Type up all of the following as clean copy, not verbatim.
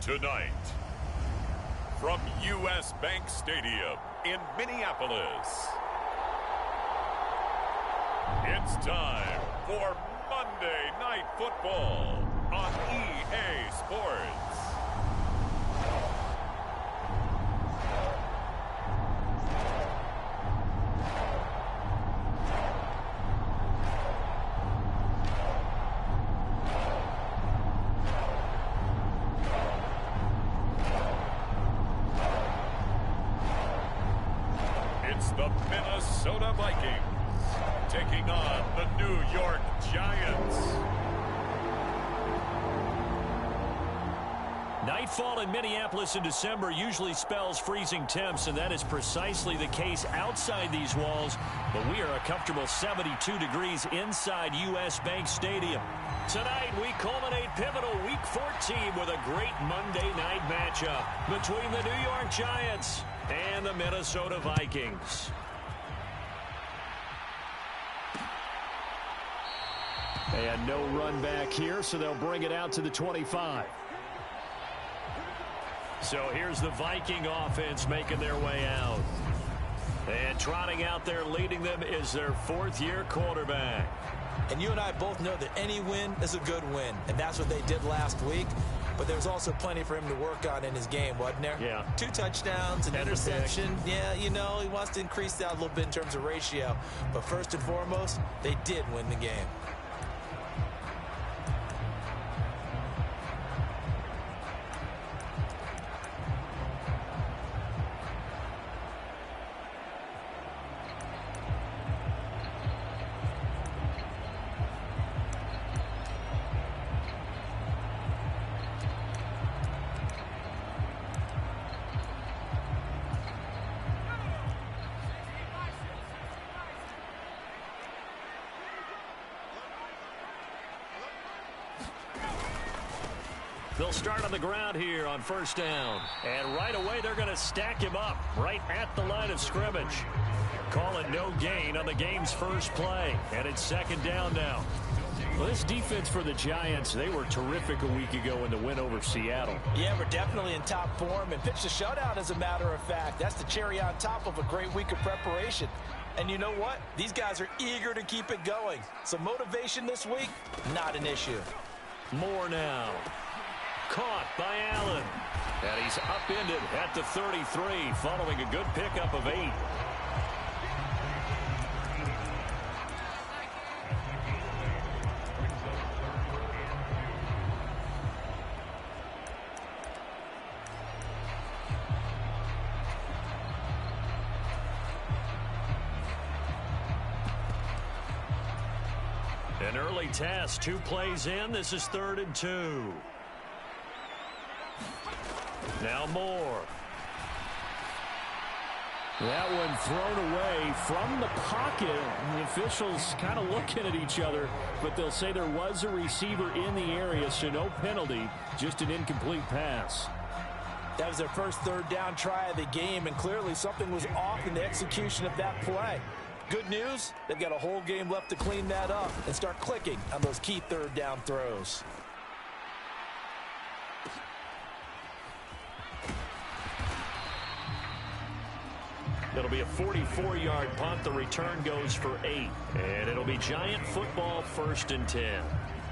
Tonight, from U.S. Bank Stadium in Minneapolis, it's time for Monday Night Football on EA Sports. It's the Minnesota Vikings taking on the New York Giants. Nightfall in Minneapolis in December usually spells freezing temps, and that is precisely the case outside these walls. But we are a comfortable 72 degrees inside U.S. Bank Stadium. Tonight, we culminate pivotal Week 14 with a great Monday night matchup between the New York Giants and the Minnesota Vikings. And no run back here, so they'll bring it out to the 25. So here's the Viking offense making their way out. And trotting out there leading them is their fourth-year quarterback. And you and I both know that any win is a good win, and that's what they did last week. But there's also plenty for him to work on in his game, wasn't there? Yeah. 2 touchdowns, an interception. Yeah, you know, he wants to increase that a little bit in terms of ratio. But first and foremost, they did win the game. They'll start on the ground here on first down. And right away, they're going to stack him up right at the line of scrimmage. Call it no gain on the game's first play. And it's second down now. Well, this defense for the Giants, they were terrific a week ago in the win over Seattle. Yeah, we're definitely in top form and pitched a shutout, as a matter of fact. That's the cherry on top of a great week of preparation. And you know what? These guys are eager to keep it going. So motivation this week, not an issue. More now. Caught by Allen. And he's upended at the 33 following a good pickup of 8. An early task, 2 plays in. This is 3rd and 2. Now Moore. That one thrown away from the pocket. The officials kind of looking at each other, but they'll say there was a receiver in the area, so no penalty, just an incomplete pass. That was their first 3rd down try of the game, and clearly something was off in the execution of that play. Good news, they've got a whole game left to clean that up and start clicking on those key 3rd down throws. It'll be a 44-yard punt. The return goes for 8. And it'll be Giant football, 1st and 10.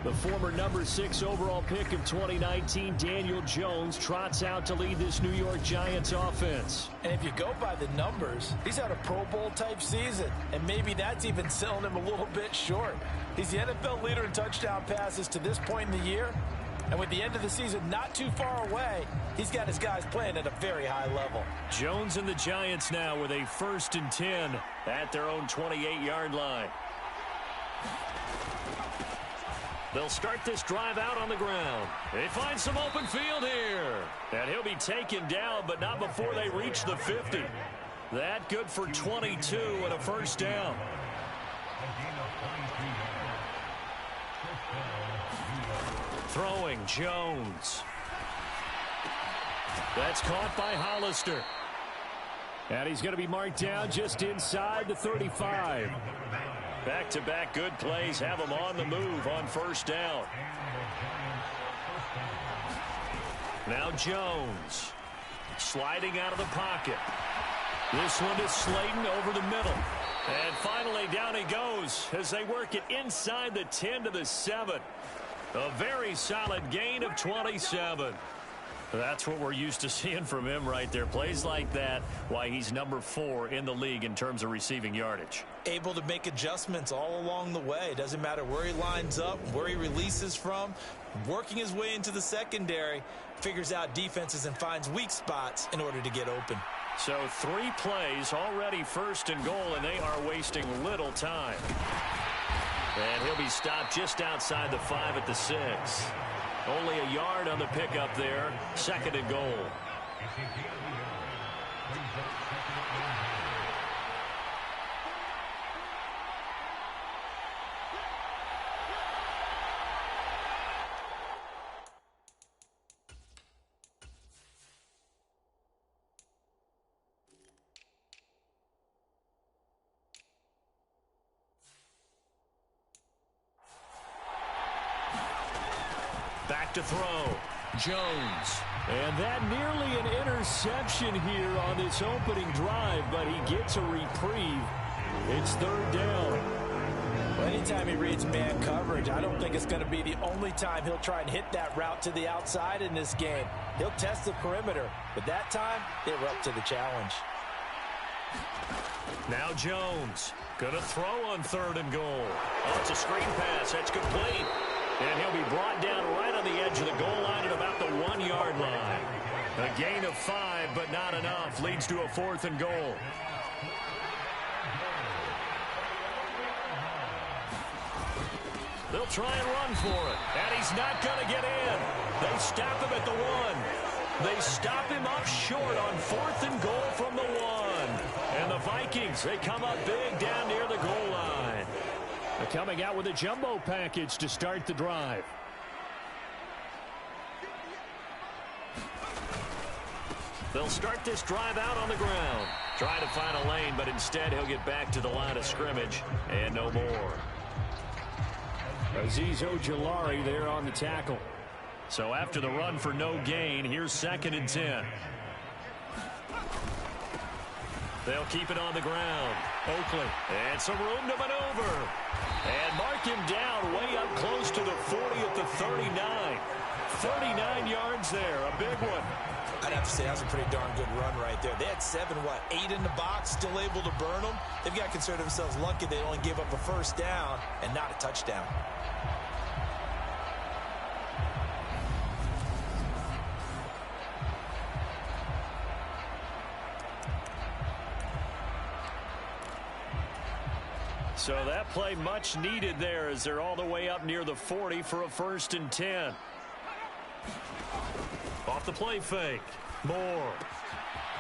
The former number 6 overall pick of 2019, Daniel Jones, trots out to lead this New York Giants offense. And if you go by the numbers, he's had a Pro Bowl-type season. And maybe that's even selling him a little bit short. He's the NFL leader in touchdown passes to this point in the year. And with the end of the season not too far away, he's got his guys playing at a very high level. Jones and the Giants now with a 1st and 10 at their own 28-yard line. They'll start this drive out on the ground. They find some open field here. And he'll be taken down, but not before they reach the 50. That good for 22 and a 1st down. Throwing Jones. That's caught by Hollister. And he's going to be marked down just inside the 35. Back-to-back good plays have him on the move on 1st down. Now Jones. Sliding out of the pocket. This one to Slayton over the middle. And finally down he goes as they work it inside the 10 to the 7. A very solid gain of 27. That's what we're used to seeing from him right there. Plays like that, why he's number 4 in the league in terms of receiving yardage. Able to make adjustments all along the way. Doesn't matter where he lines up, where he releases from. Working his way into the secondary, figures out defenses and finds weak spots in order to get open. So 3 plays, already 1st and goal, and they are wasting little time. And he'll be stopped just outside the 5 at the 6. Only a yard on the pickup there. 2nd and goal. Back to throw. Jones. And that nearly an interception here on this opening drive, but he gets a reprieve. It's 3rd down. Well, anytime he reads man coverage, I don't think it's going to be the only time he'll try and hit that route to the outside in this game. He'll test the perimeter, but that time they were up to the challenge. Now Jones. Going to throw on 3rd and goal. Oh, it's a screen pass. That's complete. And he'll be brought down right on the edge of the goal line at about the 1-yard line. A gain of 5, but not enough. Leads to a 4th and goal. They'll try and run for it. And he's not going to get in. They stop him at the 1. They stop him up short on 4th and goal from the 1. And the Vikings, they come up big down near the goal line. They're coming out with a jumbo package to start the drive. They'll start this drive out on the ground. Try to find a lane, but instead he'll get back to the line of scrimmage and no more. Azeez Ojulari there on the tackle. So after the run for no gain, here's 2nd and 10. They'll keep it on the ground. Oakley. And some room to maneuver. And mark him down way up close to the 40 at the 39. 39 yards there. A big one. I'd have to say that's a pretty darn good run right there. They had 8 in the box, still able to burn them. They've got to consider themselves lucky they only gave up a 1st down and not a touchdown. So that play much needed there as they're all the way up near the 40 for a 1st and 10. Off the play fake. Moore.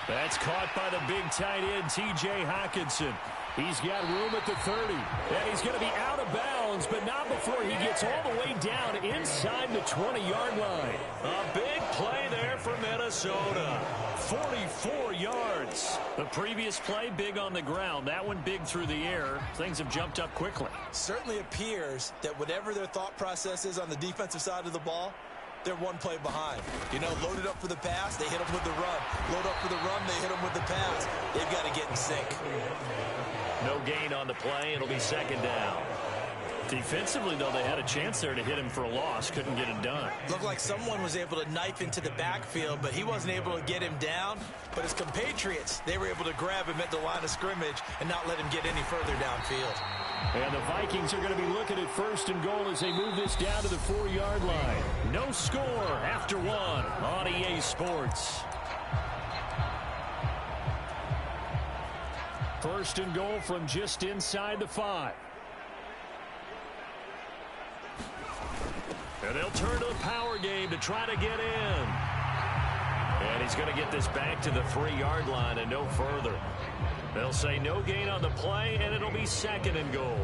That's caught by the big tight end, T.J. Hockenson. He's got room at the 30. And he's going to be out of bounds, but not before he gets all the way down inside the 20-yard line. A big play there for Minnesota. 44 yards. The previous play, big on the ground. That one big through the air. Things have jumped up quickly. Certainly appears that whatever their thought process is on the defensive side of the ball, they're one play behind. You know, loaded up for the pass, they hit them with the run. Load up for the run, they hit them with the pass. They've got to get in sync. No gain on the play. It'll be 2nd down. Defensively, though, they had a chance there to hit him for a loss. Couldn't get it done. Looked like someone was able to knife into the backfield, but he wasn't able to get him down. But his compatriots, they were able to grab him at the line of scrimmage and not let him get any further downfield. And the Vikings are going to be looking at 1st and goal as they move this down to the 4-yard line. No score after 1 on EA Sports. 1st and goal from just inside the 5. And they'll turn to the power game to try to get in. And he's going to get this back to the 3-yard line and no further. They'll say no gain on the play, and it'll be 2nd and goal.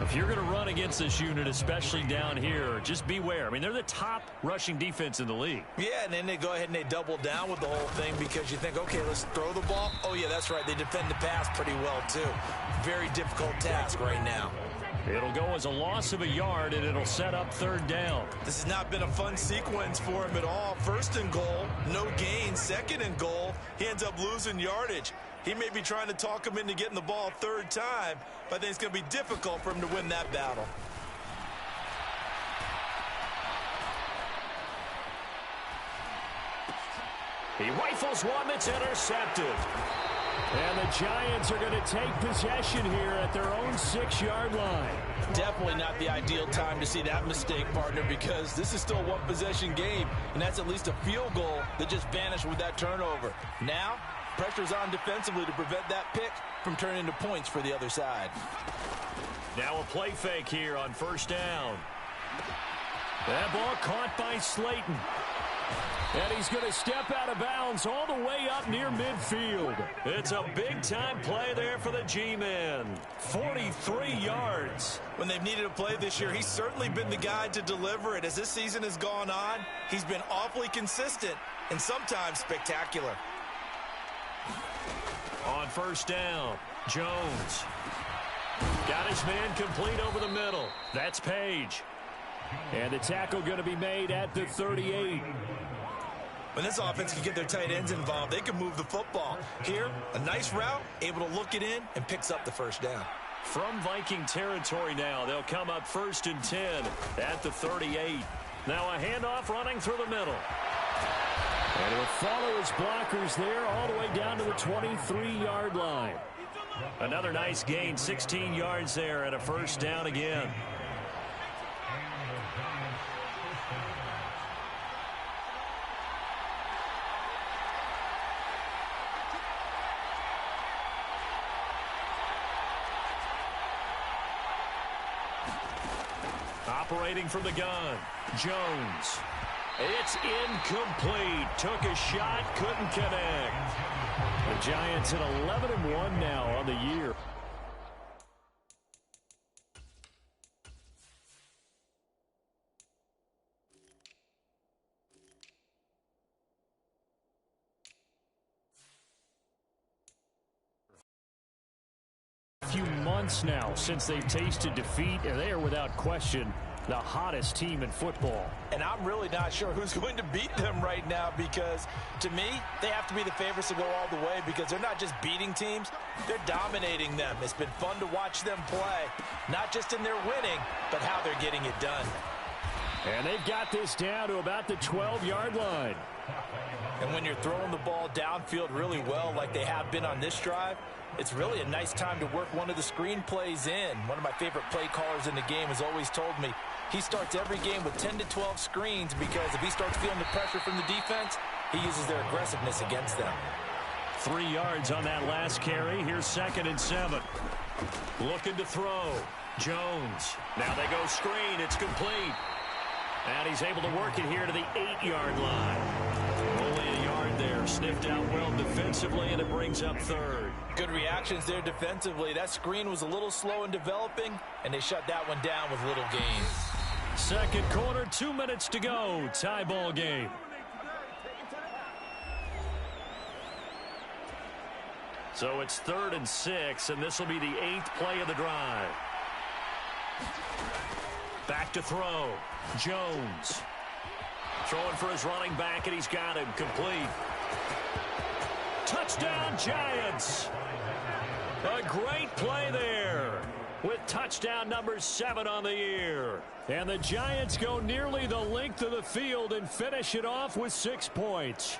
If you're going to run against this unit, especially down here, just beware. I mean, they're the top rushing defense in the league. Yeah, and then they go ahead and they double down with the whole thing because you think, okay, let's throw the ball. Oh, yeah, that's right. They defend the pass pretty well, too. Very difficult task right now. It'll go as a loss of a yard, and it'll set up third down. This has not been a fun sequence for him at all. First and goal, no gain. Second and goal, he ends up losing yardage. He may be trying to talk him into getting the ball third time, but I think it's going to be difficult for him to win that battle. He rifles one that's intercepted. And the Giants are going to take possession here at their own 6-yard line. Definitely not the ideal time to see that mistake, partner, because this is still a one-possession game, and that's at least a field goal that just vanished with that turnover. Now, pressure's on defensively to prevent that pick from turning into points for the other side. Now a play fake here on first down. That ball caught by Slayton. And he's going to step out of bounds all the way up near midfield. It's a big-time play there for the G-Men. 43 yards. When they've needed a play this year, he's certainly been the guy to deliver it. As this season has gone on, he's been awfully consistent and sometimes spectacular. On first down, Jones. Got his man complete over the middle. That's Page. And the tackle going to be made at the 38. When this offense can get their tight ends involved, they can move the football. Here, a nice route, able to look it in, and picks up the first down. From Viking territory now, they'll come up 1st and 10 at the 38. Now a handoff running through the middle. And he'll follow his blockers there all the way down to the 23-yard line. Another nice gain, 16 yards there, and a first down again. Operating from the gun, Jones. It's incomplete. Took a shot, couldn't connect. The Giants at 11-1 now on the year. Few months now since they've tasted defeat, and they are without question the hottest team in football. And I'm really not sure who's going to beat them right now, because to me, they have to be the favorites to go all the way, because they're not just beating teams, they're dominating them. It's been fun to watch them play, not just in their winning, but how they're getting it done. And they've got this down to about the 12-yard line. And when you're throwing the ball downfield really well like they have been on this drive, it's really a nice time to work one of the screen plays in. One of my favorite play callers in the game has always told me he starts every game with 10 to 12 screens, because if he starts feeling the pressure from the defense, he uses their aggressiveness against them. 3 yards on that last carry. Here's 2nd and 7. Looking to throw. Jones. Now they go screen. It's complete. And he's able to work it here to the 8-yard line. Only a yard there. Sniffed out well defensively, and it brings up 3rd. Good reactions there defensively. That screen was a little slow in developing, and they shut that one down with little gain. Second quarter, 2 minutes to go. Tie ball game. So it's 3rd and 6, and this will be the 8th play of the drive. Back to throw. Jones. Throwing for his running back, and he's got him complete. Touchdown, Giants. A great play there with touchdown number 7 on the year. And the Giants go nearly the length of the field and finish it off with 6 points.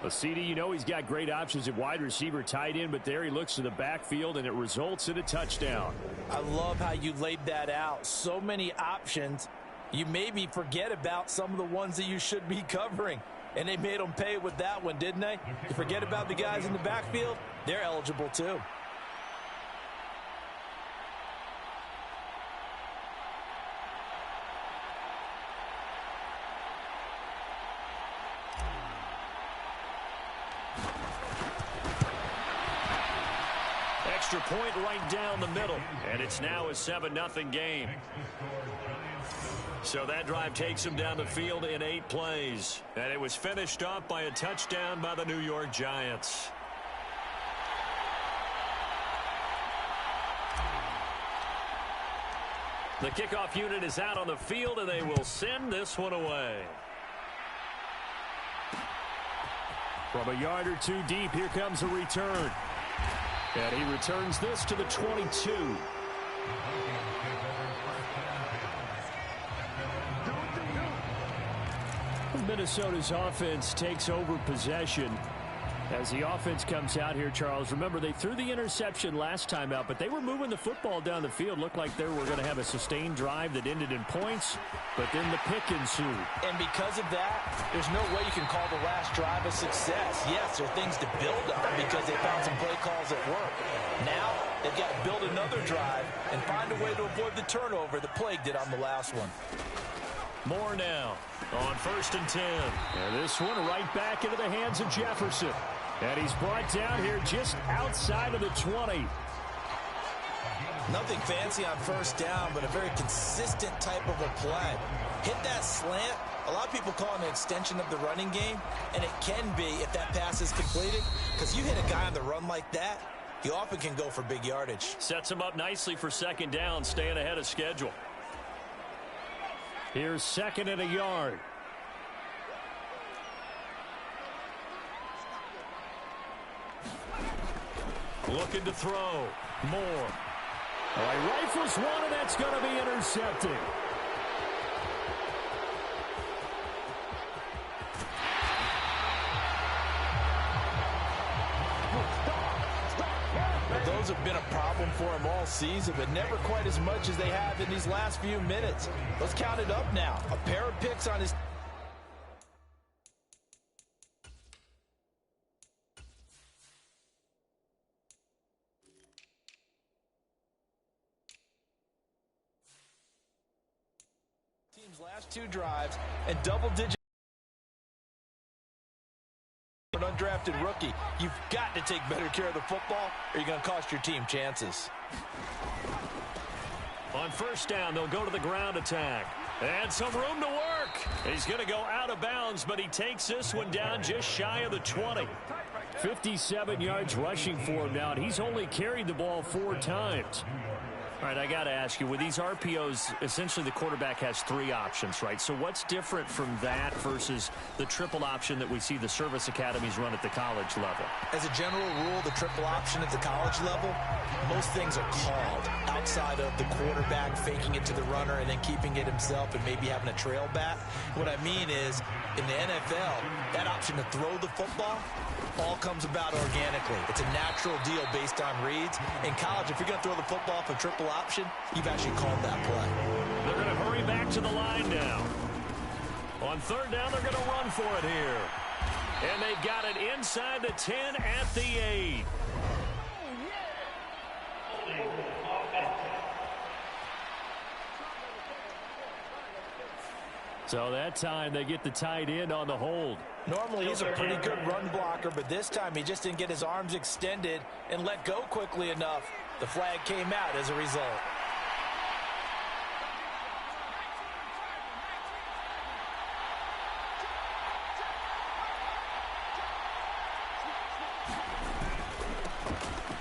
Well, CD, you know he's got great options at wide receiver, tight end, but there he looks to the backfield, and it results in a touchdown. I love how you laid that out. So many options. You maybe forget about some of the ones that you should be covering. And they made them pay with that one, didn't they? You forget about the guys in the backfield, they're eligible too. Extra point right down the middle, and it's now a 7-0 game. So that drive takes him down the field in 8 plays, and it was finished off by a touchdown by the New York Giants. The kickoff unit is out on the field, and they will send this one away. From a yard or two deep, here comes a return. And he returns this to the 22. Minnesota's offense takes over possession. As the offense comes out here, Charles, remember they threw the interception last time out, but they were moving the football down the field. Looked like they were going to have a sustained drive that ended in points, but then the pick ensued. And because of that, there's no way you can call the last drive a success. Yes, there are things to build on because they found some play calls at work. Now, they've got to build another drive and find a way to avoid the turnover the Plague did on the last one. More now on 1st and 10. And this one right back into the hands of Jefferson. And he's brought down here just outside of the 20. Nothing fancy on 1st down, but a very consistent type of a play. Hit that slant. A lot of people call it an extension of the running game, and it can be if that pass is completed, because you hit a guy on the run like that, he often can go for big yardage. Sets him up nicely for 2nd down, staying ahead of schedule. Here's 2nd and a yard. Looking to throw. Moore. All right, rifles one, and that's going to be intercepted. Those have been a problem for him all season, but never quite as much as they have in these last few minutes. Let's count it up now. A pair of picks on his... team's last 2 drives and double-digit... an undrafted rookie. You've got to take better care of the football or you're going to cost your team chances. On 1st down, they'll go to the ground attack. And some room to work. He's going to go out of bounds, but he takes this one down just shy of the 20. 57 yards rushing for him now, and he's only carried the ball 4 times. All right, I got to ask you, with these RPOs, essentially the quarterback has 3 options, right? So what's different from that versus the triple option that we see the service academies run at the college level? As a general rule, the triple option at the college level, most things are called outside of the quarterback faking it to the runner and then keeping it himself and maybe having a trail back. What I mean is, in the NFL, that option to throw the football all comes about organically. It's a natural deal based on reads. In college, if you're going to throw the football for triple option, you've actually called that play. They're going to hurry back to the line now. On 3rd down, they're going to run for it here. And they got it inside the 10 at the 8. So that time they get the tight end on the hold. Normally he's a pretty good run blocker, but this time he just didn't get his arms extended and let go quickly enough. The flag came out as a result.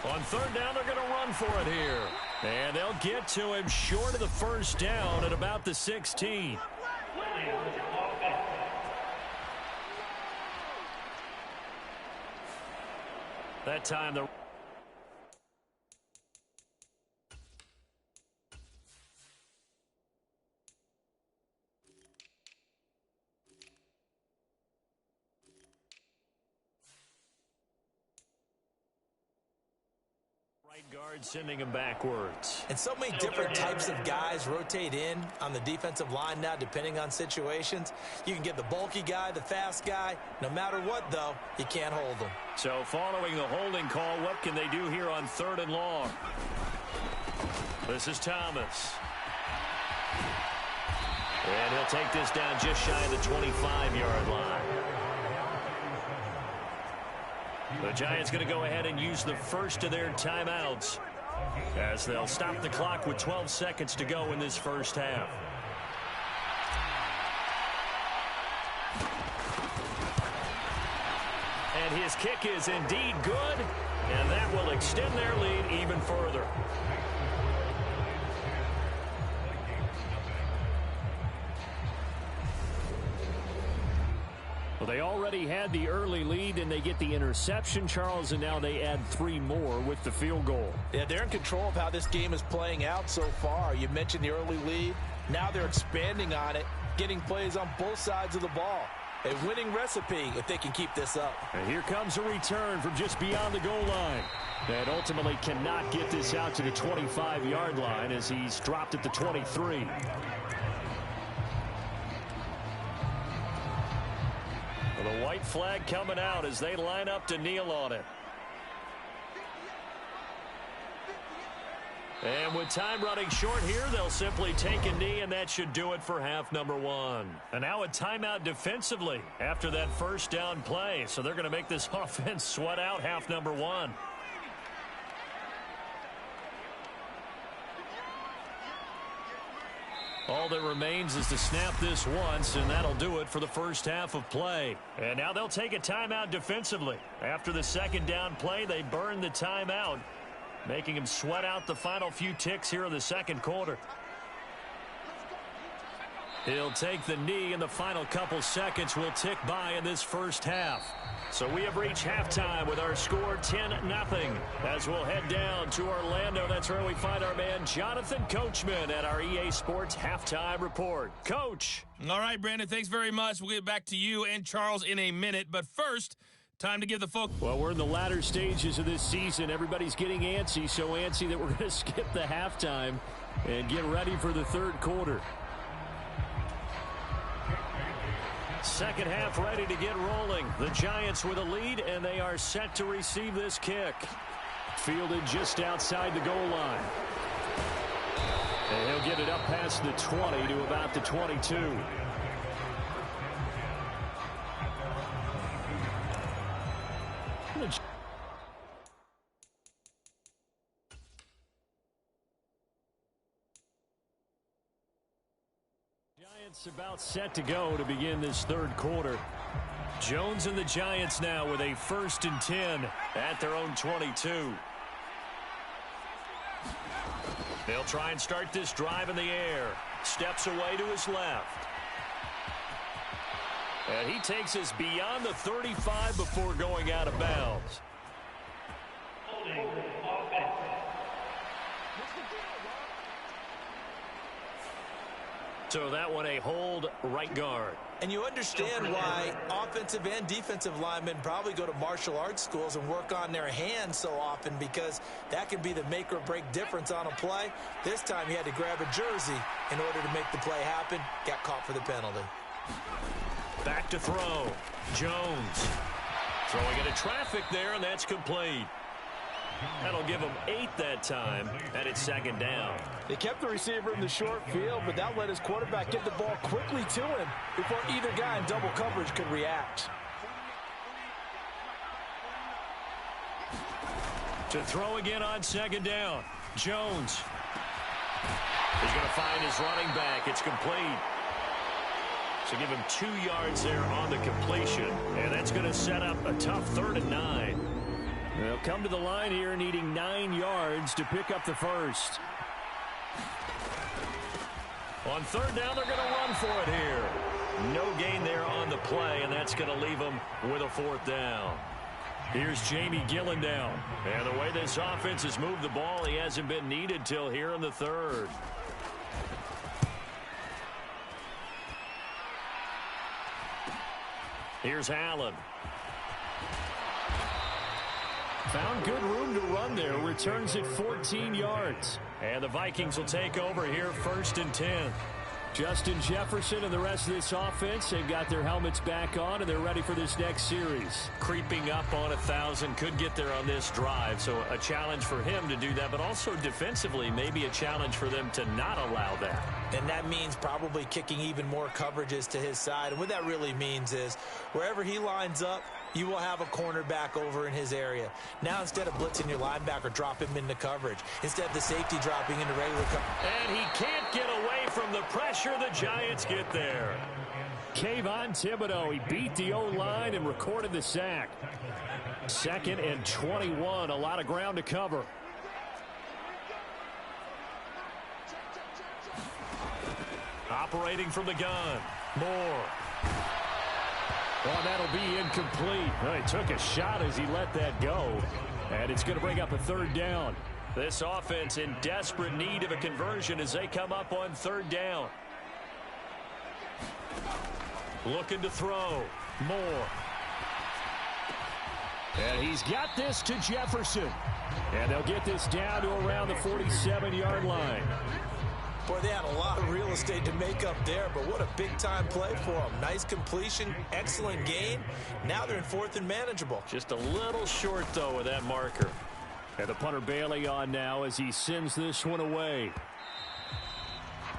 On 3rd down, they're going to run for it here. And they'll get to him short of the 1st down at about the 16. That time the right guard sending him backwards. And so many different types of guys rotate in on the defensive line now, depending on situations. You can get the bulky guy, the fast guy. No matter what, though, you can't hold them. So following the holding call, what can they do here on 3rd and long? This is Thomas. And he'll take this down just shy of the 25-yard line. The Giants going to go ahead and use the first of their timeouts as they'll stop the clock with 12 seconds to go in this first half. And his kick is indeed good, and that will extend their lead even further. Well, they already had the early lead, and they get the interception, Charles, and now they add 3 more with the field goal. Yeah, they're in control of how this game is playing out so far. You mentioned the early lead. Now they're expanding on it, getting plays on both sides of the ball. A winning recipe if they can keep this up. And here comes a return from just beyond the goal line. That ultimately cannot get this out to the 25-yard line as he's dropped at the 23. The white flag coming out as they line up to kneel on it. And with time running short here, they'll simply take a knee, and that should do it for half number 1. And now a timeout defensively after that first down play. So they're going to make this offense sweat out half number 1. All that remains is to snap this once, and that'll do it for the first half of play. And now they'll take a timeout defensively. After the second down play, they burn the timeout, making him sweat out the final few ticks here in the second quarter. He'll take the knee, and the final couple seconds will tick by in this first half. So we have reached halftime with our score 10-0. As we'll head down to Orlando, that's where we find our man Jonathan Coachman at our EA Sports Halftime Report. Coach. All right, Brandon, thanks very much. We'll get back to you and Charles in a minute. But first, time to give the folks. Well, we're in the latter stages of this season. Everybody's getting antsy, so antsy that we're going to skip the halftime and get ready for the third quarter. Second half ready to get rolling. The Giants with a lead, and they are set to receive this kick. Fielded just outside the goal line. And he'll get it up past the 20 to about the 22. Giants about set to go to begin this third quarter. Jones and the Giants now with a 1st and 10 at their own 22. They'll try and start this drive in the air. Steps away to his left. And he takes us beyond the 35 before going out of bounds. So that one a hold, right guard. And you understand why offensive and defensive linemen probably go to martial arts schools and work on their hands so often, because that can be the make or break difference on a play. This time he had to grab a jersey in order to make the play happen. Got caught for the penalty. Back to throw. Jones throwing into traffic there, and that's complete. That'll give them 8 that time, and it's second down. They kept the receiver in the short field, but that let his quarterback get the ball quickly to him before either guy in double coverage could react. To throw again on second down. Jones. He's going to find his running back. It's complete. So give him 2 yards there on the completion, and that's going to set up a tough 3rd and 9. They'll come to the line here needing 9 yards to pick up the first. On 3rd down, they're going to run for it here. No gain there on the play, and that's going to leave them with a 4th down. Here's Jamie Gillen down. And the way this offense has moved the ball, he hasn't been needed till here in the 3rd. Here's Allen. Found good room to run there. Returns it 14 yards. And the Vikings will take over here 1st and 10. Justin Jefferson and the rest of this offense, they've got their helmets back on, and they're ready for this next series. Creeping up on 1,000, could get there on this drive. So a challenge for him to do that, but also defensively, maybe a challenge for them to not allow that. And that means probably kicking even more coverages to his side. And what that really means is wherever he lines up, you will have a cornerback over in his area. Now, instead of blitzing your linebacker, drop him into coverage. Instead of the safety dropping into regular coverage. And he can't get away from the pressure. The Giants get there. Kayvon Thibodeau, he beat the O-line and recorded the sack. 2nd and 21, a lot of ground to cover. Operating from the gun, Moore. Oh, that'll be incomplete. He took a shot as he let that go. And it's going to bring up a third down. This offense in desperate need of a conversion as they come up on third down. Looking to throw. Moore. And he's got this to Jefferson. And they'll get this down to around the 47-yard line. Boy, they had a lot of real estate to make up there, but what a big-time play for them. Nice completion, excellent gain. Now they're in fourth and manageable. Just a little short, though, with that marker. And the punter Bailey on now as he sends this one away.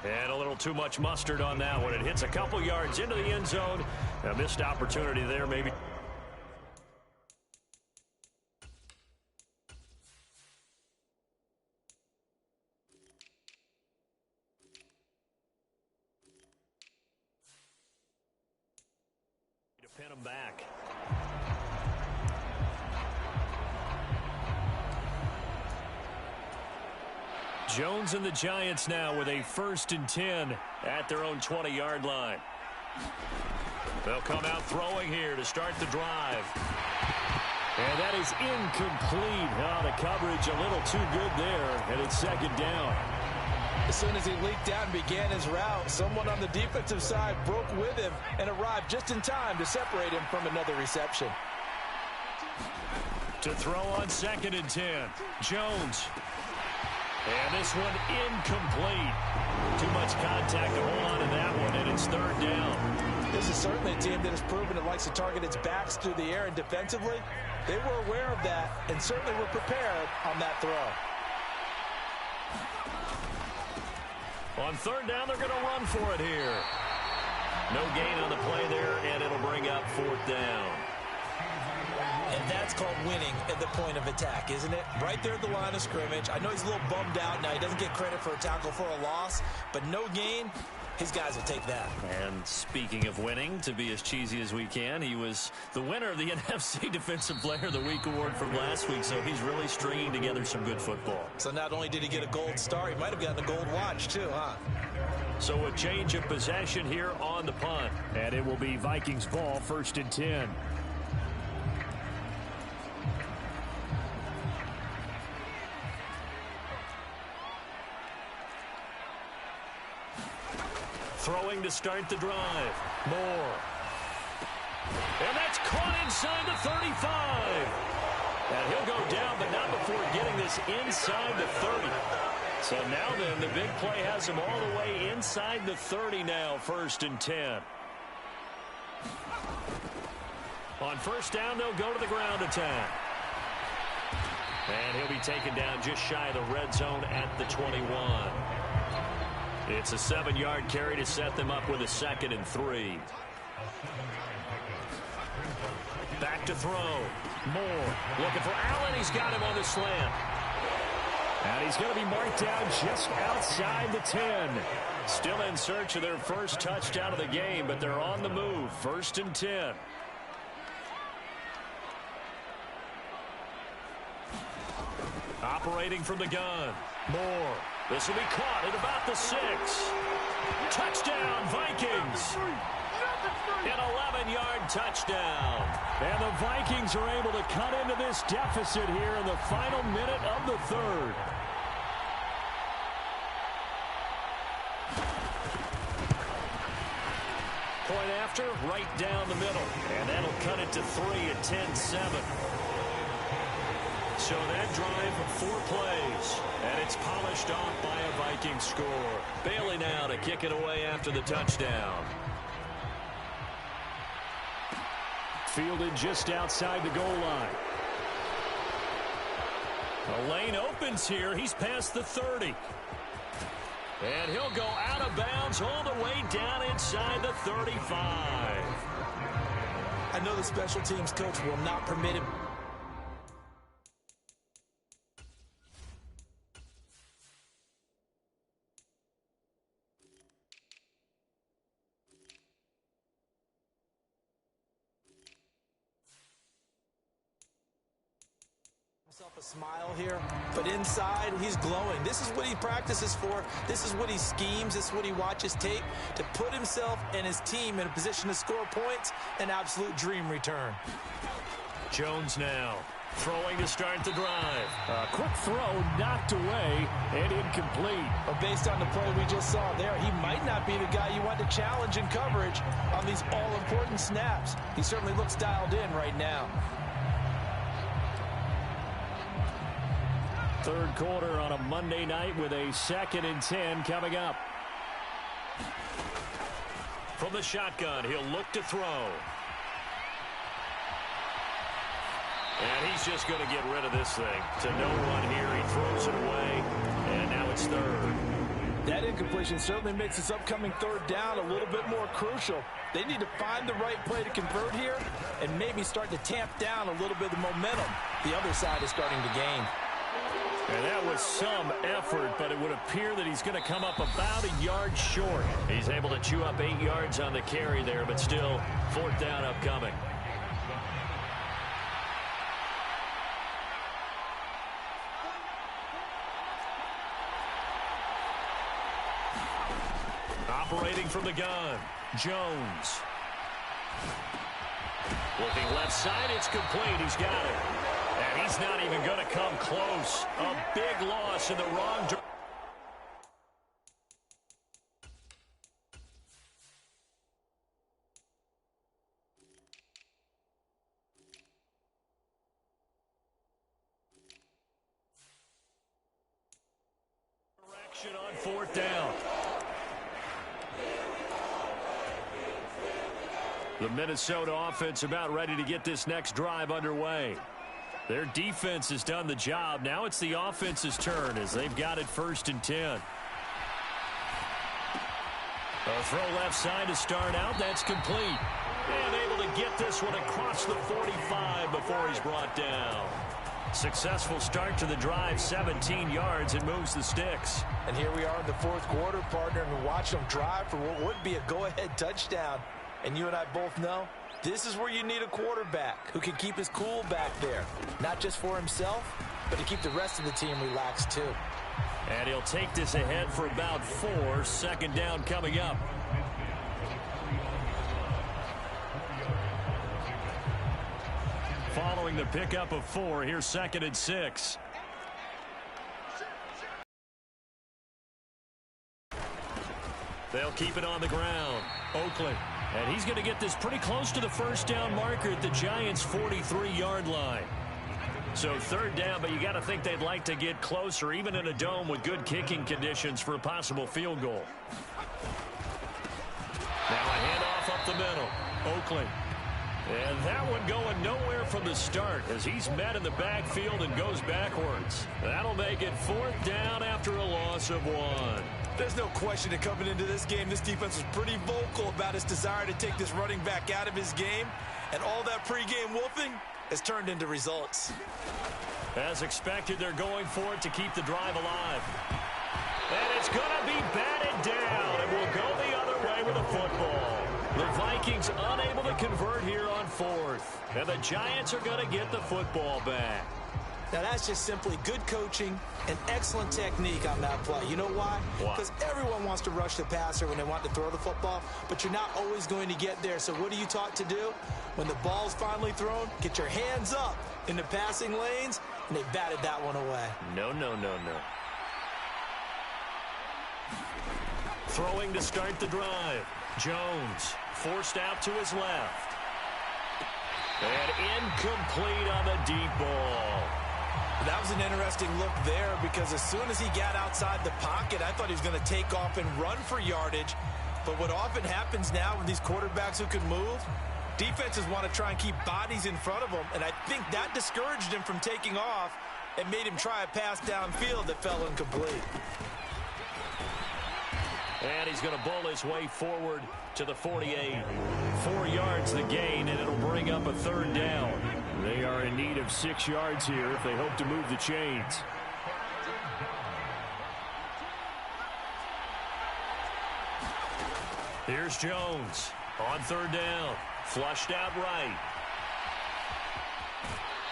And a little too much mustard on that one. It hits a couple yards into the end zone. A missed opportunity there, maybe. To pin him back. Jones and the Giants now with a 1st and 10 at their own 20-yard line. They'll come out throwing here to start the drive. And that is incomplete. Oh, the coverage a little too good there, and it's 2nd down. As soon as he leaked out and began his route, someone on the defensive side broke with him and arrived just in time to separate him from another reception. To throw on 2nd and 10, Jones. And this one incomplete. Too much contact to hold on to that one, and it's 3rd down. This is certainly a team that has proven it likes to target its backs through the air, and defensively, they were aware of that and certainly were prepared on that throw. On 3rd down, they're going to run for it here. No gain on the play there, and it'll bring up 4th down. And that's called winning at the point of attack, isn't it? Right there at the line of scrimmage. I know he's a little bummed out now. He doesn't get credit for a tackle for a loss, but no gain, his guys will take that. And speaking of winning, to be as cheesy as we can, he was the winner of the NFC Defensive Player of the Week award from last week, so he's really stringing together some good football. So not only did he get a gold star, he might have gotten a gold watch too, huh? So a change of possession here on the punt. And it will be Vikings ball, 1st and 10. Throwing to start the drive. Moore. And that's caught inside the 35. And he'll go down, but not before getting this inside the 30. So now then, the big play has him all the way inside the 30 now, 1st and 10. On 1st down, they'll go to the ground attack. And he'll be taken down just shy of the red zone at the 21. It's a 7-yard carry to set them up with a 2nd and 3. Back to throw. Moore looking for Allen. He's got him on the slant. And he's going to be marked down just outside the 10. Still in search of their first touchdown of the game, but they're on the move. 1st and 10. Operating from the gun. Moore. This will be caught at about the 6. Touchdown, Vikings. An 11-yard touchdown. And the Vikings are able to cut into this deficit here in the final minute of the 3rd. Point after, right down the middle. And that'll cut it to 3 at 10-7. So that drive, 4 plays, and it's polished off by a Viking score. Bailey now to kick it away after the touchdown. Fielded just outside the goal line. The lane opens here. He's past the 30. And he'll go out of bounds all the way down inside the 35. I know the special teams coach will not permit him. A smile here, but inside he's glowing. This is what he practices for. This is what he schemes. This is what he watches tape to put himself and his team in a position to score points. An absolute dream return. Jones now throwing to start the drive. A quick throw knocked away and incomplete. But based on the play we just saw there, he might not be the guy you want to challenge in coverage on these all-important snaps. He certainly looks dialed in right now. Third quarter on a Monday night with a 2nd and 10 coming up. From the shotgun, he'll look to throw. And he's just going to get rid of this thing. To no one here, he throws it away, and now it's third. That incompletion certainly makes this upcoming third down a little bit more crucial. They need to find the right play to convert here and maybe start to tamp down a little bit of the momentum the other side is starting to gain. And that was some effort, but it would appear that he's going to come up about a yard short. He's able to chew up 8 yards on the carry there, but still 4th down upcoming. Operating from the gun, Jones. Looking left side, it's complete. He's got it. And he's not even going to come close. A big loss in the wrong direction. On 4th down. The Minnesota offense about ready to get this next drive underway. Their defense has done the job. Now it's the offense's turn as they've got it 1st and 10. A throw left side to start out. That's complete. And able to get this one across the 45 before he's brought down. Successful start to the drive, 17 yards, and moves the sticks. And here we are in the 4th quarter, partner, and we watch them drive for what would be a go-ahead touchdown. And you and I both know this is where you need a quarterback who can keep his cool back there. Not just for himself, but to keep the rest of the team relaxed too. And he'll take this ahead for about 4. 2nd down coming up. Following the pickup of 4, here's 2nd and 6. They'll keep it on the ground. Oakley. And he's going to get this pretty close to the 1st down marker at the Giants' 43-yard line. So 3rd down, but you got to think they'd like to get closer, even in a dome with good kicking conditions for a possible field goal. Now a handoff up the middle. Oakley. And that one going nowhere from the start as he's met in the backfield and goes backwards. That'll make it 4th down after a loss of 1. There's no question that coming into this game, this defense was pretty vocal about its desire to take this running back out of his game. And all that pregame wolfing has turned into results. As expected, they're going for it to keep the drive alive. And it's going to be batted down, and we'll go the other way with a football. The Vikings unable to convert here on 4th. And the Giants are going to get the football back. Now, that's just simply good coaching and excellent technique on that play. You know why? Because everyone wants to rush the passer when they want to throw the football, but you're not always going to get there. So what are you taught to do? When the ball's finally thrown, get your hands up in the passing lanes, and they batted that one away. No, no, no, no. Throwing to start the drive. Jones forced out to his left. And incomplete on the deep ball. That was an interesting look there because as soon as he got outside the pocket, I thought he was going to take off and run for yardage. But what often happens now with these quarterbacks who can move, defenses want to try and keep bodies in front of them. And I think that discouraged him from taking off and made him try a pass downfield that fell incomplete. And he's going to bowl his way forward to the 48. 4 yards the gain, and it'll bring up a 3rd down. They are in need of 6 yards here if they hope to move the chains. Here's Jones on 3rd down. Flushed out right.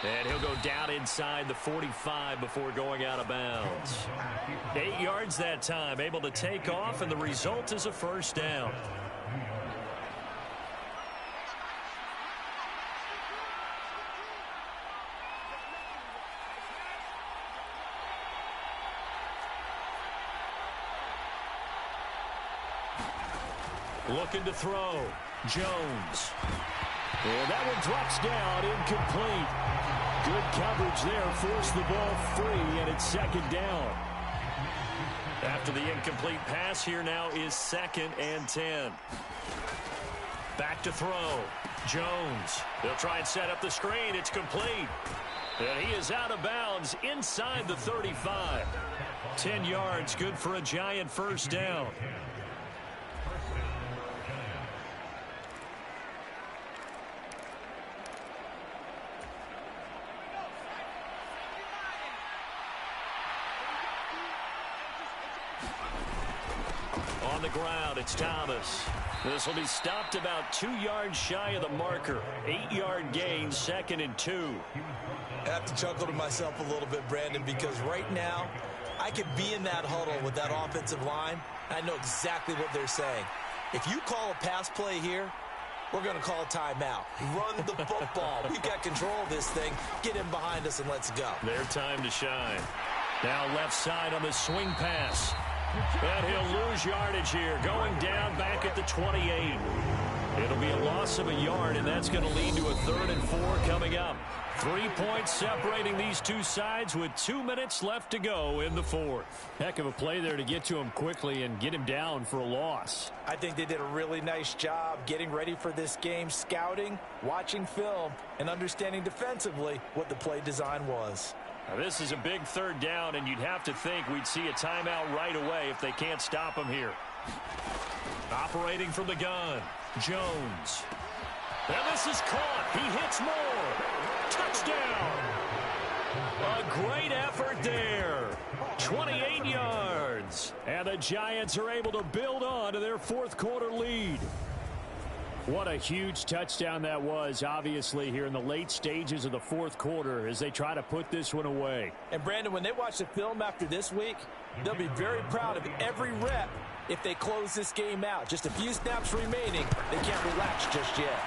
And he'll go down inside the 45 before going out of bounds. 8 yards that time, able to take off, and the result is a first down. Looking to throw. Jones. And that one drops down, incomplete. Good coverage there, forced the ball free, and it's second down. After the incomplete pass, here now is 2nd and 10. Back to throw. Jones. They'll try and set up the screen. It's complete. And he is out of bounds inside the 35. 10 yards, good for a Giant first down. On the ground, it's Thomas. This will be stopped about 2 yards shy of the marker. 8-yard gain, 2nd and 2. I have to chuckle to myself a little bit, Brandon, because right now I could be in that huddle with that offensive line. I know exactly what they're saying. If you call a pass play here, we're going to call a timeout. Run the football. We've got control of this thing. Get him behind us and let's go. Their time to shine. Now left side on the swing pass. And he'll lose yardage here, going down back at the 28. It'll be a loss of a yard, and that's going to lead to a 3rd and 4 coming up. 3 points separating these two sides with 2 minutes left to go in the 4th. Heck of a play there to get to him quickly and get him down for a loss. I think they did a really nice job getting ready for this game, scouting, watching film, and understanding defensively what the play design was. Now this is a big 3rd down, and you'd have to think we'd see a timeout right away if they can't stop him here. Operating from the gun, Jones. And this is caught. He hits more. Touchdown. A great effort there. 28 yards. And the Giants are able to build on to their 4th quarter lead. What a huge touchdown that was, obviously, here in the late stages of the 4th quarter as they try to put this one away. And, Brandon, when they watch the film after this week, they'll be very proud of every rep if they close this game out. Just a few snaps remaining. They can't relax just yet.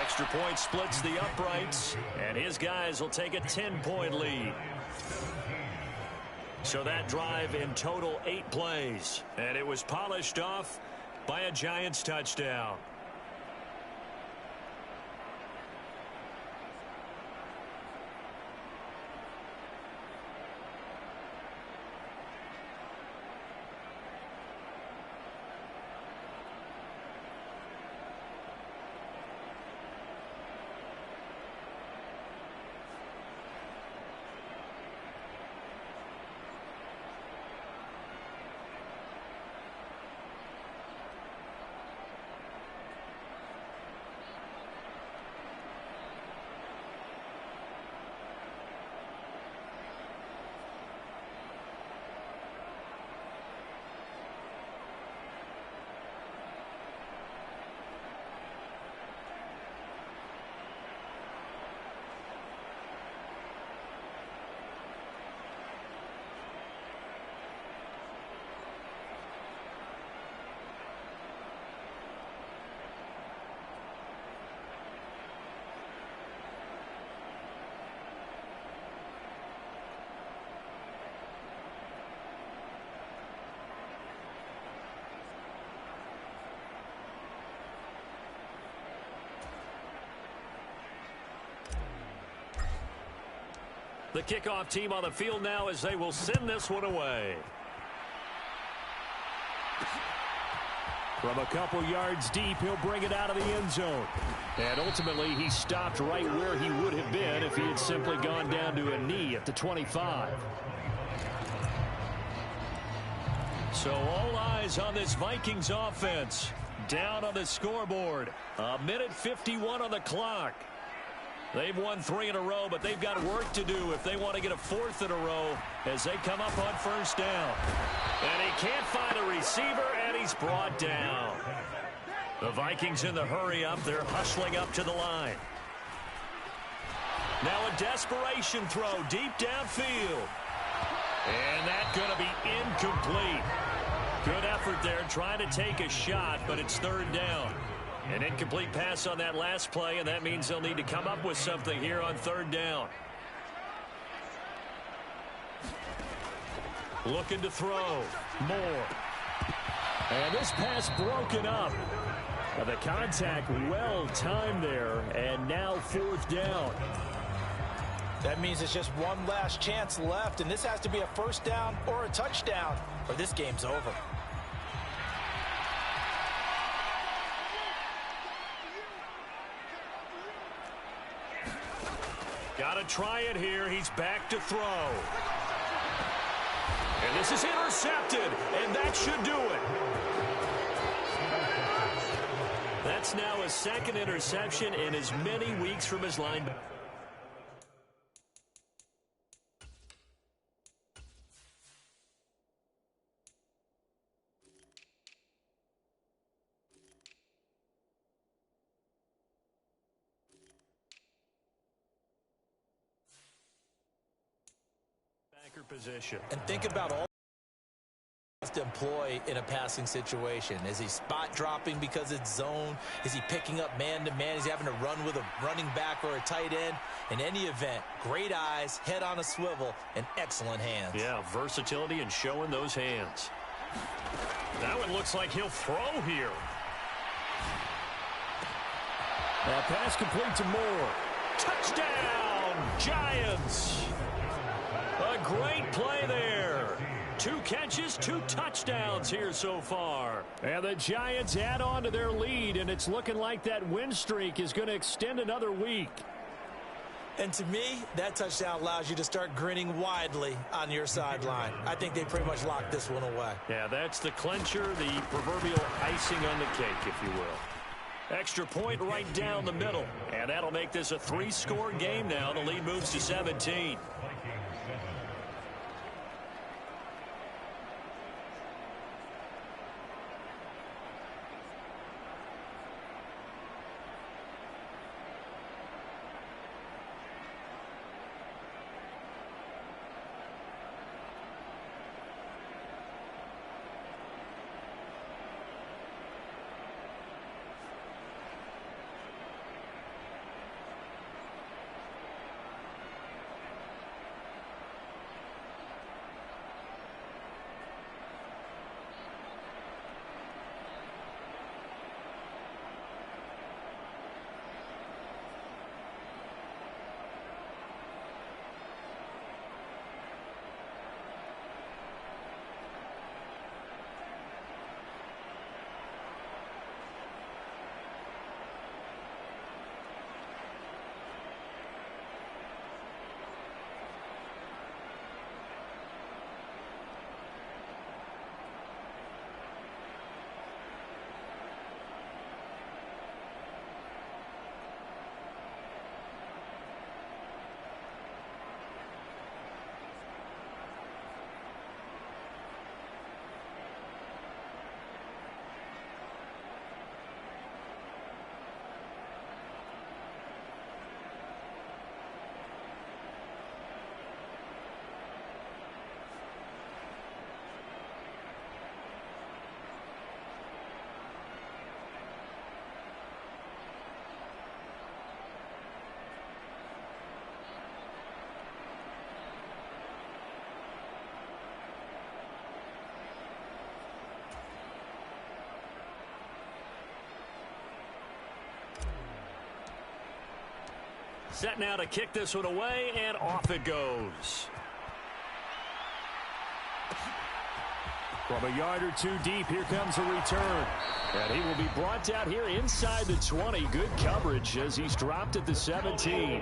Extra point splits the uprights, and his guys will take a 10-point lead. So that drive in total 8 plays, and it was polished off by a Giants touchdown. The kickoff team on the field now as they will send this one away. From a couple yards deep, he'll bring it out of the end zone. And ultimately, he stopped right where he would have been if he had simply gone down to a knee at the 25. So all eyes on this Vikings offense. Down on the scoreboard. 1:51 on the clock. They've won 3 in a row, but they've got work to do if they want to get a 4th in a row as they come up on first down. And he can't find a receiver, and he's brought down. The Vikings in the hurry up. They're hustling up to the line. Now a desperation throw deep downfield. And that's going to be incomplete. Good effort there trying to take a shot, but it's third down. An incomplete pass on that last play, and that means they'll need to come up with something here on third down. Looking to throw. Moore. And this pass broken up. The contact well timed there, and now fourth down. That means it's just one last chance left, and this has to be a first down or a touchdown, or this game's over. Got to try it here. He's back to throw. And this is intercepted, and that should do it. That's now a second interception in as many weeks from his linebacker. Position. And think about all to employ in a passing situation. Is he spot dropping because it's zone? Is he picking up man-to-man? Is he having to run with a running back or a tight end? In any event, great eyes, head on a swivel, and excellent hands. Yeah, versatility and showing those hands. That one looks like he'll throw here. That pass complete to Moore. Touchdown, Giants! A great play there. 2 catches, 2 touchdowns here so far. And the Giants add on to their lead, and it's looking like that win streak is going to extend another week. And to me, that touchdown allows you to start grinning widely on your sideline. I think they pretty much locked this one away. Yeah, that's the clincher, the proverbial icing on the cake, if you will. Extra point right down the middle. And that'll make this a 3-score game now. The lead moves to 17. Set now to kick this one away, and off it goes. From a yard or 2 deep, here comes a return. And he will be brought down here inside the 20. Good coverage as he's dropped at the 17.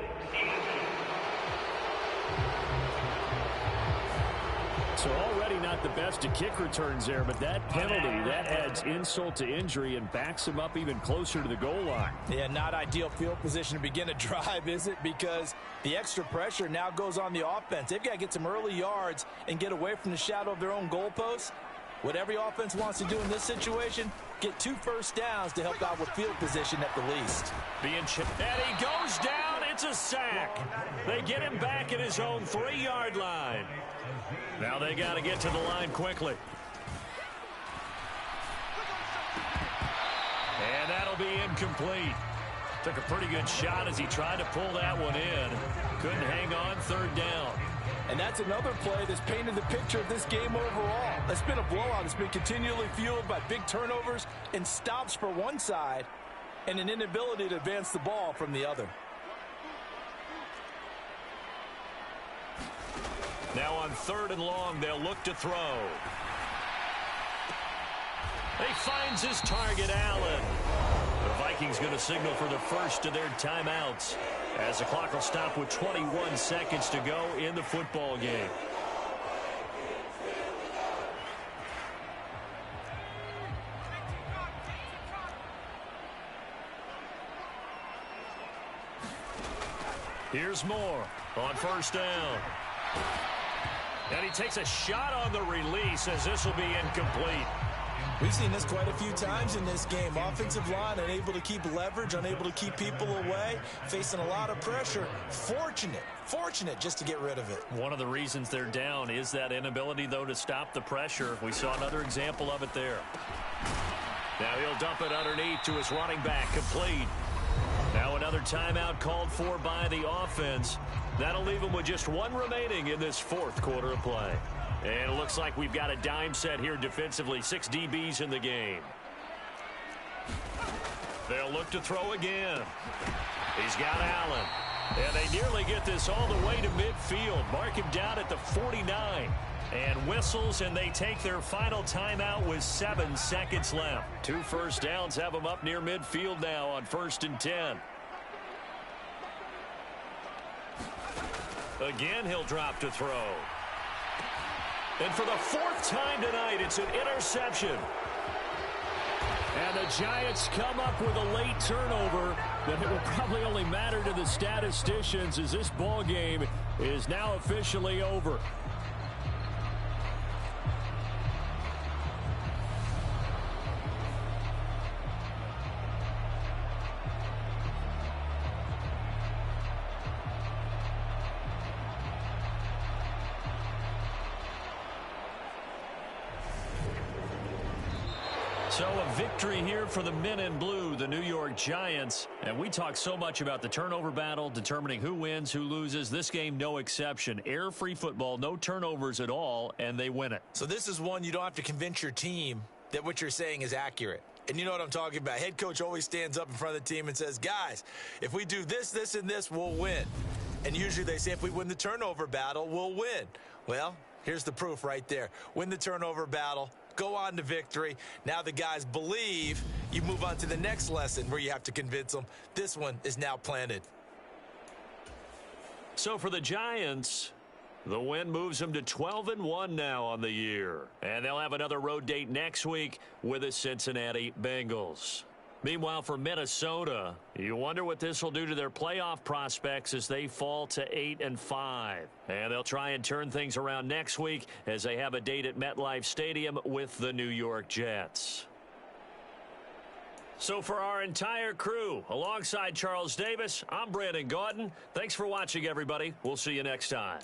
So already not the best of kick returns there, but that penalty, that adds insult to injury and backs him up even closer to the goal line. Yeah, not ideal field position to begin a drive, is it? Because the extra pressure now goes on the offense. They've got to get some early yards and get away from the shadow of their own goalposts. What every offense wants to do in this situation, get 2 first downs to help out with field position at the least. And he goes down It's a sack. They get him back at his own 3-yard line. Now they got to get to the line quickly. And that'll be incomplete. Took a pretty good shot as he tried to pull that one in. Couldn't hang on, 3rd down. And that's another play that's painted the picture of this game overall. It's been a blowout. It's been continually fueled by big turnovers and stops for one side and an inability to advance the ball from the other. Now on 3rd and long, they'll look to throw. He finds his target, Allen. The Vikings going to signal for the first of their timeouts as the clock will stop with 21 seconds to go in the football game. Here's Moore on 1st down. And he takes a shot on the release as this will be incomplete. We've seen this quite a few times in this game. Offensive line unable to keep leverage, unable to keep people away, facing a lot of pressure. Fortunate just to get rid of it. One of the reasons they're down is that inability, though, to stop the pressure. We saw another example of it there. Now he'll dump it underneath to his running back, complete. Now another timeout called for by the offense. That'll leave them with just one remaining in this 4th quarter of play. And it looks like we've got a dime set here defensively. 6 DBs in the game. They'll look to throw again. He's got Allen. And they nearly get this all the way to midfield. Mark him down at the 49. And whistles, and they take their final timeout with 7 seconds left. 2 first downs have them up near midfield now on 1st and 10. Again, he'll drop to throw. And for the 4th time tonight, it's an interception. And the Giants come up with a late turnover, but it will probably only matter to the statisticians as this ball game is now officially over. So a victory here for the men in blue, the New York Giants. And we talk so much about the turnover battle, determining who wins, who loses. This game, no exception. Error-free football, no turnovers at all, and they win it. So this is one you don't have to convince your team that what you're saying is accurate. And you know what I'm talking about. Head coach always stands up in front of the team and says, guys, if we do this, this, and this, we'll win. And usually they say if we win the turnover battle, we'll win. Well, here's the proof right there. Win the turnover battle. Go on to victory. Now the guys believe. You move on to the next lesson where you have to convince them. This one is now planted. So for the Giants, the win moves them to 12-1 now on the year. And they'll have another road date next week with the Cincinnati Bengals. Meanwhile, for Minnesota, you wonder what this will do to their playoff prospects as they fall to 8-5. And they'll try and turn things around next week as they have a date at MetLife Stadium with the New York Jets. So for our entire crew, alongside Charles Davis, I'm Brandon Gaudin. Thanks for watching, everybody. We'll see you next time.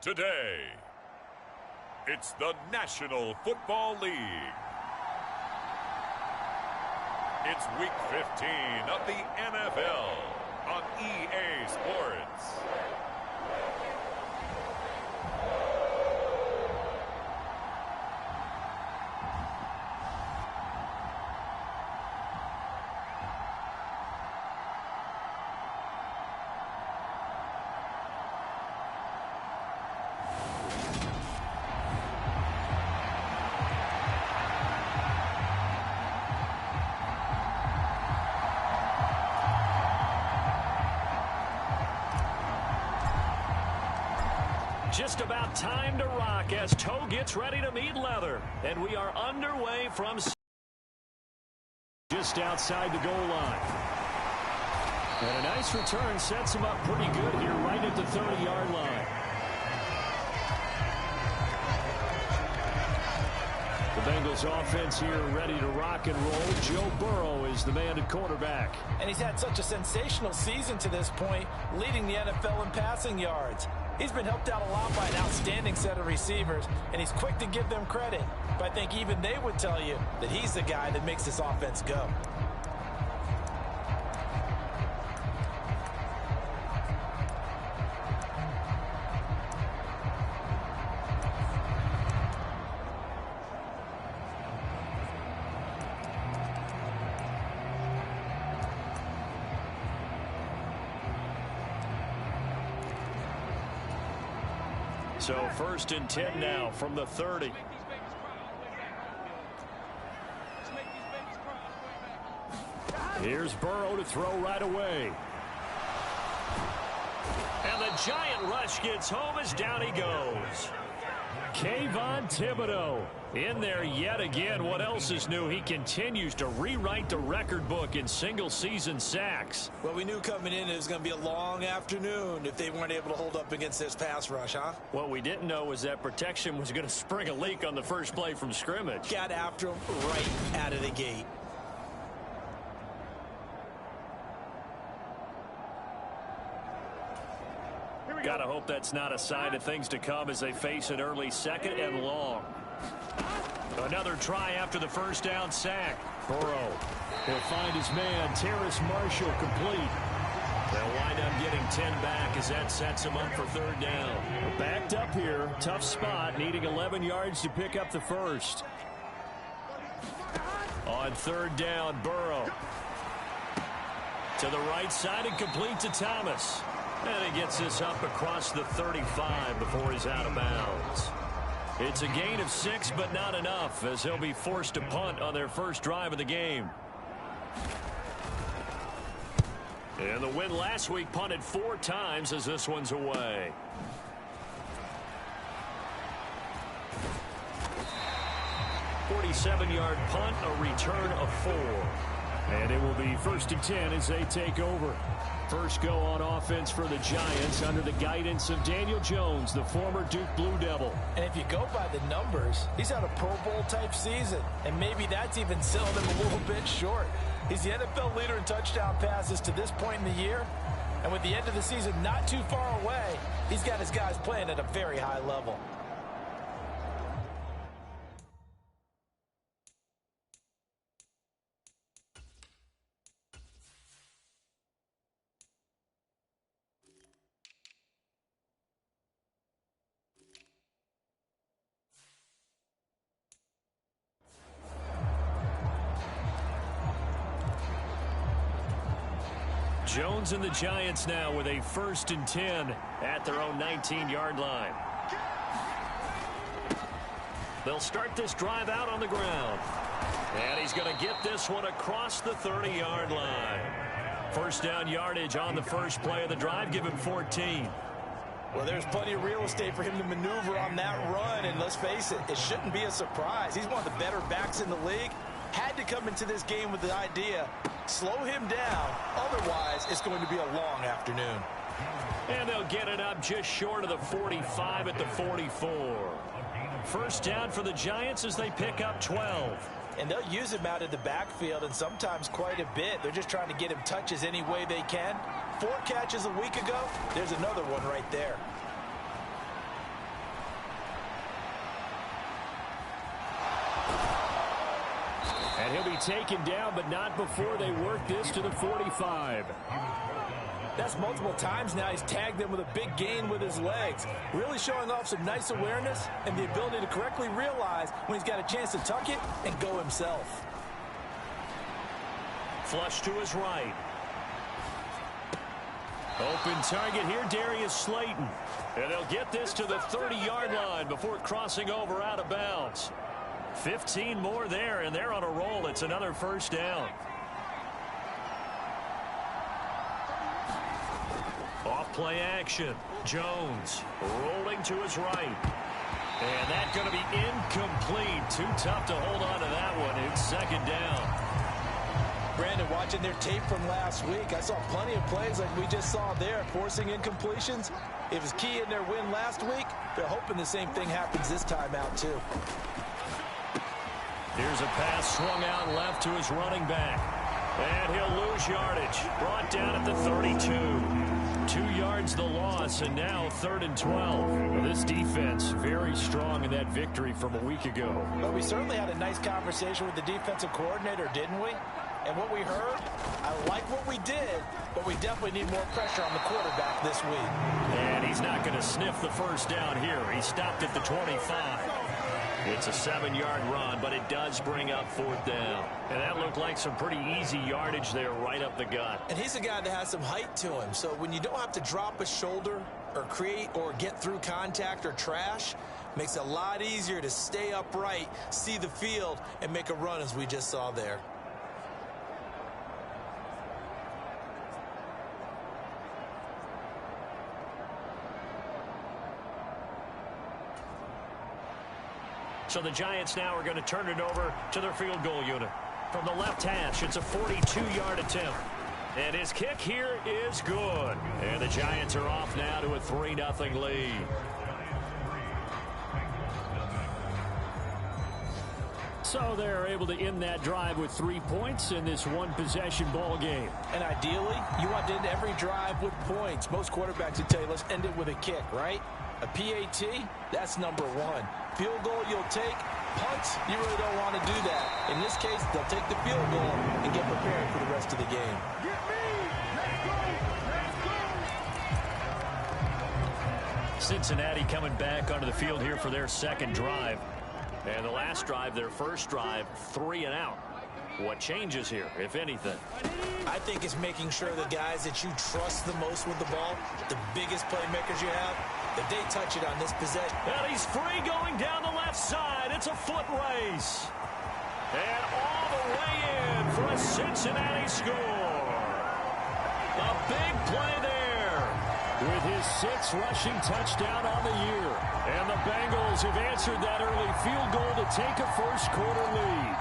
Today, it's the National Football League. It's Week 15 of the NFL on EA Sports. Just about time to rock as toe gets ready to meet leather. And we are underway from just outside the goal line. And a nice return sets him up pretty good here right at the 30-yard line. The Bengals offense here ready to rock and roll. Joe Burrow is the man at quarterback. And he's had such a sensational season to this point, leading the NFL in passing yards. He's been helped out a lot by an outstanding set of receivers, and he's quick to give them credit. But I think even they would tell you that he's the guy that makes this offense go. So 1st and 10 now from the 30. Here's Burrow to throw right away. And the giant rush gets home as down he goes. Kayvon Thibodeau in there yet again. What else is new? He continues to rewrite the record book in single-season sacks. Well, we knew coming in it was going to be a long afternoon if they weren't able to hold up against this pass rush, huh? What we didn't know was that protection was going to spring a leak on the first play from scrimmage. Got after him right out of the gate. Gotta hope that's not a sign of things to come as they face an early 2nd and long. Another try after the first down sack. Burrow will find his man, Terrace Marshall, complete. They'll wind up getting 10 back as that sets him up for 3rd down. Backed up here, tough spot, needing 11 yards to pick up the first. On 3rd down, Burrow to the right side and complete to Thomas. And he gets this up across the 35 before he's out of bounds. It's a gain of 6, but not enough, as he'll be forced to punt on their first drive of the game. And the win last week punted 4 times as this one's away. .47-yard punt, a return of 4. And it will be 1st and 10 as they take over. First go on offense for the Giants under the guidance of Daniel Jones, the former Duke Blue Devil. And if you go by the numbers, he's had a Pro Bowl type season. And maybe that's even selling him a little bit short. He's the NFL leader in touchdown passes to this point in the year. And with the end of the season not too far away, he's got his guys playing at a very high level. Jones and the Giants now with a 1st and 10 at their own 19-yard line. They'll start this drive out on the ground. And he's going to get this one across the 30-yard line. First down yardage on the first play of the drive. Give him 14. Well, there's plenty of real estate for him to maneuver on that run. And let's face it, it shouldn't be a surprise. He's one of the better backs in the league. Had to come into this game with the idea, slow him down. Otherwise, it's going to be a long afternoon. And they'll get it up just short of the 45 at the 44. First down for the Giants as they pick up 12. And they'll use him out of the backfield, and sometimes quite a bit. They're just trying to get him touches any way they can. 4 catches a week ago. There's another one right there. And he'll be taken down, but not before they work this to the 45. That's multiple times now he's tagged them with a big gain with his legs. Really showing off some nice awareness and the ability to correctly realize when he's got a chance to tuck it and go himself. Flush to his right. Open target here, Darius Slayton. And they'll get this to the 30-yard line before crossing over out of bounds. 15 more there, and they're on a roll. It's another first down. Off play action. Jones rolling to his right. And that's going to be incomplete. Too tough to hold on to that one. It's second down. Brandon, watching their tape from last week, I saw plenty of plays like we just saw there, forcing incompletions. It was key in their win last week. They're hoping the same thing happens this time out, too. Here's a pass swung out left to his running back. And he'll lose yardage. Brought down at the 32. 2 yards the loss, and now 3rd and 12. Well, this defense very strong in that victory from a week ago. But we certainly had a nice conversation with the defensive coordinator, didn't we? And what we heard, I like what we did, but we definitely need more pressure on the quarterback this week. And he's not going to sniff the first down here. He stopped at the 25. It's a 7-yard run, but it does bring up 4th down. And that looked like some pretty easy yardage there right up the gut. And he's a guy that has some height to him. So when you don't have to drop a shoulder or create or get through contact or trash, makes it a lot easier to stay upright, see the field, and make a run as we just saw there. So the Giants now are going to turn it over to their field goal unit. From the left hash, it's a 42-yard attempt. And his kick here is good. And the Giants are off now to a 3-0 lead. So they're able to end that drive with 3 points in this one-possession ball game. And ideally, you want to end every drive with points. Most quarterbacks would tell you, let's end it with a kick, right? A PAT, that's number 1. Field goal you'll take. Punts, you really don't want to do that. In this case, they'll take the field goal and get prepared for the rest of the game. Cincinnati coming back onto the field here for their second drive. And the last drive, their first drive, 3 and out. What changes here, if anything? I think it's making sure the guys that you trust the most with the ball, the biggest playmakers you have, that they touch it on this possession. And he's free going down the left side. It's a foot race. And all the way in for a Cincinnati score. A big play there. With his 6th rushing touchdown on the year. And the Bengals have answered that early field goal to take a first-quarter lead.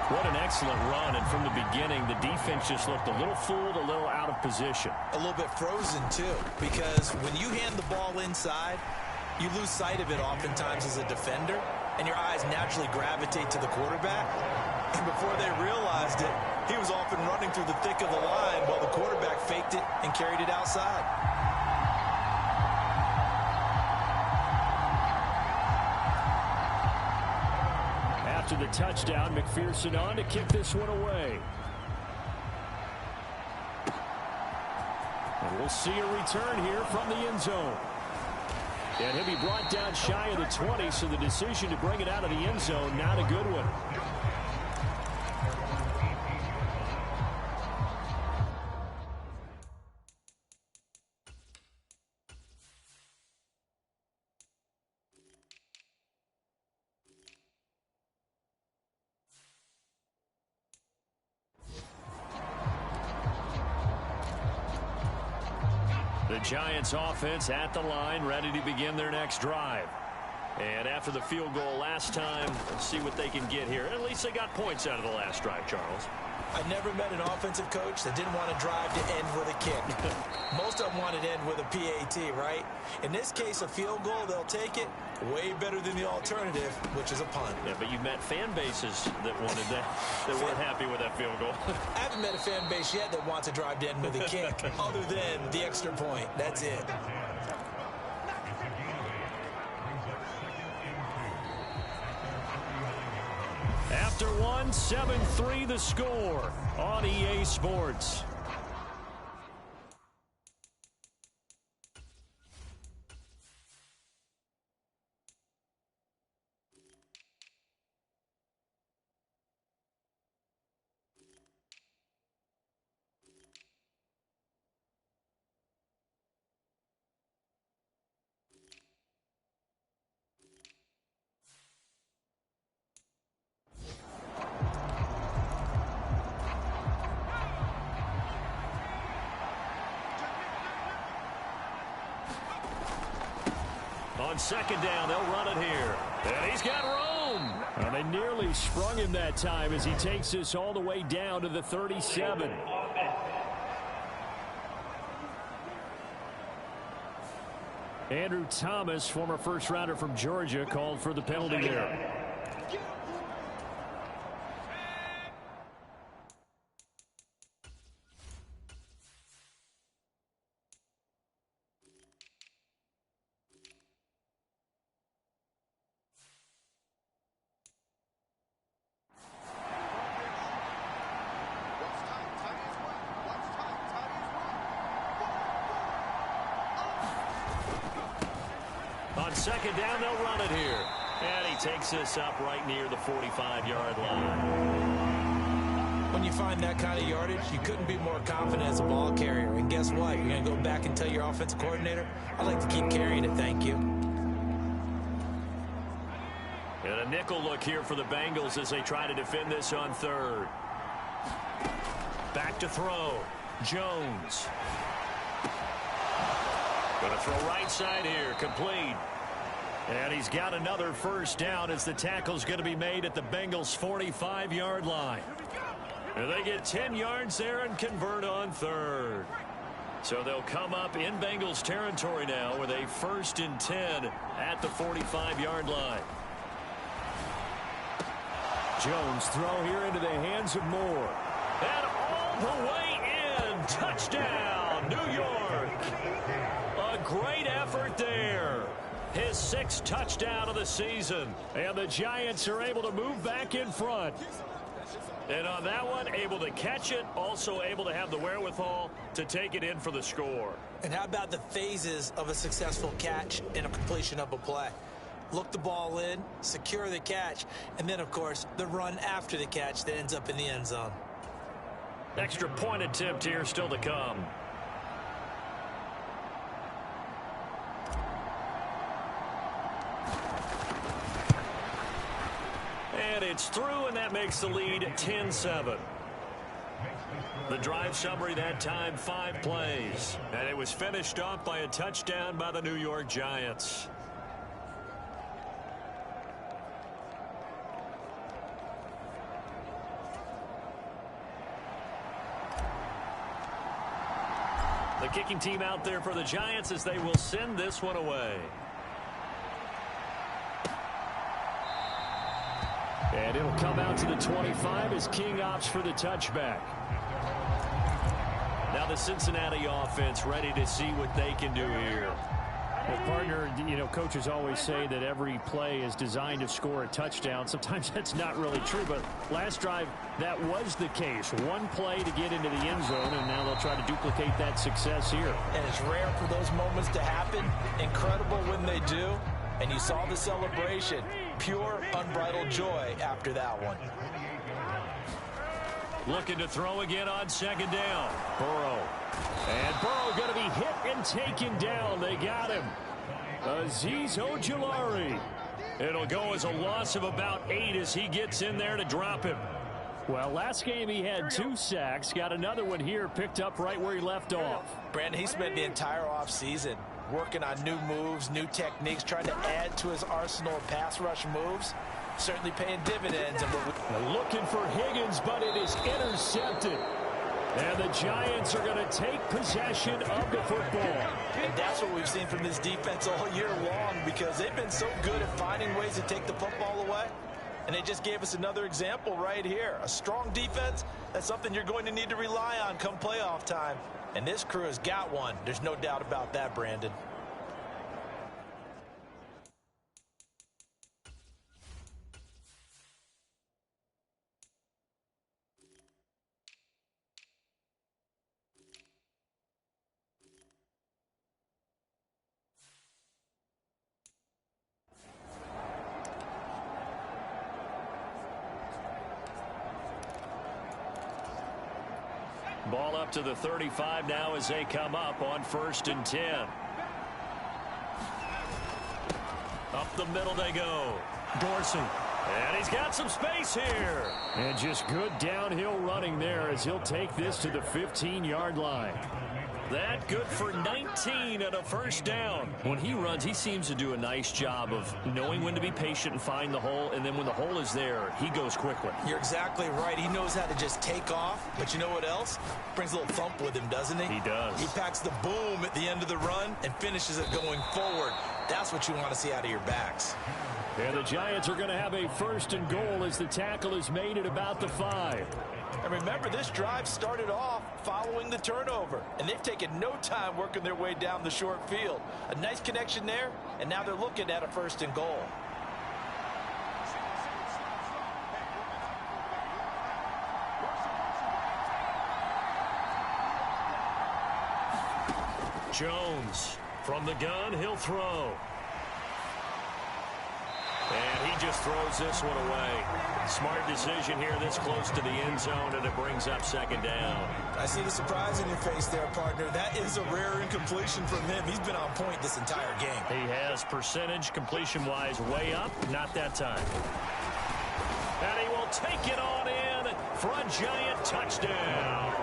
What an excellent run, and from the beginning, the defense just looked a little fooled, a little out of position. A little bit frozen, too, because when you hand the ball inside, you lose sight of it oftentimes as a defender, and your eyes naturally gravitate to the quarterback. And before they realized it, he was off and running through the thick of the line while the quarterback faked it and carried it outside. After the touchdown, McPherson on to kick this one away. And we'll see a return here from the end zone. And he'll be brought down shy of the 20, so the decision to bring it out of the end zone, not a good one. The Giants offense at the line, ready to begin their next drive. And after the field goal last time, let's see what they can get here. At least they got points out of the last drive, Charles. I never met an offensive coach that didn't want to drive to end with a kick. Most of them wanted to end with a PAT, right? In this case, a field goal, they'll take it. Way better than the alternative, which is a punt. Yeah, but you met fan bases that wanted that, that weren't happy with that field goal. I haven't met a fan base yet that wants to drive to end with a kick, other than the extra point. That's it. after one. 7-3 the score on EA Sports. On second down, they'll run it here. And he's got room. Well, they nearly sprung him that time as he takes this all the way down to the 37. Andrew Thomas, former first-rounder from Georgia, called for the penalty there. On second down, they'll run it here. And he takes this up right near the 45-yard line. When you find that kind of yardage, you couldn't be more confident as a ball carrier. And guess what? You're going to go back and tell your offensive coordinator, I'd like to keep carrying it, thank you. And a nickel look here for the Bengals as they try to defend this on third. Back to throw. Jones. Going to throw right side here. Complete. And he's got another first down as the tackle's going to be made at the Bengals' 45-yard line. And they get 10 yards there and convert on third. So they'll come up in Bengals territory now with a 1st and 10 at the 45-yard line. Jones throw here into the hands of Moore. And all the way in. Touchdown, New York. A great effort there. His 6th touchdown of the season. And the Giants are able to move back in front. And on that one, able to catch it, also able to have the wherewithal to take it in for the score. And how about the phases of a successful catch and a completion of a play? Look the ball in, secure the catch, and then, of course, the run after the catch that ends up in the end zone. Extra point attempt here still to come. And it's through, and that makes the lead 10-7. The drive summary that time, 5 plays. And it was finished off by a touchdown by the New York Giants. The kicking team out there for the Giants as they will send this one away. And it'll come out to the 25 as King opts for the touchback. Now the Cincinnati offense ready to see what they can do here. Well, partner, you know, coaches always say that every play is designed to score a touchdown. Sometimes that's not really true, but last drive, that was the case. One play to get into the end zone, and now they'll try to duplicate that success here. And it's rare for those moments to happen. Incredible when they do. And you saw the celebration. Pure, unbridled joy after that one. Looking to throw again on second down. Burrow. And Burrow going to be hit and taken down. They got him. Azeez Ojulari. It'll go as a loss of about 8 as he gets in there to drop him. Well, last game he had 2 sacks. Got another one here, picked up right where he left off. Brandon, he spent the entire offseason working on new moves, new techniques, trying to add to his arsenal of pass rush moves. Certainly paying dividends. And looking for Higgins, but it is intercepted. And the Giants are going to take possession of the football. And that's what we've seen from this defense all year long, because they've been so good at finding ways to take the football away. And they just gave us another example right here. A strong defense, that's something you're going to need to rely on come playoff time. And this crew has got one. There's no doubt about that, Brandon. Ball up to the 35 now as they come up on 1st and 10. Up the middle they go. Dorsey. And he's got some space here. And just good downhill running there as he'll take this to the 15-yard line. That good for 19 and a 1st down. When he runs, he seems to do a nice job of knowing when to be patient and find the hole, and then when the hole is there, he goes quickly. You're exactly right. He knows how to just take off, but you know what else? Brings a little thump with him, doesn't he? He does. He packs the boom at the end of the run and finishes it going forward. That's what you want to see out of your backs. And the Giants are going to have a 1st and goal as the tackle is made at about the 5. And remember, this drive started off following the turnover, and they've taken no time working their way down the short field. A nice connection there, and now they're looking at a 1st and goal. Jones from the gun, he'll throw. And he just throws this one away. Smart decision here this close to the end zone, and it brings up 2nd down. I see the surprise in your face there, partner. That is a rare incompletion from him. He's been on point this entire game. He has percentage completion-wise way up. Not that time. And he will take it on in for a Giant touchdown.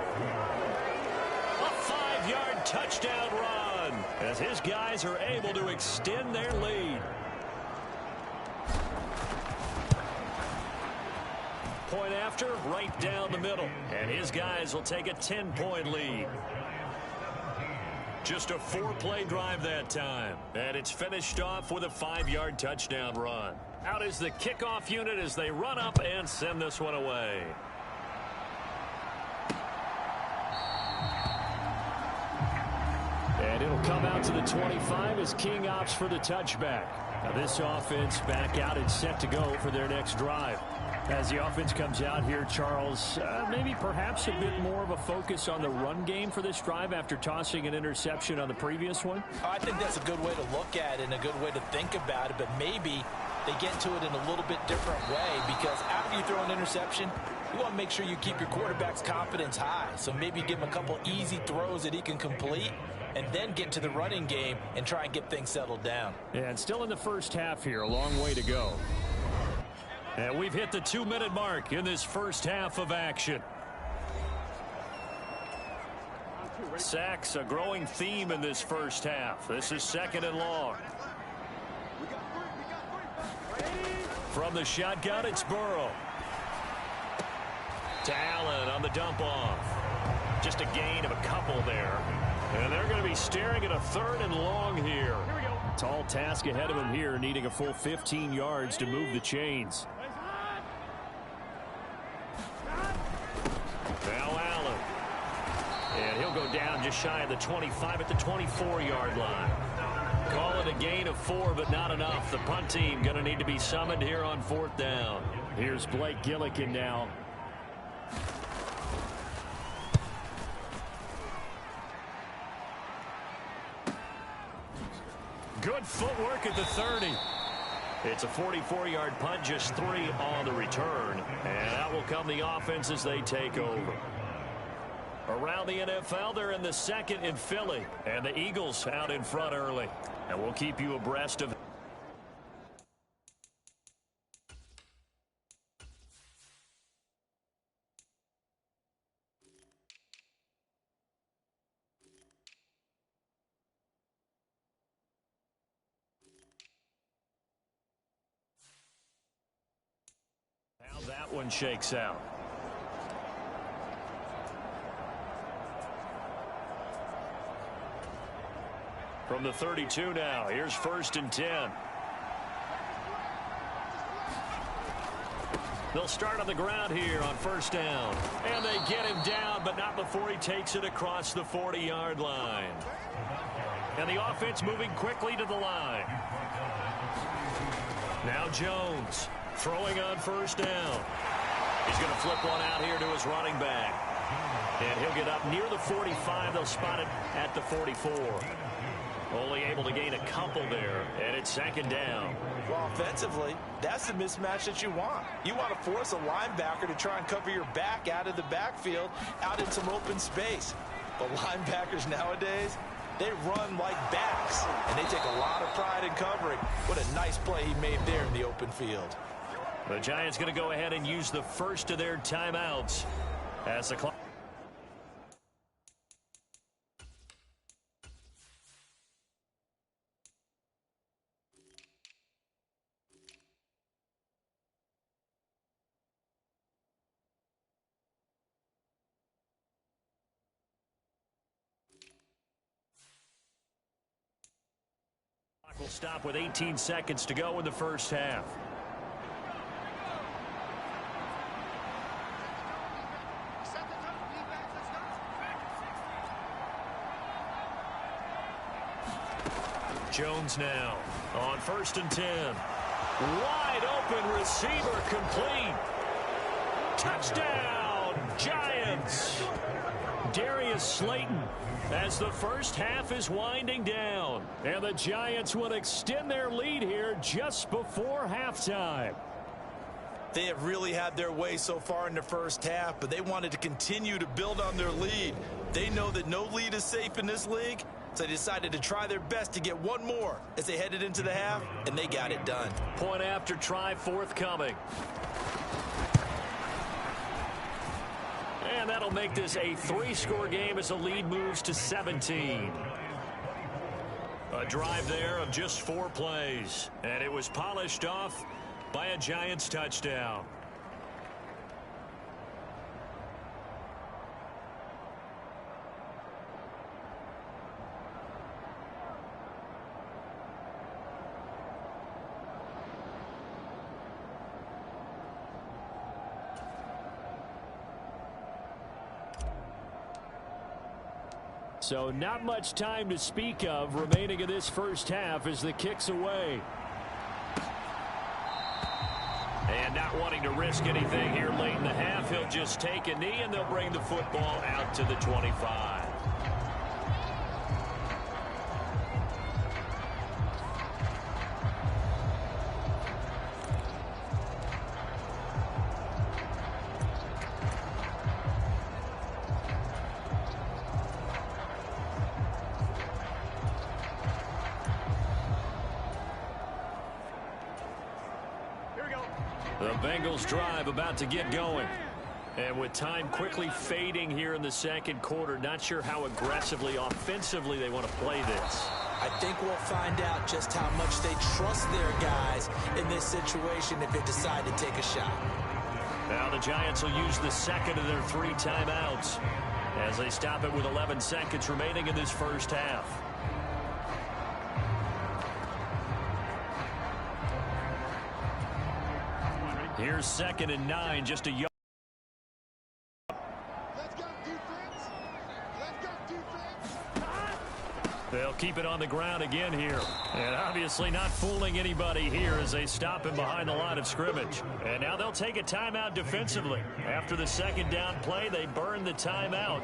A 5-yard touchdown run as his guys are able to extend their lead. Point after, right down the middle. And his guys will take a 10-point lead. Just a 4-play drive that time. And it's finished off with a 5-yard touchdown run. Out is the kickoff unit as they run up and send this one away. And it'll come out to the 25 as King opts for the touchback. Now this offense back out and set to go for their next drive. As the offense comes out here, Charles, maybe perhaps a bit more of a focus on the run game for this drive after tossing an interception on the previous one? I think that's a good way to look at it and a good way to think about it, but maybe they get to it in a little bit different way, because after you throw an interception, you want to make sure you keep your quarterback's confidence high. So maybe give him a couple easy throws that he can complete, and then get to the running game and try and get things settled down. And still in the first half here, a long way to go. And we've hit the 2-minute mark in this first half of action. Sacks, a growing theme in this first half. This is 2nd and long. From the shotgun, it's Burrow. To Allen on the dump off. Just a gain of a couple there. And they're going to be staring at a 3rd and long here. Tall task ahead of him here, needing a full 15 yards to move the chains. Now Allen. And he'll go down just shy of the 25 at the 24-yard line. Call it a gain of 4, but not enough. The punt team going to need to be summoned here on 4th down. Here's Blake Gillikin now. Good footwork at the 30. It's a 44-yard punt, just 3 on the return. And that will come the offense as they take over. Around the NFL, they're in the 2nd in Philly. And the Eagles out in front early. And we'll keep you abreast of how that one shakes out. From the 32 now, here's 1st and 10. They'll start on the ground here on 1st down. And they get him down, but not before he takes it across the 40-yard line. And the offense moving quickly to the line. Now Jones throwing on 1st down. He's going to flip one out here to his running back. And he'll get up near the 45. They'll spot it at the 44. Only able to gain a couple there, and it's second down. Well, offensively, that's the mismatch that you want. You want to force a linebacker to try and cover your back out of the backfield, out in some open space. But linebackers nowadays, they run like backs, and they take a lot of pride in covering. What a nice play he made there in the open field. The Giants going to go ahead and use the first of their timeouts as the clock. Will stop with 18 seconds to go in the first half. Jones now on 1st and 10. Wide open receiver complete. Touchdown, Giants. Darius Slayton as the first half is winding down. And the Giants will extend their lead here just before halftime. They have really had their way so far in the first half, but they wanted to continue to build on their lead. They know that no lead is safe in this league, so they decided to try their best to get one more as they headed into the half, and they got it done. Point after try forthcoming. And that'll make this a 3-score game as the lead moves to 17. A drive there of just 4 plays, and it was polished off by a Giants touchdown. So not much time to speak of remaining in this first half as the kick's away. And not wanting to risk anything here late in the half, he'll just take a knee and they'll bring the football out to the 25. The Bengals drive about to get going. And with time quickly fading here in the second quarter, not sure how aggressively, offensively they want to play this. I think we'll find out just how much they trust their guys in this situation if they decide to take a shot. Now the Giants will use the second of their 3 timeouts as they stop it with 11 seconds remaining in this first half. Here's 2nd and 9, just a yard. They'll keep it on the ground again here. And obviously not fooling anybody here as they stop him behind the line of scrimmage. And now they'll take a timeout defensively. After the second down play, they burn the timeout,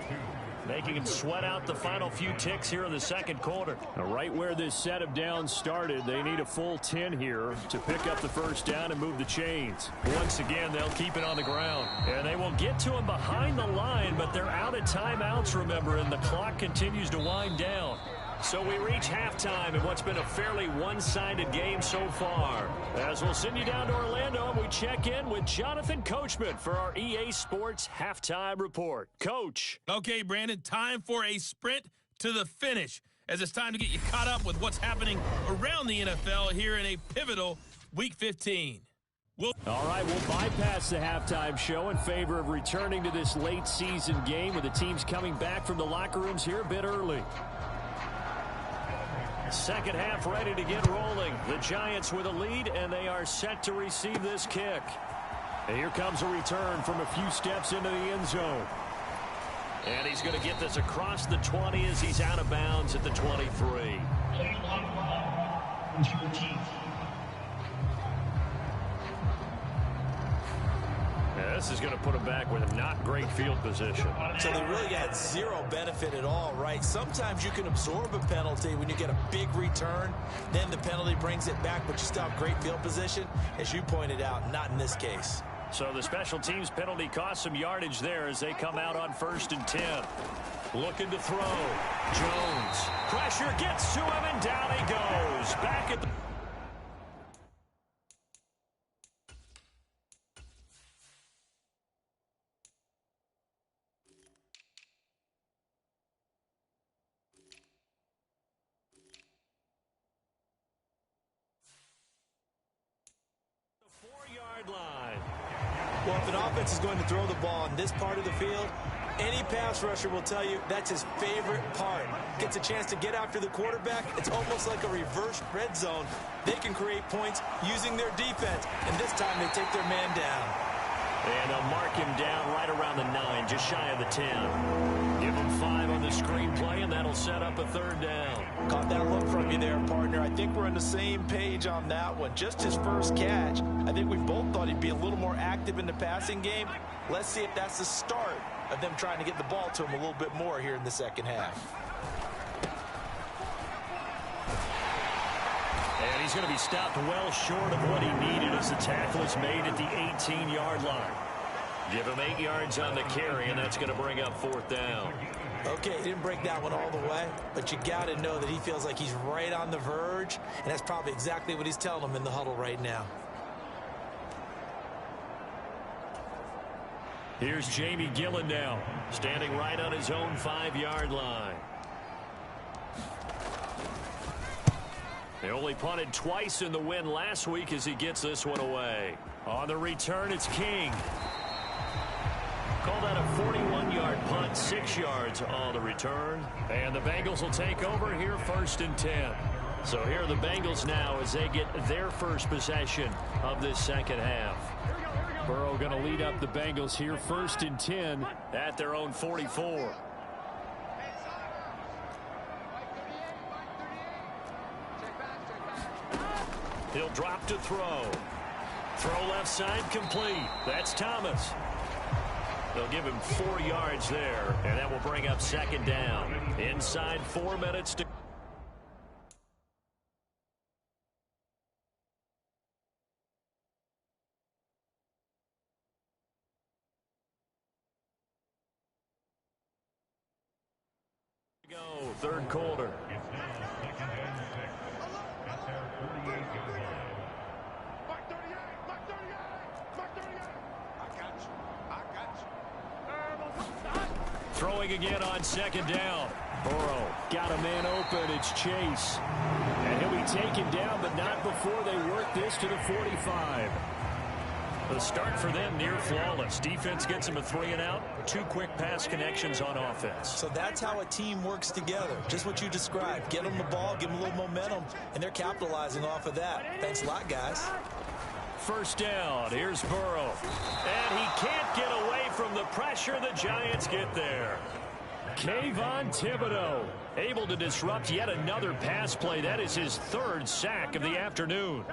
making him sweat out the final few ticks here in the second quarter. Right where this set of downs started, they need a full 10 here to pick up the first down and move the chains. Once again, they'll keep it on the ground. And they will get to him behind the line, but they're out of timeouts, remember, and the clock continues to wind down. So we reach halftime in what's been a fairly one-sided game so far. As we'll send you down to Orlando, and we check in with Jonathan Coachman for our EA Sports Halftime Report. Coach. Okay, Brandon, time for a sprint to the finish, as it's time to get you caught up with what's happening around the NFL here in a pivotal Week 15. All right, we'll bypass the halftime show in favor of returning to this late-season game with the teams coming back from the locker rooms here a bit early. Second half ready to get rolling. The Giants with a lead, and they are set to receive this kick. And here comes a return from a few steps into the end zone. And he's going to get this across the 20 as he's out of bounds at the 23. pass is going to put them back with not great field position. So they really got zero benefit at all, right? Sometimes you can absorb a penalty when you get a big return. Then the penalty brings it back, but you still have great field position. As you pointed out, not in this case. So the special teams penalty cost some yardage there as they come out on 1st and 10. Looking to throw. Jones. Pressure gets to him, and down he goes. Back at the... line. Well, if an offense is going to throw the ball in this part of the field, any pass rusher will tell you that's his favorite part. Gets a chance to get after the quarterback. It's almost like a reverse red zone. They can create points using their defense, and this time they take their man down. And they'll mark him down right around the 9, just shy of the 10. Give him 5 on the screenplay, and that'll set up a 3rd down. Caught that look from you there, partner. I think we're on the same page on that one. Just his first catch. I think we both thought he'd be a little more active in the passing game. Let's see if that's the start of them trying to get the ball to him a little bit more here in the second half. And he's going to be stopped well short of what he needed as the tackle is made at the 18-yard line. Give him 8 yards on the carry, and that's going to bring up 4th down. Okay, he didn't break that one all the way, but you got to know that he feels like he's right on the verge, and that's probably exactly what he's telling them in the huddle right now. Here's Jamie Gillen now, standing right on his own 5-yard line. They only punted twice in the win last week as he gets this one away. On the return, it's King. Called out a 41-yard punt, 6 yards on the return. And the Bengals will take over here 1st and 10. So here are the Bengals now as they get their first possession of this second half. Burrow going to lead up the Bengals here 1st and 10 at their own 44. He'll drop to throw. Throw left side complete. That's Thomas. They'll give him 4 yards there, and that will bring up 2nd down. Inside 4 minutes to go. 3rd quarter. Throwing again on 2nd down. Burrow got a man open. It's Chase. And he'll be taken down, but not before they work this to the 45. The start for them near flawless. Defense gets them a 3-and-out. 2 quick pass connections on offense. So that's how a team works together. Just what you described. Get them the ball, give them a little momentum, and they're capitalizing off of that. Thanks a lot, guys. 1st down. Here's Burrow. And he can't get away from the pressure. The Giants get there. Kayvon Thibodeau able to disrupt yet another pass play. That is his 3rd sack of the afternoon.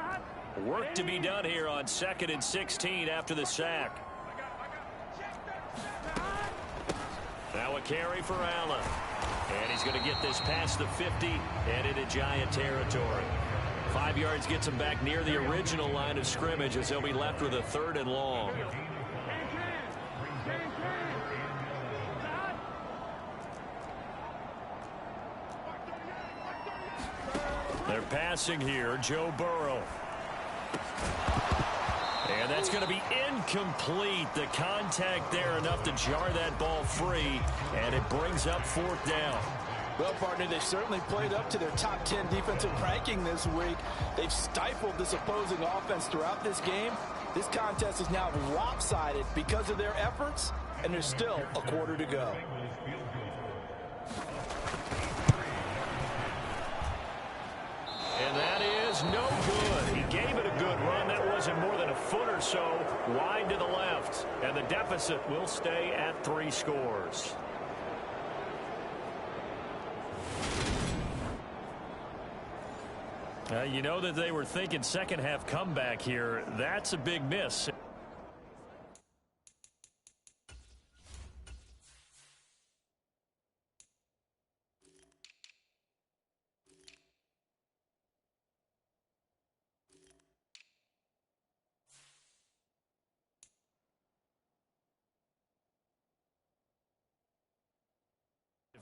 Work to be done here on 2nd and 16 after the sack. Now a carry for Allen. And he's going to get this past the 50 and into Giant territory. 5 yards gets him back near the original line of scrimmage as they'll be left with a 3rd and long. They're passing here, Joe Burrow. And that's going to be incomplete. The contact there enough to jar that ball free, and it brings up 4th down. Well, partner, they've certainly played up to their top 10 defensive ranking this week. They've stifled this opposing offense throughout this game. This contest is now lopsided because of their efforts, and there's still a quarter to go. And that is no good. He gave it a good run. That wasn't more than a foot or so wide to the left. And the deficit will stay at 3 scores. You know that they were thinking second half comeback here. That's a big miss.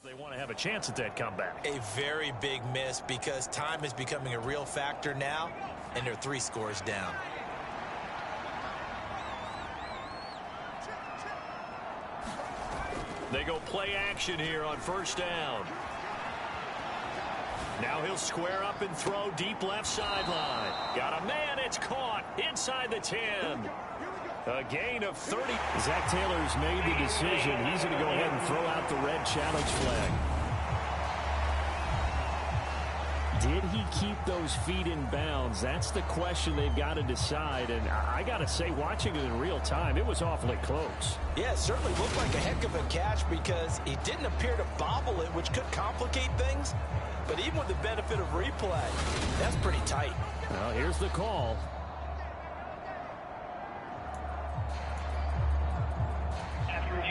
They want to have a chance at that comeback. A very big miss because time is becoming a real factor now, and they're 3 scores down. They go play action here on first down. Now he'll square up and throw deep left sideline. Got a man, it's caught inside the 10. A gain of 30. Zach Taylor's made the decision. He's going to go ahead and throw out the red challenge flag. Did he keep those feet in bounds? That's the question they've got to decide. And I got to say, watching it in real time, it was awfully close. Yeah, it certainly looked like a heck of a catch because he didn't appear to bobble it, which could complicate things. But even with the benefit of replay, that's pretty tight. Well, here's the call.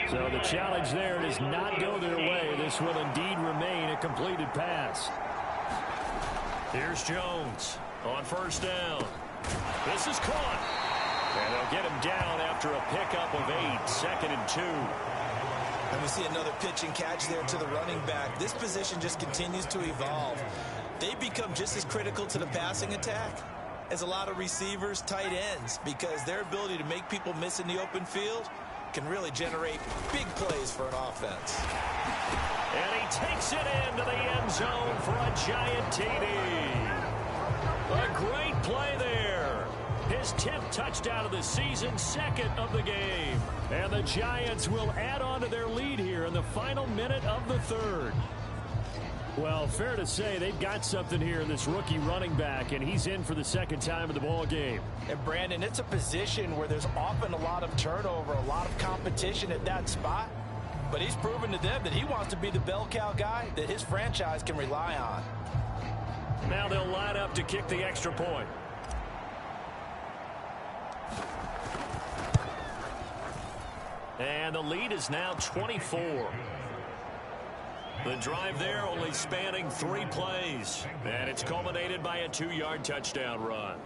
So the challenge there does not go their way. This will indeed remain a completed pass. Here's Jones on first down. This is caught. And they'll get him down after a pickup of 8, 2nd and 2. And we see another pitch and catch there to the running back. This position just continues to evolve. They become just as critical to the passing attack as a lot of receivers, tight ends, because their ability to make people miss in the open field can really generate big plays for an offense. And he takes it into the end zone for a giant TD. A great play there. His 10th touchdown of the season, 2nd of the game. And the Giants will add on to their lead here in the final minute of the 3rd. Well, fair to say they've got something here in this rookie running back, and he's in for the 2nd time of the ball game. And Brandon, it's a position where there's often a lot of turnover, a lot of competition at that spot. But he's proven to them that he wants to be the bell cow guy that his franchise can rely on. Now they'll line up to kick the extra point. And the lead is now 24. The drive there only spanning 3 plays. And it's culminated by a 2-yard touchdown run.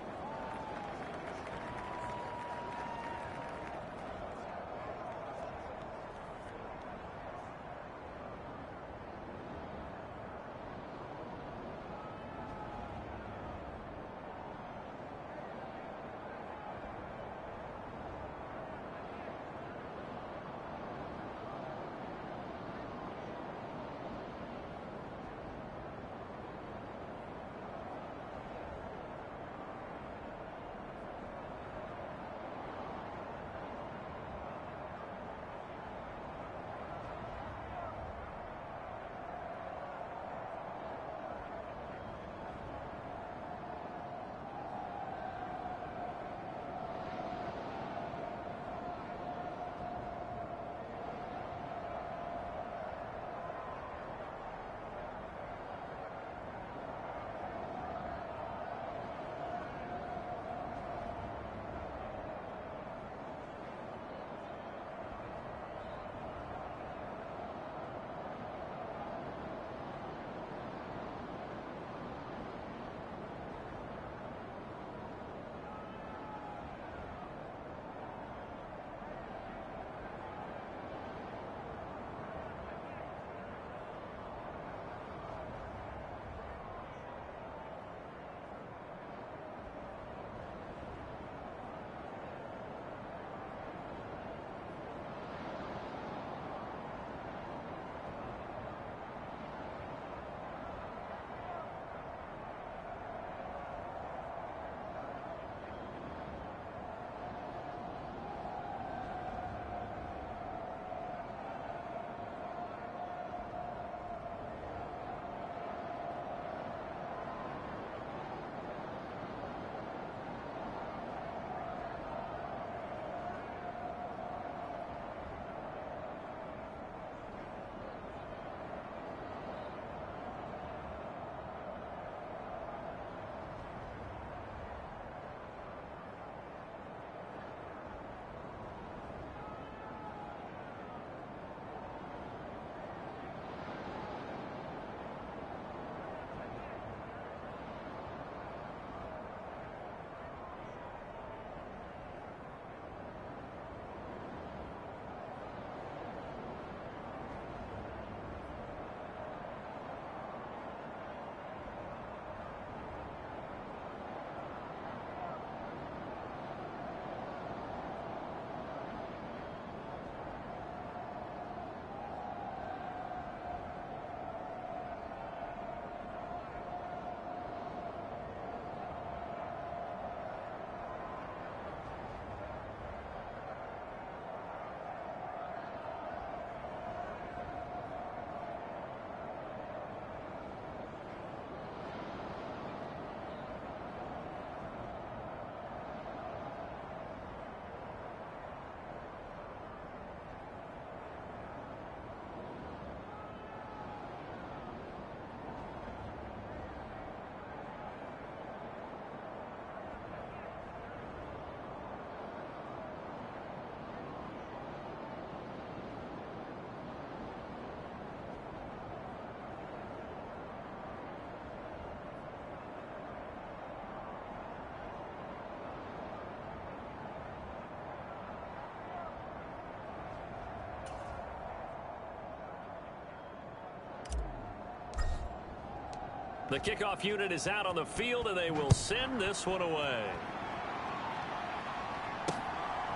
The kickoff unit is out on the field, and they will send this one away.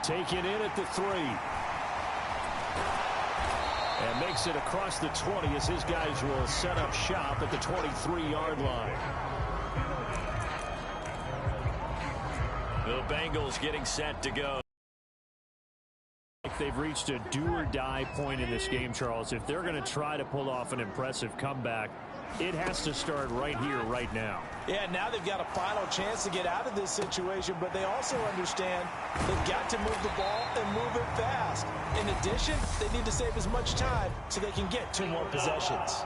Taken in at the 3. And makes it across the 20 as his guys will set up shop at the 23-yard line. The Bengals getting set to go. They've reached a do-or-die point in this game, Charles. If they're going to try to pull off an impressive comeback, it has to start right here, right now. Yeah, now they've got a final chance to get out of this situation, but they also understand they've got to move the ball and move it fast. In addition, they need to save as much time so they can get 2 more possessions.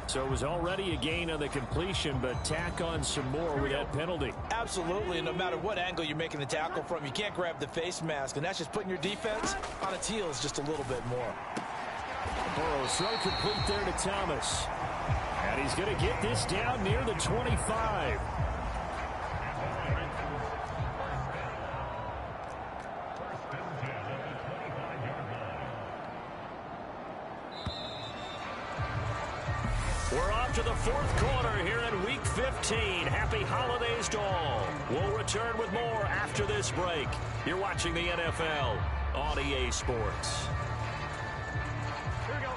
So it was already a gain on the completion, but tack on some more with that penalty. Absolutely, and no matter what angle you're making the tackle from, you can't grab the face mask, and that's just putting your defense on its heels just a little bit more. Burrow throw complete there to Thomas. And he's going to get this down near the 25. We're off to the 4th quarter here in Week 15. Happy holidays to all. We'll return with more after this break. You're watching the NFL on EA Sports. Here we go.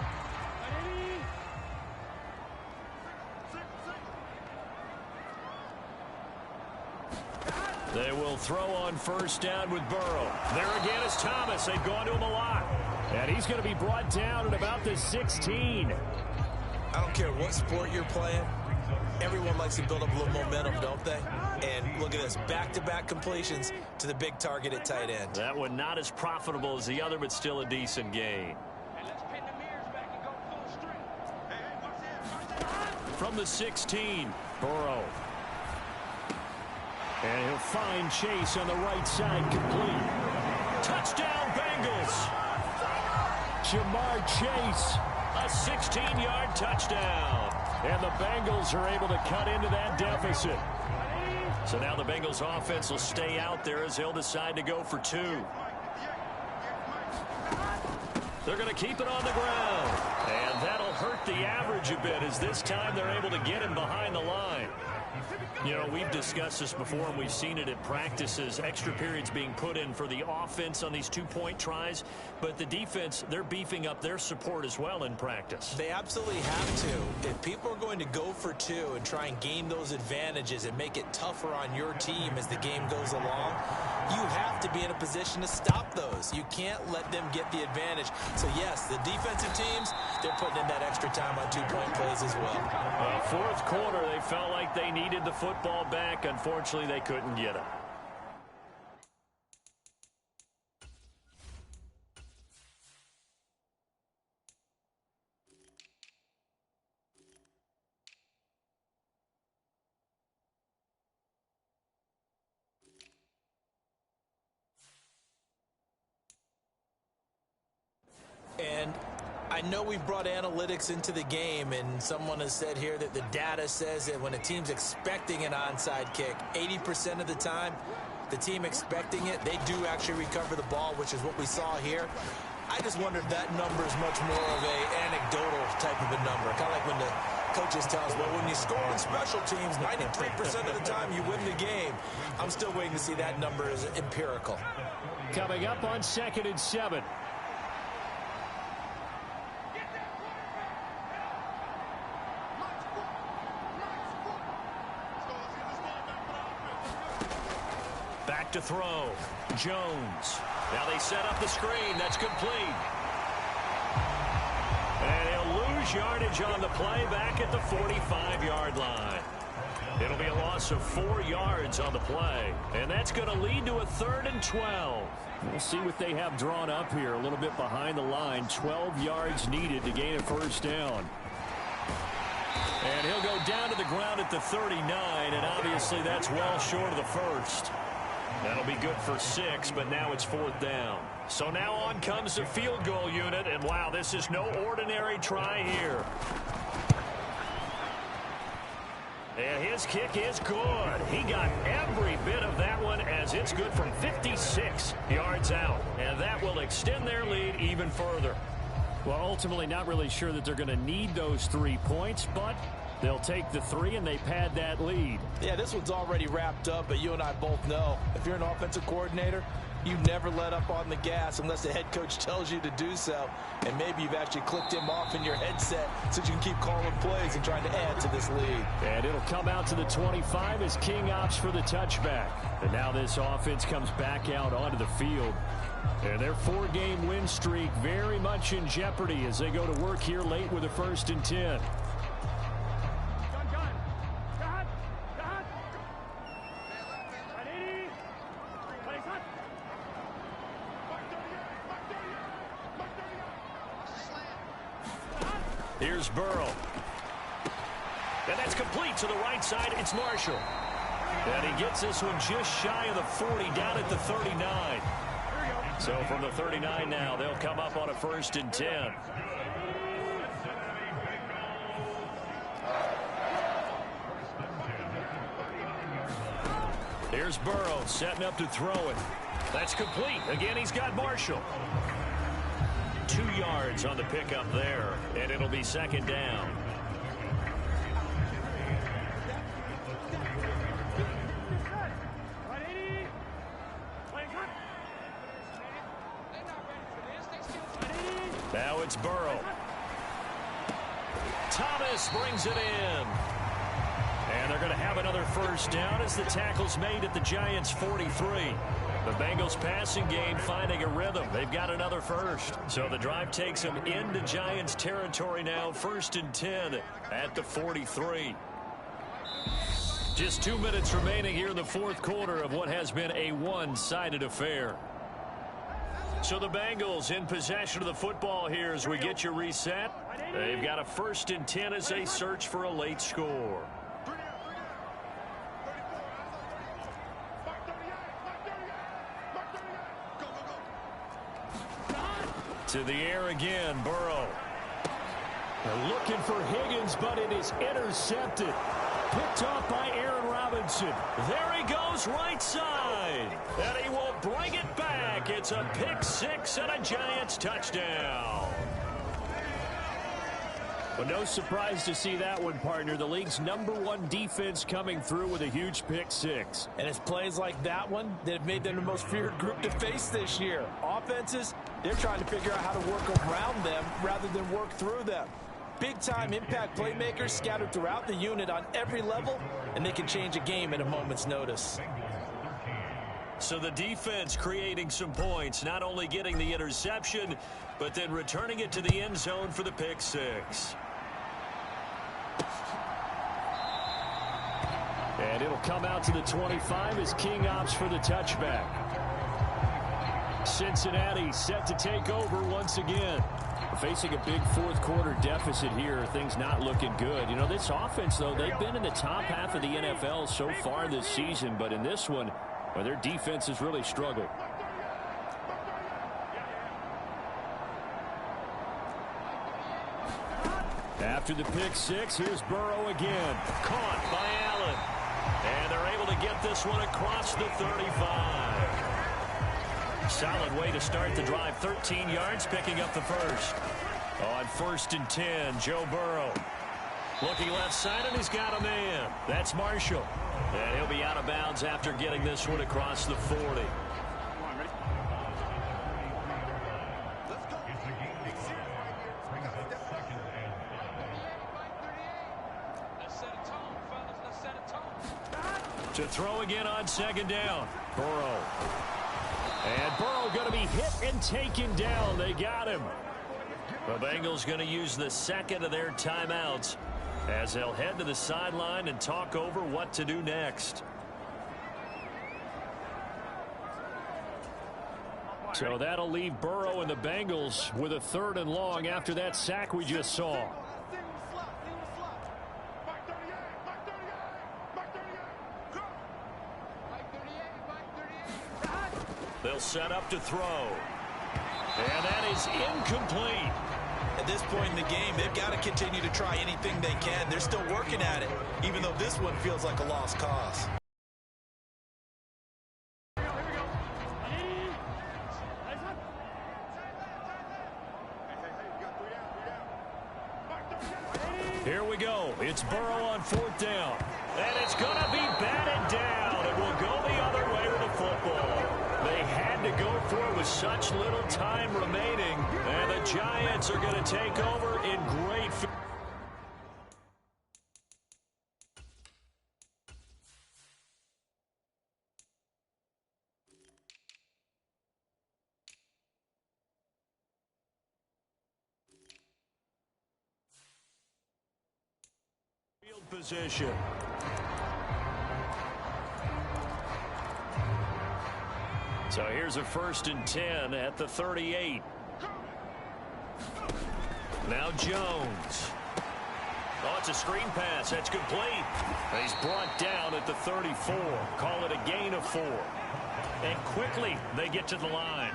They will throw on 1st down with Burrow. There again is Thomas. They've gone to him a lot. And he's going to be brought down at about the 16. I don't care what sport you're playing. Everyone likes to build up a little momentum, don't they? And look at this, back-to-back completions to the big target at tight end. That one not as profitable as the other, but still a decent gain. From the 16, Burrow. And he'll find Chase on the right side, complete. Touchdown, Bengals! Jamar Chase. A 16-yard touchdown. And the Bengals are able to cut into that deficit. So now the Bengals offense will stay out there as they'll decide to go for 2. They're going to keep it on the ground. And that'll hurt the average a bit as this time they're able to get him behind the line. You know, we've discussed this before, and we've seen it at practices. Extra periods being put in for the offense on these 2-point tries. But the defense, they're beefing up their support as well in practice. They absolutely have to. If people are going to go for 2 and try and gain those advantages and make it tougher on your team as the game goes along, you have to be in a position to stop those. You can't let them get the advantage. So, yes, the defensive teams, they're putting in that extra time on 2-point plays as well. 4th quarter, they felt like they needed the football back. Unfortunately, they couldn't get it. And I know we've brought analytics into the game, and someone has said here that the data says that when a team's expecting an onside kick, 80% of the time, the team expecting it, they do actually recover the ball, which is what we saw here. I just wonder if that number is much more of an anecdotal type of a number. Kind of like when the coaches tell us, well, when you score on special teams, 93% of the time you win the game. I'm still waiting to see that number as empirical. Coming up on 2nd and 7. Back to throw. Jones. Now they set up the screen. That's complete. And he'll lose yardage on the play back at the 45-yard line. It'll be a loss of 4 yards on the play. And that's going to lead to a 3rd and 12. We'll see what they have drawn up here. A little bit behind the line. 12 yards needed to gain a 1st down. And he'll go down to the ground at the 39. And obviously that's well short of the 1st. That'll be good for 6, but now it's 4th down. So now on comes the field goal unit. And wow, this is no ordinary try here. And his kick is good. He got every bit of that one as it's good from 56 yards out. And that will extend their lead even further. Well, ultimately not really sure that they're going to need those 3 points, but they'll take the 3 and they pad that lead. Yeah, this one's already wrapped up, but you and I both know if you're an offensive coordinator, you never let up on the gas unless the head coach tells you to do so. And maybe you've actually clicked him off in your headset so you can keep calling plays and trying to add to this lead. And it'll come out to the 25 as King opts for the touchback. And now this offense comes back out onto the field. And their 4-game win streak very much in jeopardy as they go to work here late with a 1st and 10. Here's Burrow. And that's complete to the right side. It's Marshall. And he gets this one just shy of the 40 down at the 39. So from the 39 now, they'll come up on a 1st and 10. Here's Burrow setting up to throw it. That's complete. Again, he's got Marshall. 2 yards on the pickup there, and it'll be 2nd down. Now it's Burrow. Thomas brings it in. And they're going to have another 1st down as the tackle's made at the Giants' 43. The Bengals passing game finding a rhythm. They've got another 1st. So the drive takes them into Giants territory now. 1st and 10 at the 43. Just 2 minutes remaining here in the 4th quarter of what has been a one-sided affair. So the Bengals in possession of the football here as we get you reset. They've got a 1st and 10 as they search for a late score. To the air again, Burrow. They're looking for Higgins, but it is intercepted. Picked off by Aaron Robinson. There he goes right side. And he will bring it back. It's a pick 6 and a Giants touchdown. Well, no surprise to see that one, partner. The league's #1 defense coming through with a huge pick 6. And it's plays like that one that have made them the most feared group to face this year. Offenses, they're trying to figure out how to work around them rather than work through them. Big-time impact playmakers scattered throughout the unit on every level, and they can change a game at a moment's notice. So the defense creating some points, not only getting the interception, but then returning it to the end zone for the pick 6. And it'll come out to the 25 as King opts for the touchback. Cincinnati set to take over once again. Facing a big 4th quarter deficit here, things not looking good. You know, this offense, though, they've been in the top half of the NFL so far this season, but in this one, well, their defense has really struggled. After the pick 6, here's Burrow again. Caught by Allen. And they're able to get this one across the 35. Solid way to start the drive. 13 yards, picking up the 1st. On 1st and 10, Joe Burrow. Looking left side, and he's got a man. That's Marshall. And he'll be out of bounds after getting this one across the 40. To throw again on 2nd down. Burrow. And Burrow going to be hit and taken down. They got him. The Bengals going to use the 2nd of their timeouts as they'll head to the sideline and talk over what to do next. So that'll leave Burrow and the Bengals with a 3rd and long after that sack we just saw. They'll set up to throw. And that is incomplete. At this point in the game, they've got to continue to try anything they can. They're still working at it, even though this one feels like a lost cause. Here we go. It's Burrow on 4th down. And it's going to be batted down. It will go the other way with the football. They had to go for it with such little time remaining. And the Giants are going to take over in great field position. So here's a 1st and 10 at the 38. Now Jones. Oh, it's a screen pass. That's complete. He's brought down at the 34. Call it a gain of 4. And quickly they get to the line.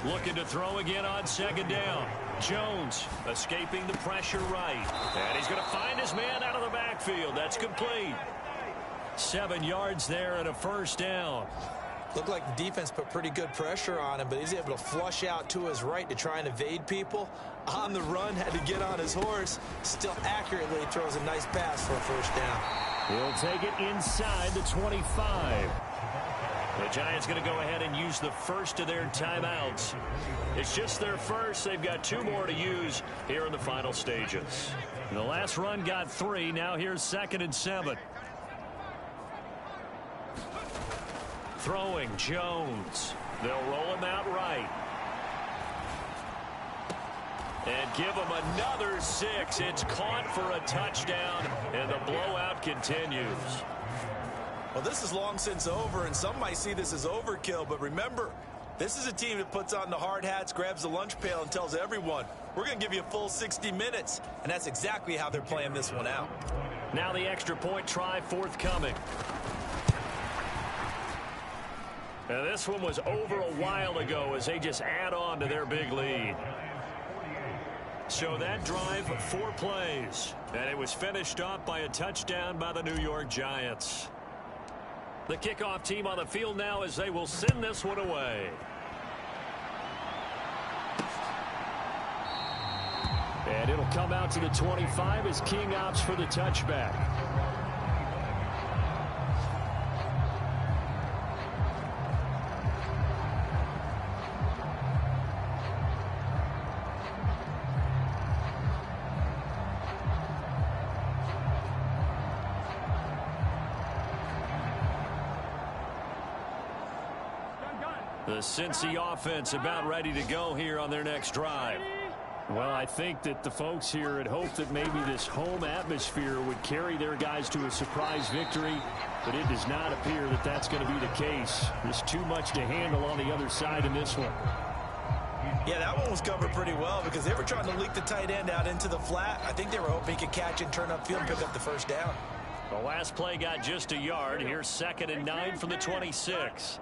Looking to throw again on 2nd down. Jones escaping the pressure right. And he's going to find his man out of the backfield. That's complete. 7 yards there and a 1st down. Looked like the defense put pretty good pressure on him, but he's able to flush out to his right to try and evade people. On the run, had to get on his horse. Still accurately throws a nice pass for a 1st down. He'll take it inside the 25. The Giants going to go ahead and use the first of their timeouts. It's just their first. They've got 2 more to use here in the final stages. The last run got 3. Now here's 2nd and 7. Throwing Jones. They'll roll him out right. And give him another 6. It's caught for a touchdown, and the blowout continues. Well, this is long since over, and some might see this as overkill, but remember, this is a team that puts on the hard hats, grabs the lunch pail, and tells everyone, we're going to give you a full 60 minutes, and that's exactly how they're playing this one out. Now the extra point try forthcoming. And this one was over a while ago as they just add on to their big lead. So that drive, 4 plays, and it was finished off by a touchdown by the New York Giants. The kickoff team on the field now as they will send this one away. And it'll come out to the 25 as King opts for the touchback. The Cincy offense about ready to go here on their next drive. Well, I think that the folks here had hoped that maybe this home atmosphere would carry their guys to a surprise victory, but it does not appear that that's going to be the case. There's too much to handle on the other side in this one. Yeah, that one was covered pretty well because they were trying to leak the tight end out into the flat. I think they were hoping he could catch and turn upfield and pick up the 1st down. The last play got just a yard. Here's 2nd and 9 from the 26.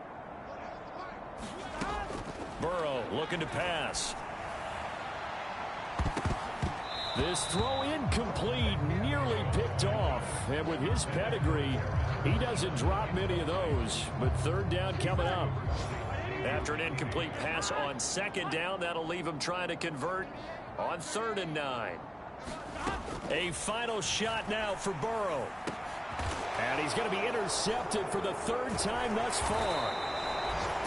Burrow looking to pass. This throw incomplete, nearly picked off. And with his pedigree, he doesn't drop many of those. But 3rd down coming up. After an incomplete pass on 2nd down, that'll leave him trying to convert on 3rd and 9. A final shot now for Burrow. And he's going to be intercepted for the 3rd time thus far.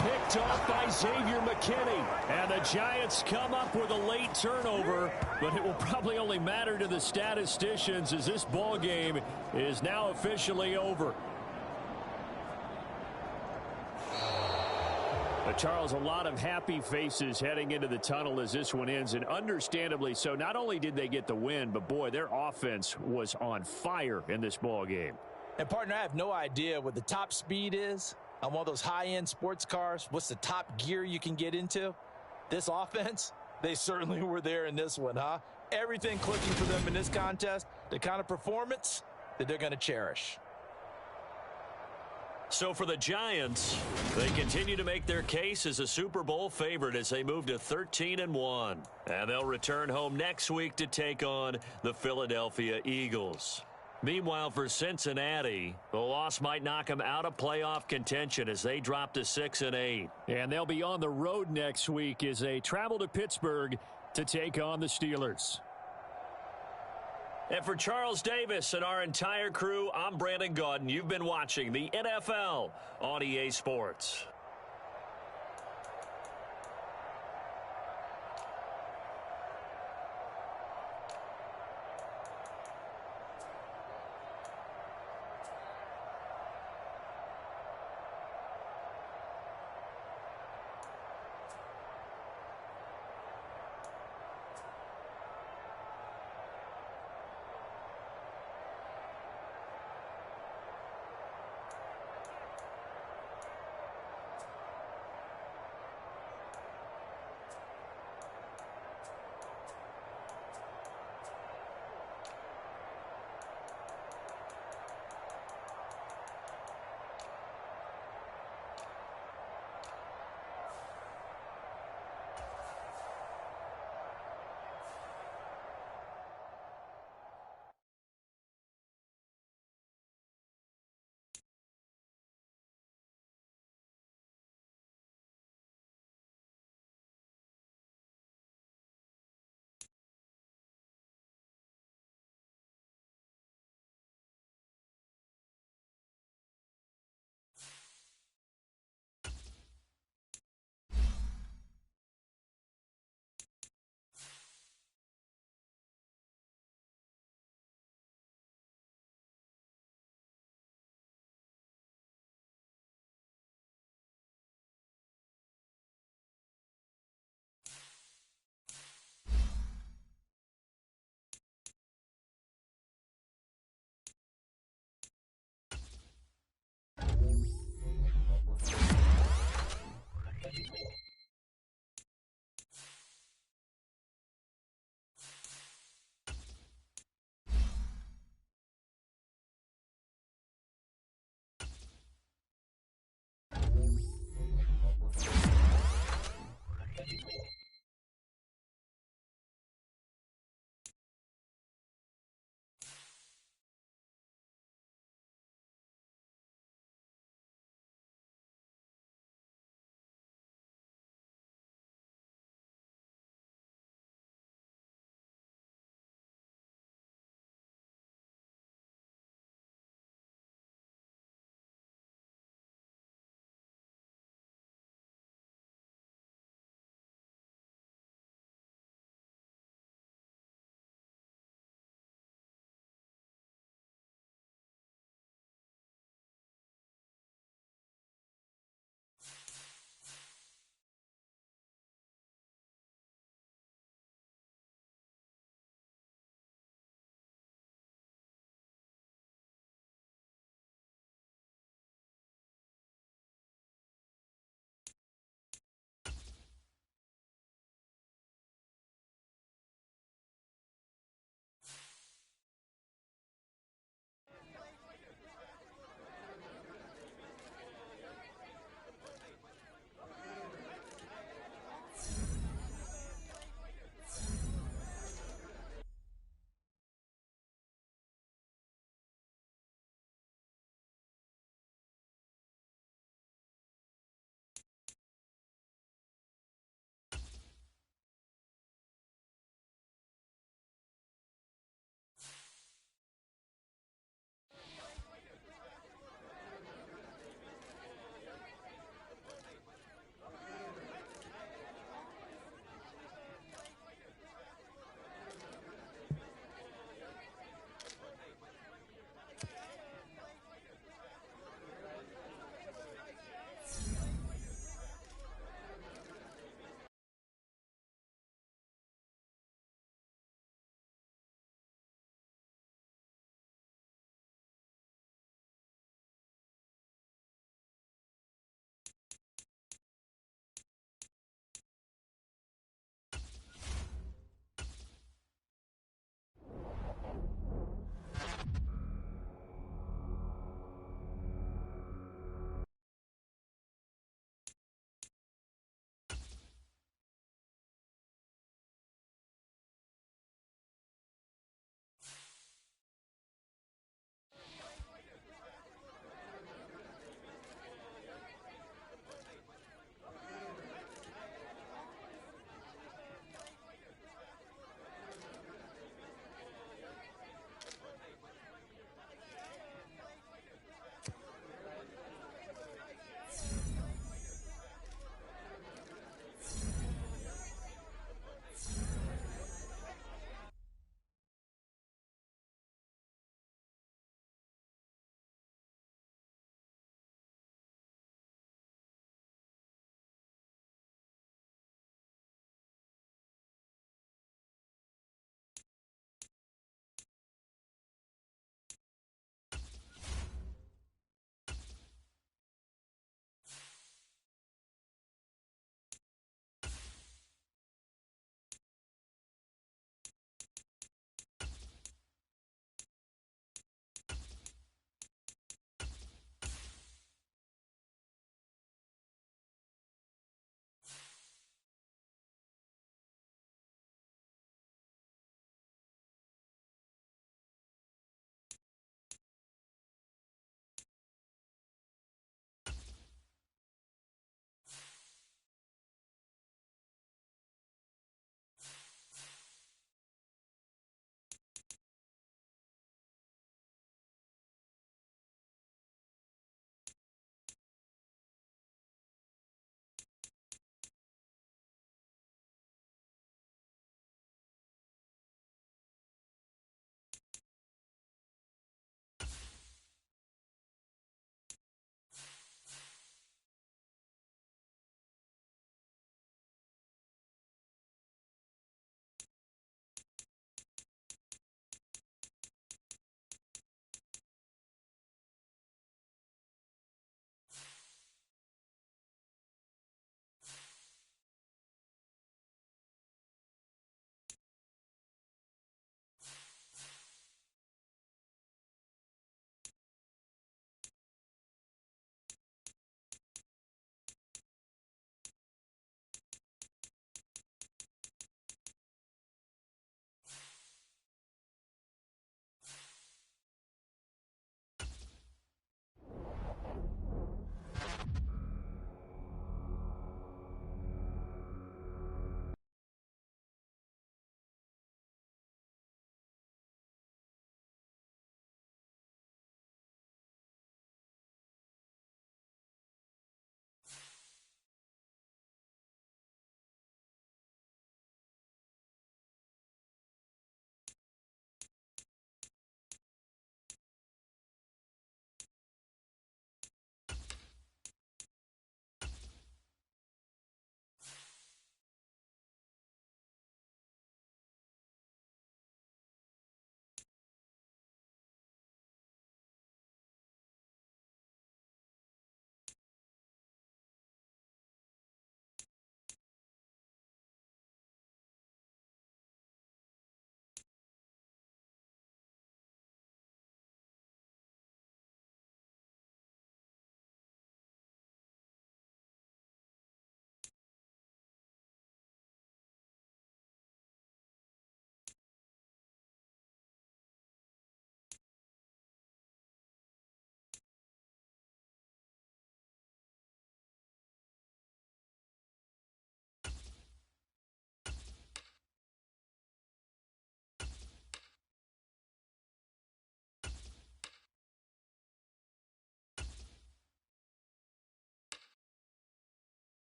Picked off by Xavier McKinney. And the Giants come up with a late turnover, but it will probably only matter to the statisticians as this ball game is now officially over. But Charles, a lot of happy faces heading into the tunnel as this one ends, and understandably so. Not only did they get the win, but boy, their offense was on fire in this ball game. And partner, I have no idea what the top speed is on one of those high-end sports cars. What's the top gear you can get into? This offense, they certainly were there in this one, huh? Everything clicking for them in this contest, the kind of performance that they're going to cherish. So for the Giants, they continue to make their case as a Super Bowl favorite as they move to 13-1. And they'll return home next week to take on the Philadelphia Eagles. Meanwhile, for Cincinnati, the loss might knock them out of playoff contention as they drop to 6-8. And they'll be on the road next week as they travel to Pittsburgh to take on the Steelers. And for Charles Davis and our entire crew, I'm Brandon Gaudin. You've been watching the NFL on EA Sports.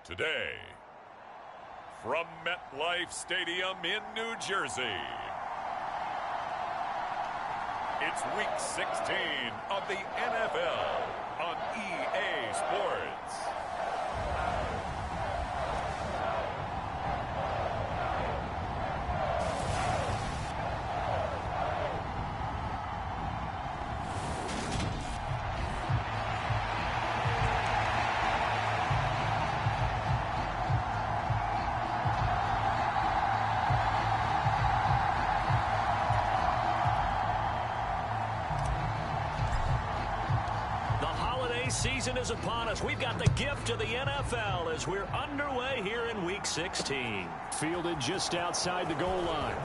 Today, from MetLife Stadium in New Jersey, it's Week 16 of the NFL on EA Sports. Season is upon us. We've got the gift of the NFL as we're underway here in Week 16. Fielded just outside the goal line.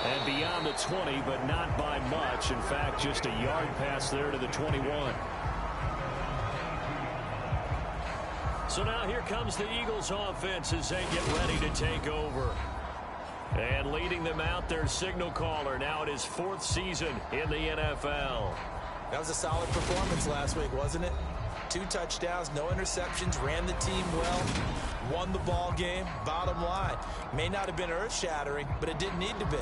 And beyond the 20, but not by much. In fact, just a yard pass there to the 21. So now here comes the Eagles offense as they get ready to take over. And leading them out, their signal caller now in his 4th season in the NFL. That was a solid performance last week, wasn't it? 2 touchdowns, no interceptions, ran the team well, won the ball game. Bottom line, may not have been earth-shattering, but it didn't need to be.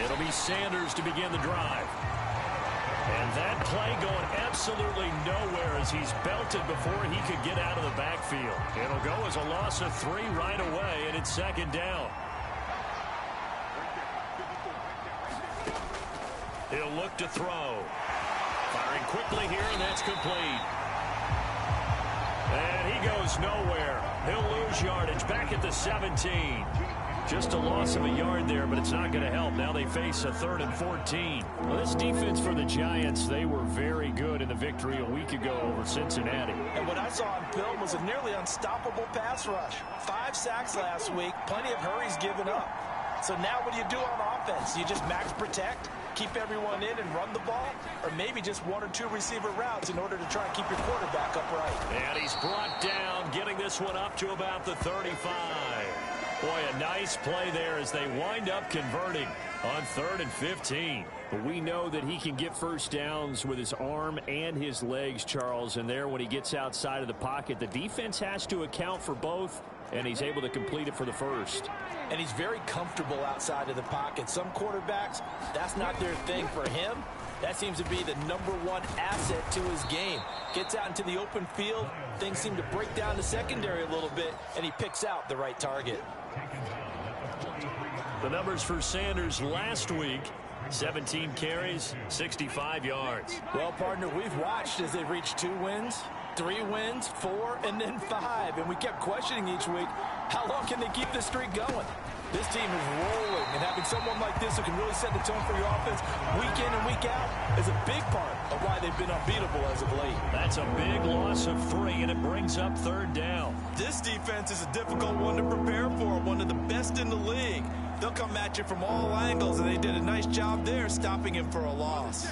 It'll be Sanders to begin the drive. And that play going absolutely nowhere as he's belted before he could get out of the backfield. It'll go as a loss of 3 right away, and it's 2nd down. He'll look to throw. Firing quickly here, and that's complete. And he goes nowhere. He'll lose yardage back at the 17. Just a loss of a yard there, but it's not going to help. Now they face a 3rd and 14. Well, this defense for the Giants, they were very good in the victory a week ago over Cincinnati. And what I saw on film was a nearly unstoppable pass rush. 5 sacks last week, plenty of hurries given up. So now what do you do on offense? You just max protect, keep everyone in and run the ball, or maybe just 1 or 2 receiver routes in order to try and keep your quarterback upright. And he's brought down, getting this one up to about the 35. Boy, a nice play there as they wind up converting on 3rd and 15. But we know that he can get first downs with his arm and his legs, Charles. And there, when he gets outside of the pocket, the defense has to account for both, and he's able to complete it for the first. And he's very comfortable outside of the pocket. Some quarterbacks, that's not their thing. For him, that seems to be the #1 asset to his game. Gets out into the open field, things seem to break down the secondary a little bit, and he picks out the right target. The numbers for Sanders last week: 17 carries, 65 yards. Well, partner, we've watched as they've reached 2 wins, 3 wins, 4, and then 5. And we kept questioning each week, how long can they keep this streak going? This team is rolling, and having someone like this who can really set the tone for your offense week in and week out is a big part of why they've been unbeatable as of late. That's a big loss of 3, and it brings up 3rd down. This defense is a difficult one to prepare for, one of the best in the league. They'll come at you from all angles, and they did a nice job there stopping him for a loss.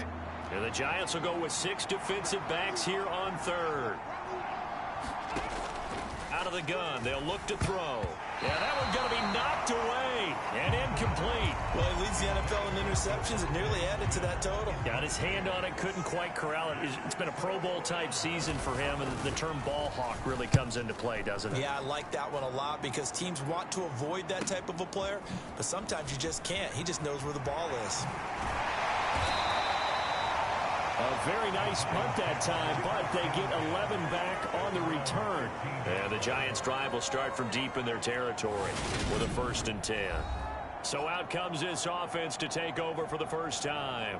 And the Giants will go with 6 defensive backs here on 3rd. Out of the gun, they'll look to throw. Yeah, that one's going to be knocked away and incomplete. Well, he leads the NFL in interceptions and nearly added to that total. Got his hand on it, couldn't quite corral it. It's been a Pro Bowl type season for him, and the term ball hawk really comes into play, doesn't it? Yeah, I like that one a lot because teams want to avoid that type of a player, but sometimes you just can't. He just knows where the ball is. A very nice punt that time, but they get 11 back on the return. And the Giants' drive will start from deep in their territory with a 1st and 10. So out comes this offense to take over for the first time.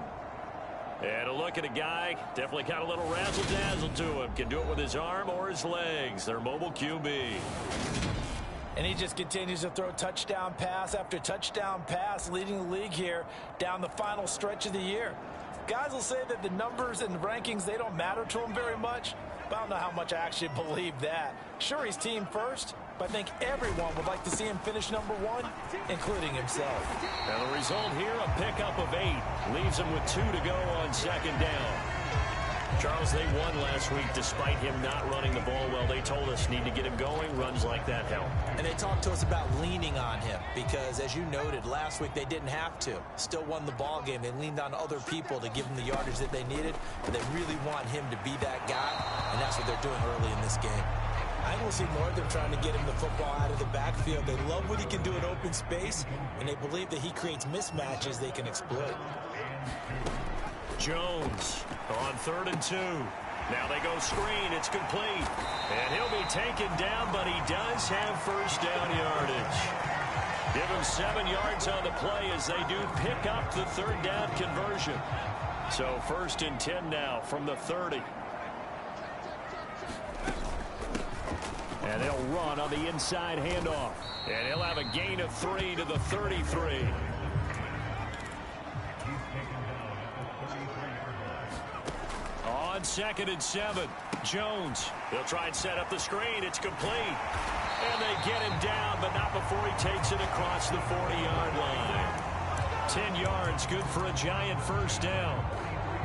And a look at a guy, definitely got a little razzle-dazzle to him. Can do it with his arm or his legs. Their mobile QB. And he just continues to throw touchdown pass after touchdown pass, leading the league here down the final stretch of the year. Guys will say that the numbers and the rankings, they don't matter to him very much, but I don't know how much I actually believe that. Sure, he's team first, but I think everyone would like to see him finish number 1, including himself. And the result here, a pickup of 8. Leaves him with 2 to go on second down. Charles, they won last week despite him not running the ball well. They told us need to get him going. Runs like that help. And they talked to us about leaning on him because, as you noted, last week they didn't have to. Still won the ball game. They leaned on other people to give them the yardage that they needed, but they really want him to be that guy, and that's what they're doing early in this game. I think we'll see more of them trying to get him the football out of the backfield. They love what he can do in open space, and they believe that he creates mismatches they can exploit. Jones on 3rd and 2. Now they go screen. It's complete. And he'll be taken down, but he does have first down yardage. Give him 7 yards on the play as they do pick up the 3rd down conversion. So 1st and 10 now from the 30. And they'll run on the inside handoff. And he'll have a gain of 3 to the 33. On 2nd and 7, Jones. They'll try and set up the screen. It's complete. And they get him down, but not before he takes it across the 40-yard line. 10 yards, good for a Giant first down.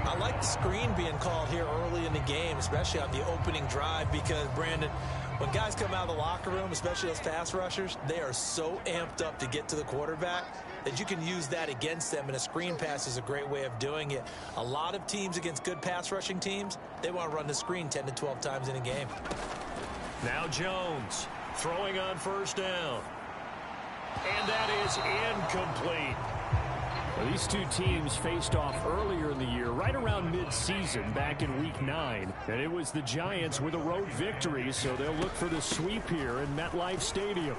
I like the screen being called here early in the game, especially on the opening drive, because, Brandon, when guys come out of the locker room, especially those pass rushers, they are so amped up to get to the quarterback that you can use that against them, and a screen pass is a great way of doing it. A lot of teams against good pass rushing teams, they want to run the screen 10 to 12 times in a game. Now Jones throwing on first down. And that is incomplete. Well, these two teams faced off earlier in the year, right around mid-season, back in Week 9. And it was the Giants with a road victory, so they'll look for the sweep here in MetLife Stadium.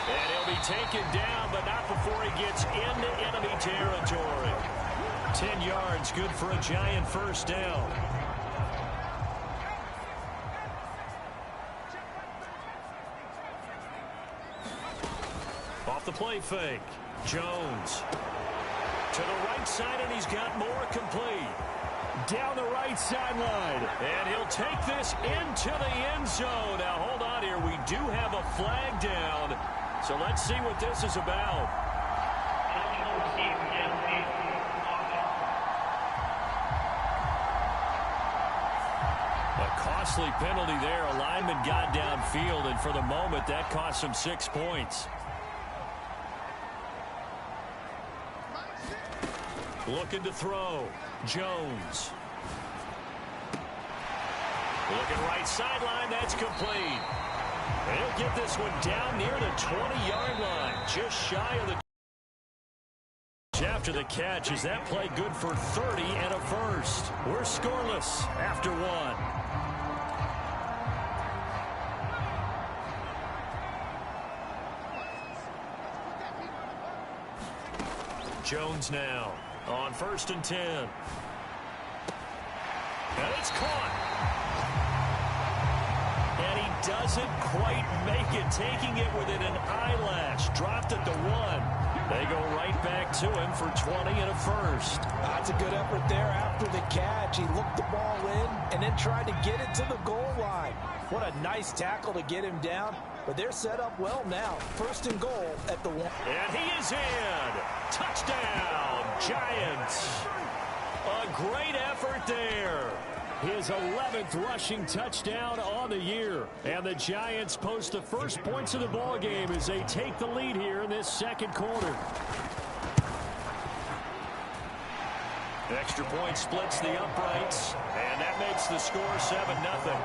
And he'll be taken down, but not before he gets into enemy territory. 10 yards, good for a Giant first down. Off the play fake. Jones to the right side, and he's got more complete. Down the right sideline. And he'll take this into the end zone. Now, hold on here. We do have a flag down. So let's see what this is about. A costly penalty there. A lineman got downfield, and for the moment, that cost him 6 points. Looking to throw. Jones. Looking right sideline. That's complete. And he'll get this one down near the 20-yard line. Just shy of the... After the catch, is that play good for 30 and a first? We're scoreless after 1. Jones now on 1st and 10. And it's caught. And he doesn't quite make it, taking it within an eyelash. Dropped at the 1. They go right back to him for 20 and a first. That's a good effort there after the catch. He looked the ball in and then tried to get it to the goal line. What a nice tackle to get him down. But they're set up well now. 1st and goal at the 1. And he is in. Touchdown, Giants. A great effort there. His 11th rushing touchdown on the year. And the Giants post the first points of the ball game as they take the lead here in this second quarter. The extra point splits the uprights, and that makes the score 7-0.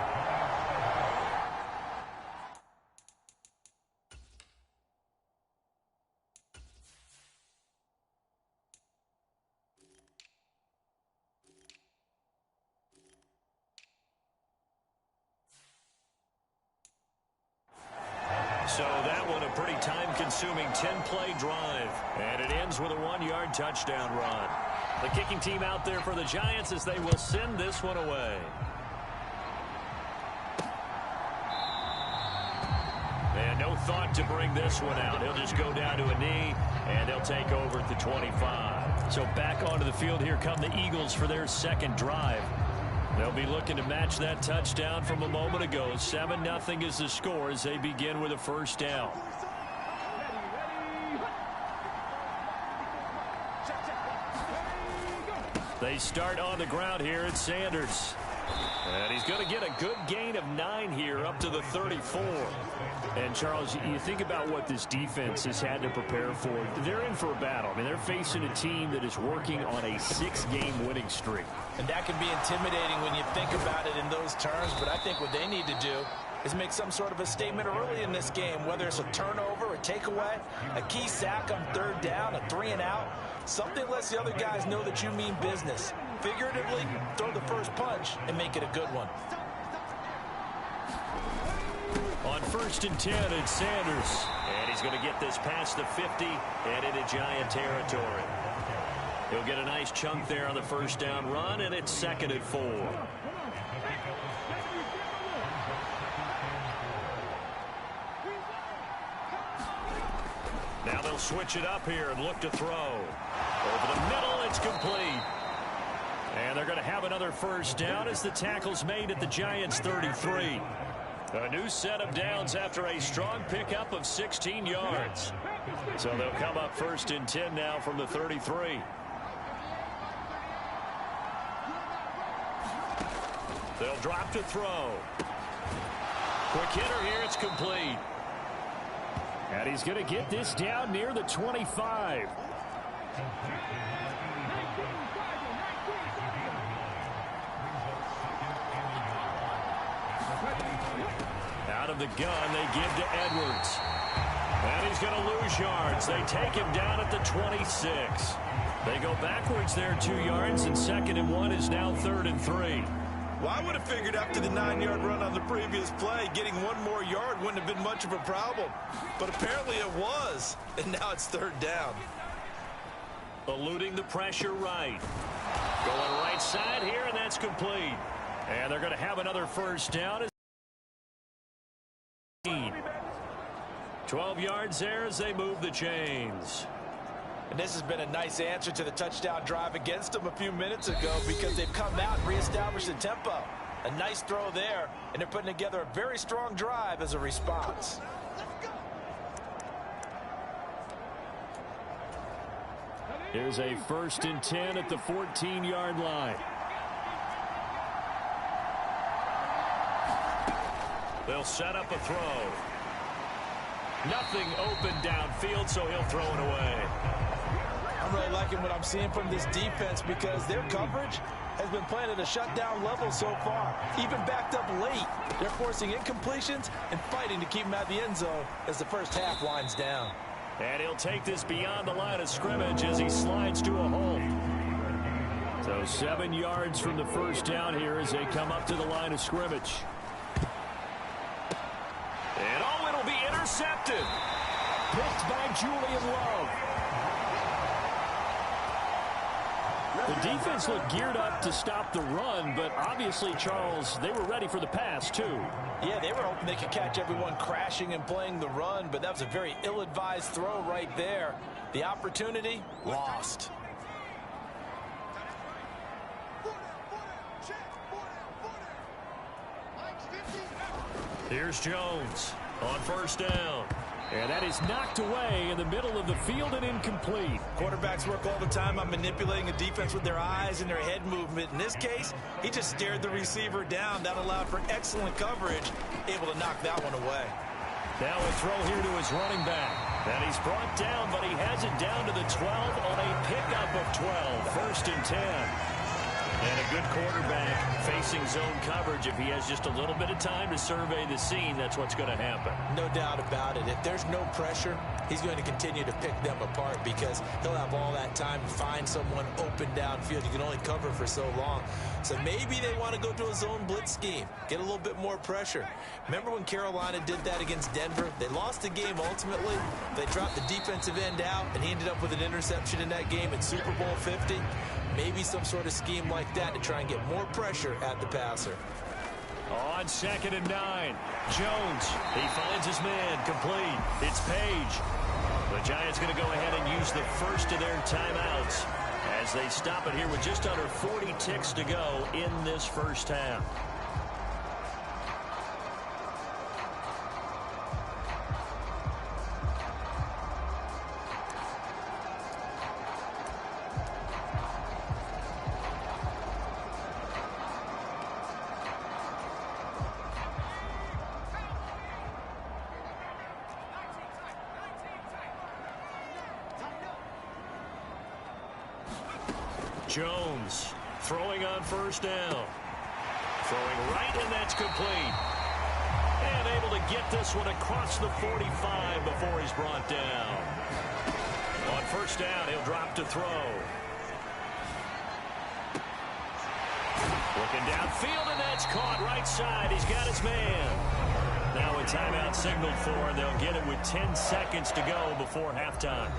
So that one a pretty time-consuming 10-play drive. And it ends with a 1-yard touchdown run. The kicking team out there for the Giants as they will send this one away. And no thought to bring this one out. He'll just go down to a knee, and they'll take over at the 25. So back onto the field here come the Eagles for their second drive. They'll be looking to match that touchdown from a moment ago. 7-0 is the score as they begin with a first down. They start on the ground here at Sanders. And he's going to get a good gain of 9 here up to the 34. And, Charles, you think about what this defense has had to prepare for. They're in for a battle. I mean, they're facing a team that is working on a 6-game winning streak. And that can be intimidating when you think about it in those terms. But I think what they need to do is make some sort of a statement early in this game, whether it's a turnover, a takeaway, a key sack on 3rd down, a 3-and-out. Something lets the other guys know that you mean business. Figuratively, throw the first punch and make it a good one. On 1st and 10, it's Sanders. And he's going to get this past the 50 and into Giant territory. He'll get a nice chunk there on the first down run, and it's 2nd and 4. Now they'll switch it up here and look to throw. Over the middle, it's complete. And they're going to have another first down as the tackle's made at the Giants' 33. A new set of downs after a strong pickup of 16 yards. So they'll come up 1st and 10 now from the 33. They'll drop to throw. Quick hitter here, it's complete. And he's going to get this down near the 25. Out of the gun, they give to Edwards. And he's going to lose yards. They take him down at the 26. They go backwards there 2 yards, and 2nd and 1 is now 3rd and 3. Well, I would have figured after the 9-yard run on the previous play, getting 1 more yard wouldn't have been much of a problem. But apparently it was, and now it's 3rd down. Eluding the pressure right. Going right side here, and that's complete. And they're going to have another first down. 12 yards there as they move the chains. And this has been a nice answer to the touchdown drive against them a few minutes ago because they've come out and reestablished the tempo. A nice throw there, and they're putting together a very strong drive as a response. Here's a 1st and 10 at the 14-yard line. They'll set up a throw. Nothing open downfield, so he'll throw it away. I'm really liking what I'm seeing from this defense because their coverage has been playing at a shutdown level so far. Even backed up late, they're forcing incompletions and fighting to keep them out of the end zone as the first half winds down. And he'll take this beyond the line of scrimmage as he slides to a hole. So 7 yards from the first down here as they come up to the line of scrimmage. And oh, it'll be intercepted. Picked by Julian Love. The defense looked geared up to stop the run, but obviously, Charles, they were ready for the pass, too. Yeah, they were hoping they could catch everyone crashing and playing the run, but that was a very ill-advised throw right there. The opportunity, lost. Here's Jones on first down. And that is knocked away in the middle of the field and incomplete. Quarterbacks work all the time on manipulating a defense with their eyes and their head movement. In this case, he just stared the receiver down. That allowed for excellent coverage, able to knock that one away. Now a throw here to his running back. And he's brought down, but he has it down to the 12 on a pickup of 12. 1st and 10. And a good quarterback facing zone coverage. If he has just a little bit of time to survey the scene, that's what's going to happen. No doubt about it. If there's no pressure, he's going to continue to pick them apart because he'll have all that time to find someone open downfield. You can only cover for so long. So maybe they want to go to a zone blitz scheme, get a little bit more pressure. Remember when Carolina did that against Denver? They lost the game ultimately. They dropped the defensive end out, and he ended up with an interception in that game in Super Bowl 50. Maybe some sort of scheme like that to try and get more pressure at the passer. On 2nd and 9, Jones, he finds his man, complete. It's Page. The Giants going to go ahead and use the first of their timeouts. as they stop it here with just under 40 ticks to go in this first half. Jones throwing on first down. Throwing right, and that's complete. And able to get this one across the 45 before he's brought down. On first down, he'll drop to throw. Looking downfield, and that's caught right side. He's got his man. Now a timeout signaled for, and they'll get it with 10 seconds to go before halftime.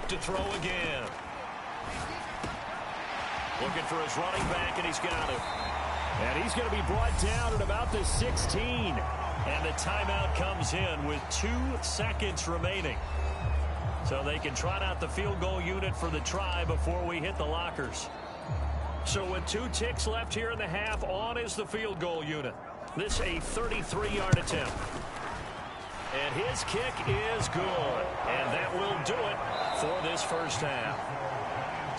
To throw again. Looking for his running back, and he's got him. And he's going to be brought down at about the 16. And the timeout comes in with 2 seconds remaining. So they can trot out the field goal unit for the try before we hit the lockers. So with 2 ticks left here in the half, on is the field goal unit. This a 33-yard attempt. And his kick is good. And that will do it for this first half.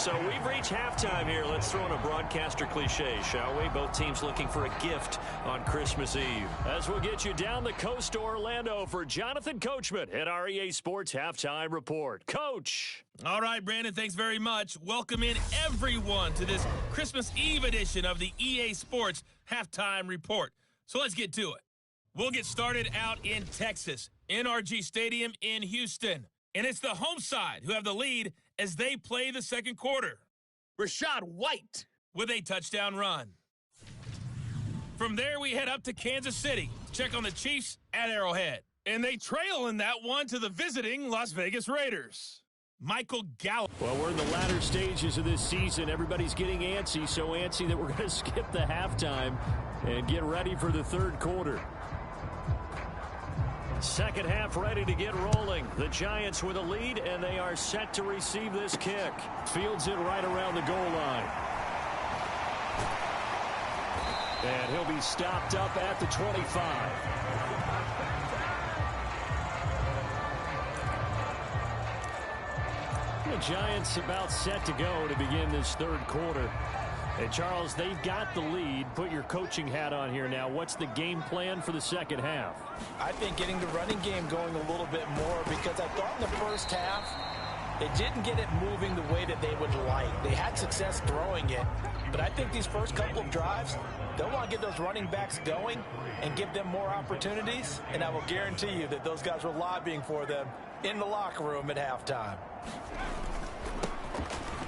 So we've reached halftime here. Let's throw in a broadcaster cliche, shall we? Both teams looking for a gift on Christmas Eve. As we'll get you down the coast to Orlando for Jonathan Coachman at our EA Sports Halftime Report. Coach! All right, Brandon, thanks very much. Welcome in everyone to this Christmas Eve edition of the EA Sports Halftime Report. So let's get to it. We'll get started out in Texas, NRG Stadium in Houston. And it's the home side who have the lead as they play the second quarter. Rashad White with a touchdown run. From there, we head up to Kansas City to check on the Chiefs at Arrowhead. And they trail in that one to the visiting Las Vegas Raiders. Michael Gallup. Well, we're in the latter stages of this season. Everybody's getting antsy, so antsy that we're going to skip the halftime and get ready for the third quarter. Second half ready to get rolling. The Giants with a lead, and they are set to receive this kick. Fields it right around the goal line. And he'll be stopped up at the 25. The Giants about set to go to begin this third quarter. And Charles, they've got the lead. Put your coaching hat on here now. What's the game plan for the second half? I think getting the running game going a little bit more, because I thought in the first half they didn't get it moving the way that they would like. They had success throwing it, but I think these first couple of drives, they'll want to get those running backs going and give them more opportunities, and I will guarantee you that those guys were lobbying for them in the locker room at halftime.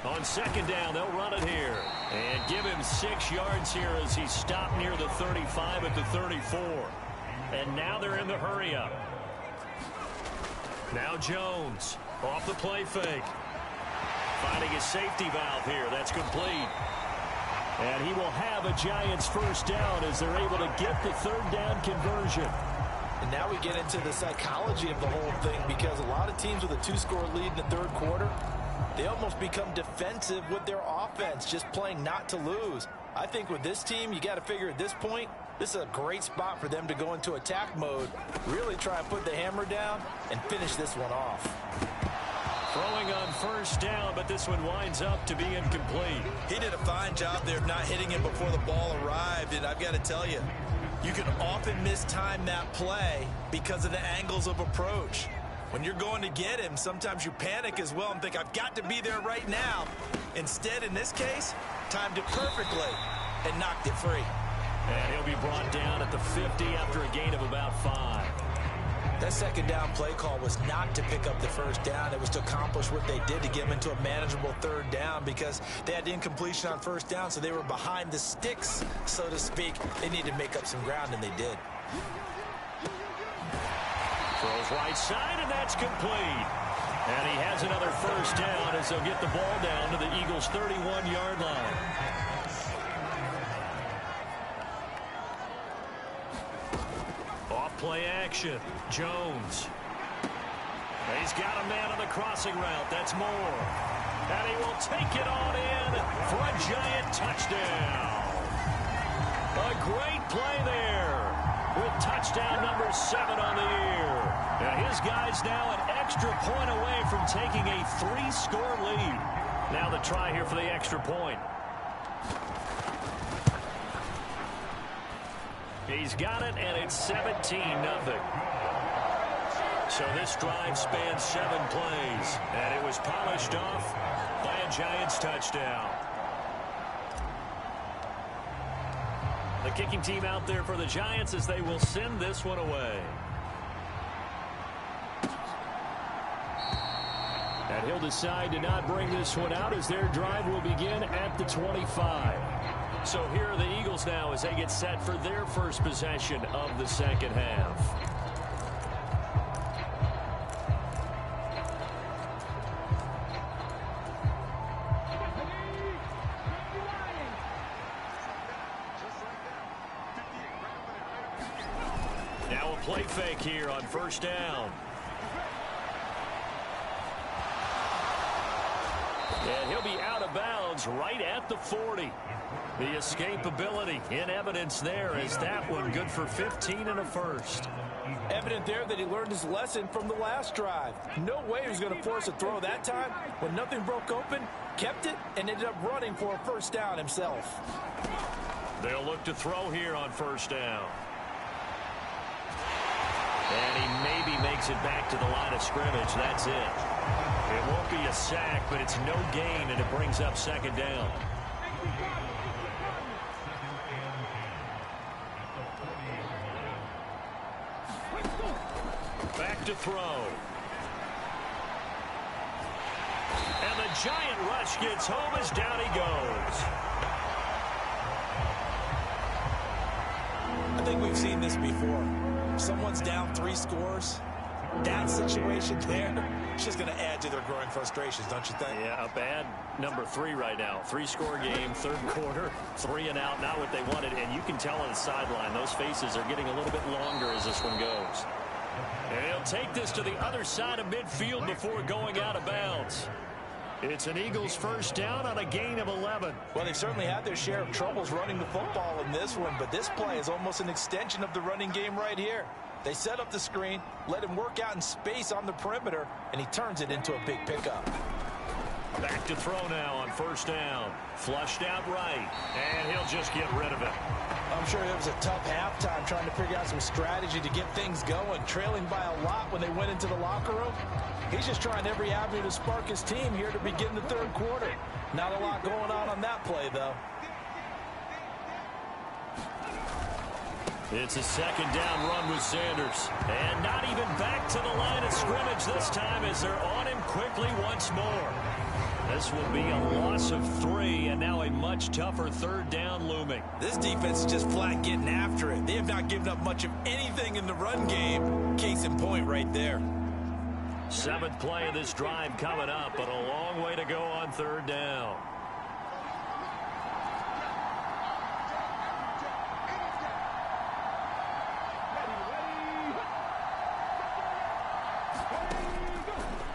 On second down, they'll run it here. And give him 6 yards here as he stopped near the 35 at the 34. And now they're in the hurry-up. Now Jones off the play fake. Finding his safety valve here. That's complete. And he will have a Giants first down as they're able to get the third down conversion. And now we get into the psychology of the whole thing, because a lot of teams with a 2-score lead in the third quarter, they almost become defensive with their offense, just playing not to lose. I think with this team, you got to figure at this point, this is a great spot for them to go into attack mode, really try and put the hammer down and finish this one off. Throwing on first down, but this one winds up to be incomplete. He did a fine job there of not hitting it before the ball arrived, and I've got to tell you, you can often mistime that play because of the angles of approach. When you're going to get him, sometimes you panic as well and think, I've got to be there right now. Instead, in this case, timed it perfectly and knocked it free. And he'll be brought down at the 50 after a gain of about 5. That second down play call was not to pick up the first down. It was to accomplish what they did, to get them into a manageable third down, because they had incompletion on first down, so they were behind the sticks, so to speak. They needed to make up some ground, and they did. Throws right side, and that's complete. And he has another first down as they'll get the ball down to the Eagles' 31-yard line. Off-play action. Jones. He's got a man on the crossing route. That's Moore. And he will take it on in for a Giant touchdown. A great play there with touchdown number 7 on the year. And his guy's now an extra point away from taking a 3-score lead. Now the try here for the extra point. He's got it, and it's 17-0. So this drive spans 7 plays, and it was polished off by a Giants touchdown. The kicking team out there for the Giants as they will send this one away. And he'll decide to not bring this one out as their drive will begin at the 25. So here are the Eagles now as they get set for their first possession of the second half. Now a play fake here on first down. And he'll be out of bounds right at the 40. The escapability in evidence there as that one good for 15 and a first. Evident there that he learned his lesson from the last drive. No way he was going to force a throw that time. When nothing broke open, kept it, and ended up running for a first down himself. They'll look to throw here on first down. And he maybe makes it back to the line of scrimmage. That's it. It won't be a sack, but it's no gain, and it brings up second down. Back to throw. And the Giant rush gets home as down he goes. I think we've seen this before. Someone's down 3 scores. That situation there, it's just going to add to their growing frustrations, don't you think? Yeah, a bad number 3 right now. 3-score game, third quarter, 3 and out, not what they wanted. And you can tell on the sideline, those faces are getting a little bit longer as this one goes. And he'll take this to the other side of midfield before going out of bounds. It's an Eagles first down on a gain of 11. Well, they've certainly had their share of troubles running the football in this one, but this play is almost an extension of the running game right here. They set up the screen, let him work out in space on the perimeter, and he turns it into a big pickup. Back to throw now on first down. Flushed out right, and he'll just get rid of it. I'm sure it was a tough halftime trying to figure out some strategy to get things going, trailing by a lot when they went into the locker room. He's just trying every avenue to spark his team here to begin the third quarter. Not a lot going on that play, though. It's a second down run with Sanders. And not even back to the line of scrimmage this time as they're on him quickly once more. This will be a loss of 3, and now a much tougher third down looming. This defense is just flat getting after it. They have not given up much of anything in the run game. Case in point right there. 7th play of this drive coming up, but a long way to go on third down.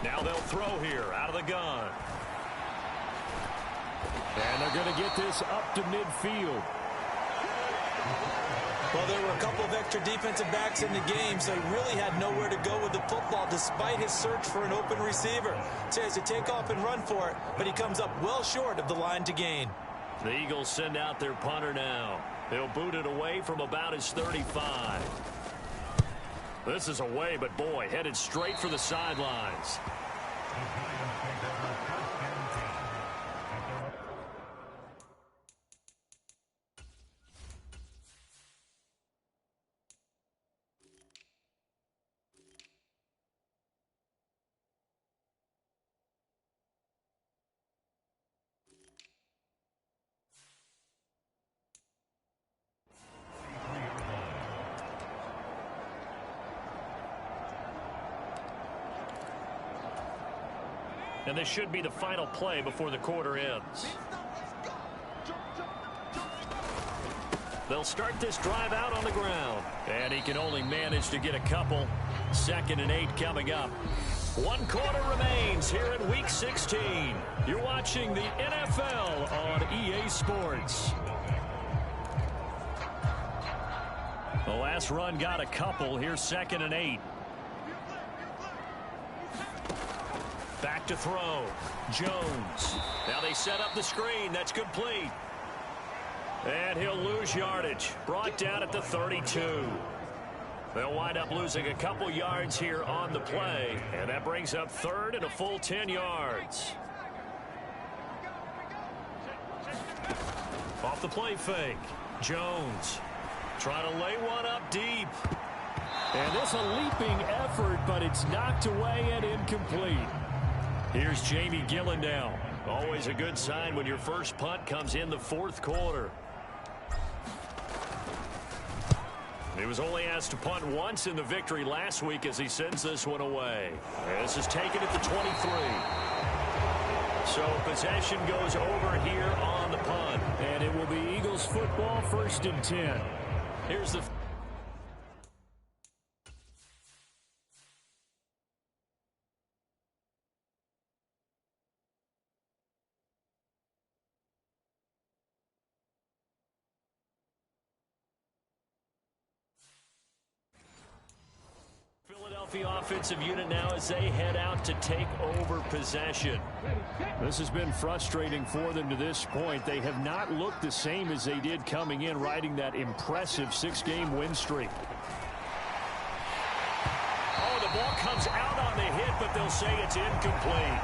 Now they'll throw here out of the gun. And they're going to get this up to midfield. Well, there were a couple of extra defensive backs in the game, so he really had nowhere to go with the football despite his search for an open receiver. So he has to take off and run for it, but he comes up well short of the line to gain. The Eagles send out their punter now. They'll boot it away from about his 35. This is away, but boy, headed straight for the sidelines. And this should be the final play before the quarter ends. They'll start this drive out on the ground. And he can only manage to get a couple. 2nd and 8 coming up. 1 quarter remains here in Week 16. You're watching the NFL on EA Sports. The last run got a couple. Here's 2nd and 8. Back to throw. Jones. Now they set up the screen. That's complete. And he'll lose yardage. Brought down at the 32. They'll wind up losing a couple yards here on the play. And that brings up 3rd and a full 10 yards. Off the play fake. Jones trying to lay one up deep. And this a leaping effort, but it's knocked away and incomplete. Here's Jamie Gillen now. Always a good sign when your first punt comes in the 4th quarter. He was only asked to punt once in the victory last week as he sends this one away. This is taken at the 23. So possession goes over here on the punt. And it will be Eagles football, 1st and 10. Here's the... Philadelphia offensive unit now as they head out to take over possession. This has been frustrating for them to this point. They have not looked the same as they did coming in, riding that impressive 6-game win streak. Oh, the ball comes out on the hit, but they'll say it's incomplete.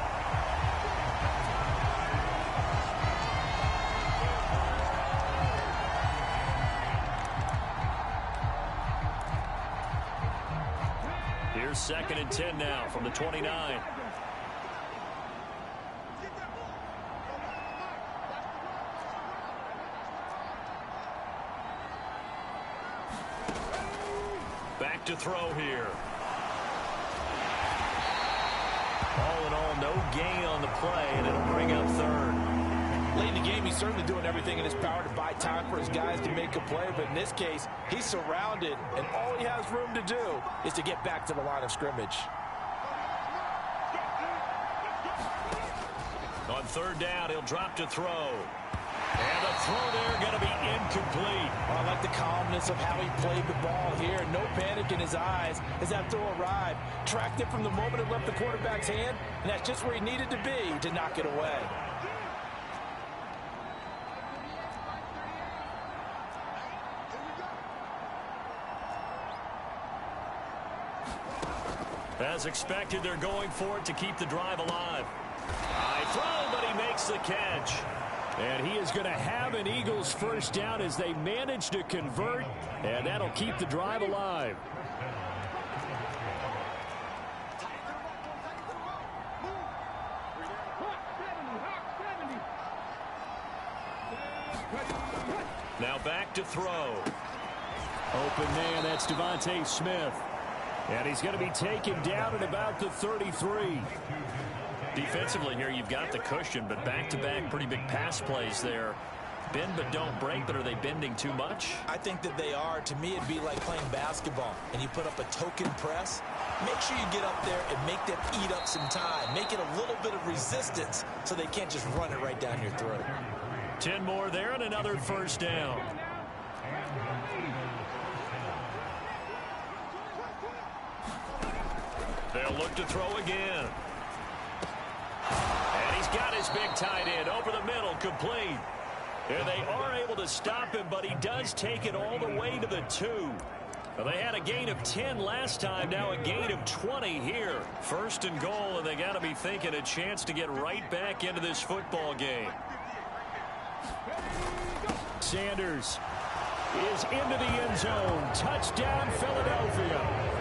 Here's 2nd and 10 now from the 29. Back to throw here. All in all, no gain on the play, and it'll bring up 3rd. Late in the game, he's certainly doing everything in his power to buy time for his guys to make a play. But in this case, he's surrounded, and all he has room to do is to get back to the line of scrimmage. On 3rd down, he'll drop to throw. And the throw there going to be incomplete. I like the calmness of how he played the ball here. No panic in his eyes as that throw arrived. Tracked it from the moment it left the quarterback's hand, and that's just where he needed to be to knock it away. As expected, they're going for it to keep the drive alive. High throw, but he makes the catch. And he is going to have an Eagles 1st down as they manage to convert, and that'll keep the drive alive. Now back to throw. Open man, that's Devontae Smith. And he's going to be taken down at about the 33. Defensively here, you've got the cushion, but back-to-back pretty big pass plays there. Bend but don't break, but are they bending too much? I think that they are. To me, it'd be like playing basketball, and you put up a token press. Make sure you get up there and make them eat up some time. Make it a little bit of resistance so they can't just run it right down your throat. 10 more there and another 1st down. They'll look to throw again. And he's got his big tight end over the middle, complete. And they are able to stop him, but he does take it all the way to the 2. Well, they had a gain of 10 last time, now a gain of 20 here. 1st and goal, and they got to be thinking a chance to get right back into this football game. Sanders is into the end zone. Touchdown, Philadelphia.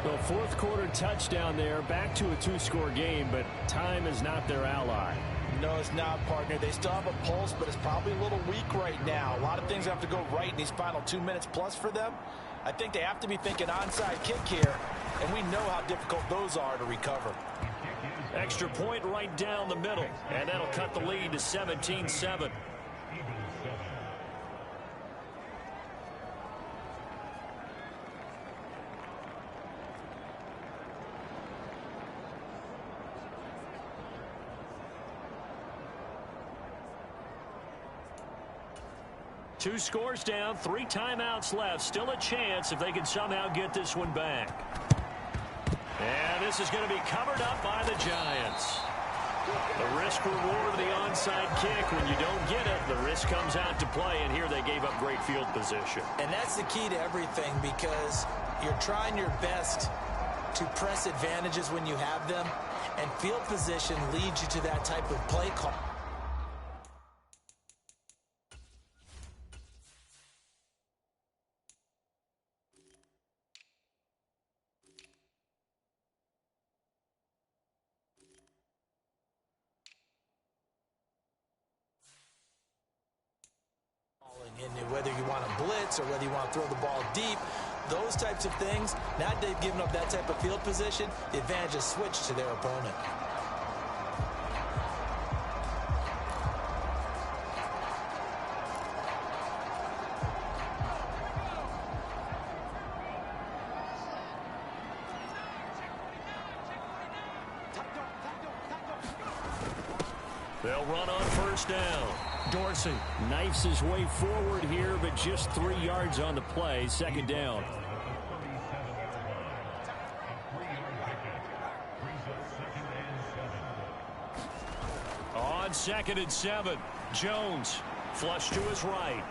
The 4th quarter touchdown there, back to a 2-score game, but time is not their ally. No, it's not, partner. They still have a pulse, but it's probably a little weak right now. A lot of things have to go right in these final 2 minutes plus for them. I think they have to be thinking onside kick here, and we know how difficult those are to recover. Extra point right down the middle, and that'll cut the lead to 17-7. Two scores down, 3 timeouts left. Still a chance if they can somehow get this one back. And this is going to be covered up by the Giants. The risk reward of the onside kick. When you don't get it, the risk comes out to play, and here they gave up great field position. And that's the key to everything, because you're trying your best to press advantages when you have them, and field position leads you to that type of play call. And whether you want to blitz or whether you want to throw the ball deep, those types of things, now that they've given up that type of field position, the advantage is switched to their opponent. They'll run on first down. Dorsey knifes his way forward here, but just 3 yards on the play. Second down. On 2nd and 7, Jones flush to his right.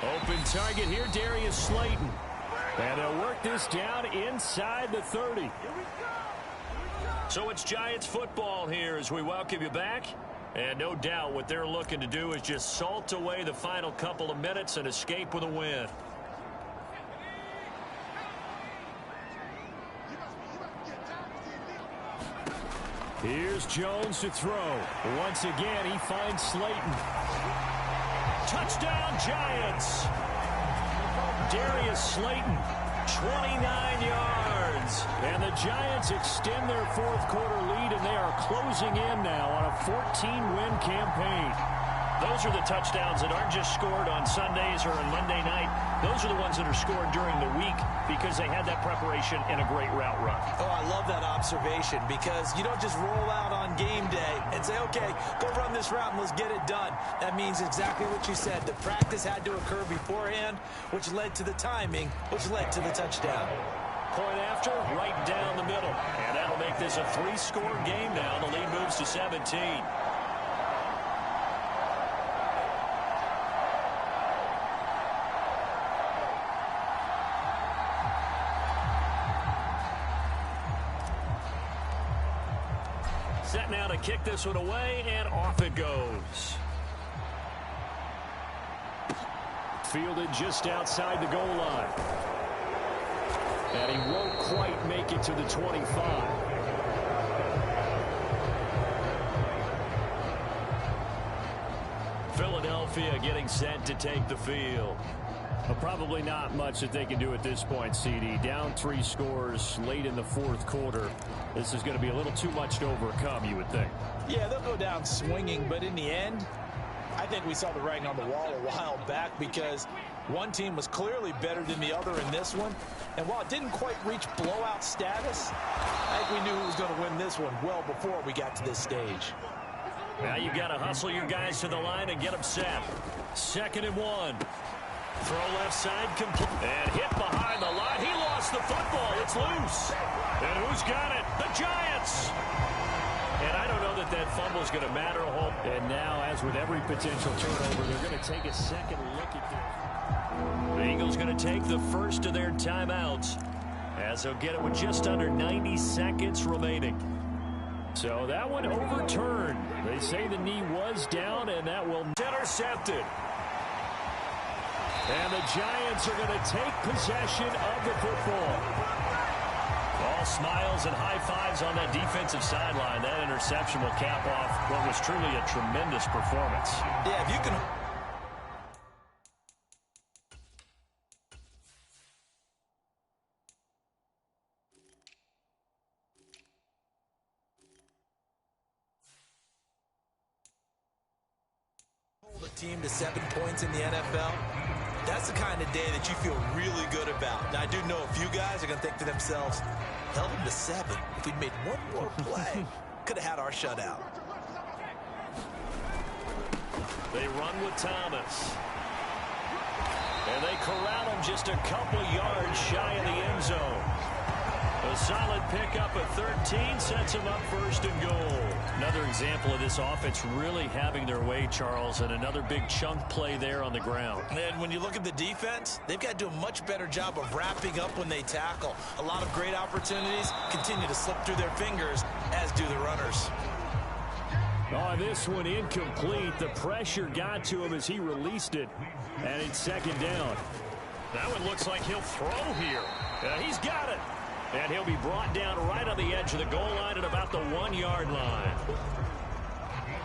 Open target here, Darius Slayton. And they'll work this down inside the 30. So it's Giants football here as we welcome you back. And no doubt what they're looking to do is just salt away the final couple of minutes and escape with a win. Here's Jones to throw. Once again, he finds Slayton. Touchdown, Giants! Darius Slayton, 29 yards. And the Giants extend their fourth quarter lead, and they are closing in now on a 14-win campaign. Those are the touchdowns that aren't just scored on Sundays or on Monday night. Those are the ones that are scored during the week because they had that preparation and a great route run. Oh, I love that observation, because you don't just roll out on game day and say, okay, go run this route and let's get it done. That means exactly what you said. The practice had to occur beforehand, which led to the timing, which led to the touchdown. Point after, right down the middle. And that'll make this a 3-score game now. The lead moves to 17. Set now to kick this one away, and off it goes. Fielded just outside the goal line. And he won't quite make it to the 25. Philadelphia getting set to take the field. But probably not much that they can do at this point, CD. Down 3 scores late in the fourth quarter. This is going to be a little too much to overcome, you would think. Yeah, they'll go down swinging, but in the end, I think we saw the writing on the wall a while back, because one team was clearly better than the other in this one. And while it didn't quite reach blowout status, I think we knew who was going to win this one well before we got to this stage. Now you've got to hustle your guys to the line and get them set. 2nd and 1. Throw left side, complete. And hit behind the line. He lost the football. It's loose. And who's got it? The Giants. And I don't know that that fumble is going to matter a whole. And now, as with every potential turnover, they're going to take a second look at this. The Eagles going to take the first of their timeouts, as they'll get it with just under 90 seconds remaining. So that one overturned. They say the knee was down, and that will intercepted. And the Giants are going to take possession of the football. All smiles and high fives on that defensive sideline. That interception will cap off what was truly a tremendous performance. Yeah, if you can... team to 7 points in the NFL, that's the kind of day that you feel really good about. Now, I do know a few guys are going to think to themselves, held them to 7. If we'd made one more play, could have had our shutout. They run with Thomas. And they corral him just a couple yards shy of the end zone. A solid pickup of 13 sets him up first and goal. Another example of this offense really having their way, Charles, and another big chunk play there on the ground. And when you look at the defense, they've got to do a much better job of wrapping up when they tackle. A lot of great opportunities continue to slip through their fingers, as do the runners. Oh, this one incomplete. The pressure got to him as he released it, and it's second down. That one looks like he'll throw here. He's got it. And he'll be brought down right on the edge of the goal line at about the 1-yard line.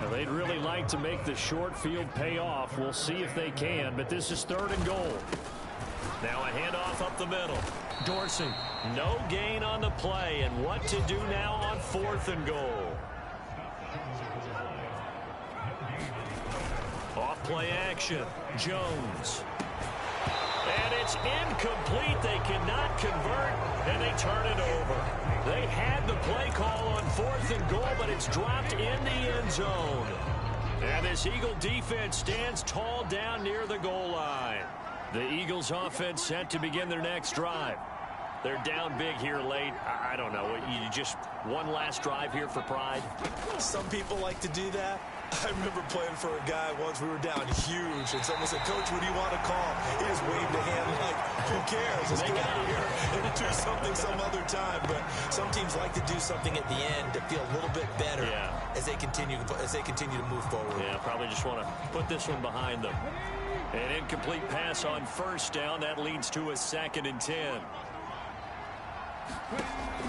Now, they'd really like to make the short field pay off. We'll see if they can, but this is 3rd and goal. Now a handoff up the middle. Dorsey. No gain on the play, and what to do now on 4th and goal. Off play action. Jones. And it's incomplete. They cannot convert, and they turn it over. They had the play call on 4th and goal, but it's dropped in the end zone. And this Eagle defense stands tall down near the goal line. The Eagles offense set to begin their next drive. They're down big here late. I don't know. You just one last drive here for pride? Some people like to do that. I remember playing for a guy once. We were down huge, and someone said, "Coach, what do you want to call?" He just waved a hand like, "Who cares? Let's get out of here and do something some other time." But some teams like to do something at the end to feel a little bit better as they continue to move forward. Yeah, probably just want to put this one behind them. An incomplete pass on 1st down. That leads to a 2nd and 10.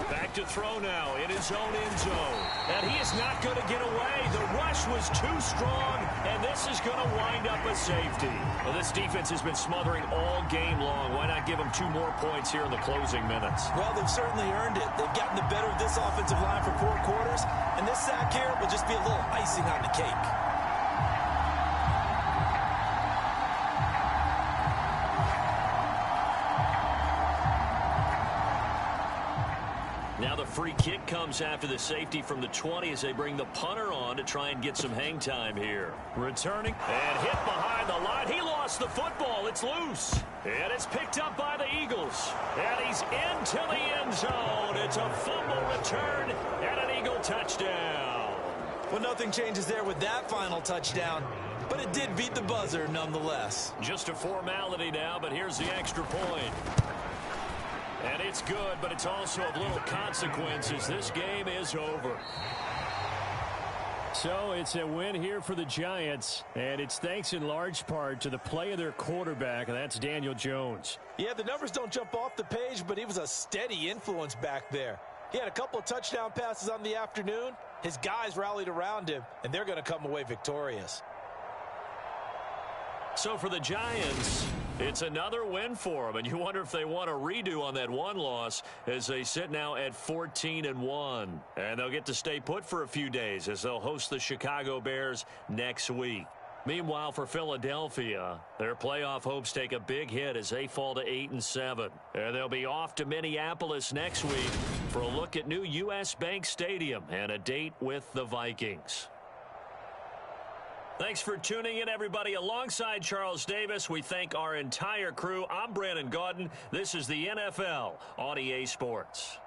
Back to throw now in his own end zone. And he is not going to get away. The rush was too strong, and this is going to wind up a safety. Well, this defense has been smothering all game long. Why not give them 2 more points here in the closing minutes? Well, they've certainly earned it. They've gotten the better of this offensive line for 4 quarters, and this sack here will just be a little icing on the cake. Now the free kick comes after the safety from the 20 as they bring the punter on to try and get some hang time here. Returning and hit behind the line. He lost the football. It's loose. And it's picked up by the Eagles. And he's into the end zone. It's a fumble return and an Eagle touchdown. Well, nothing changes there with that final touchdown, but it did beat the buzzer nonetheless. Just a formality now, but here's the extra point. And it's good, but it's also of little consequences. This game is over. So it's a win here for the Giants, and it's thanks in large part to the play of their quarterback, and that's Daniel Jones. Yeah, the numbers don't jump off the page, but he was a steady influence back there. He had a couple of touchdown passes on the afternoon. His guys rallied around him, and they're going to come away victorious. So for the Giants, it's another win for them, and you wonder if they want a redo on that one loss as they sit now at 14-1. And they'll get to stay put for a few days as they'll host the Chicago Bears next week. Meanwhile, for Philadelphia, their playoff hopes take a big hit as they fall to 8-7. And they'll be off to Minneapolis next week for a look at new U.S. Bank Stadium and a date with the Vikings. Thanks for tuning in, everybody. Alongside Charles Davis, we thank our entire crew. I'm Brandon Gaudin. This is the NFL on EA Sports.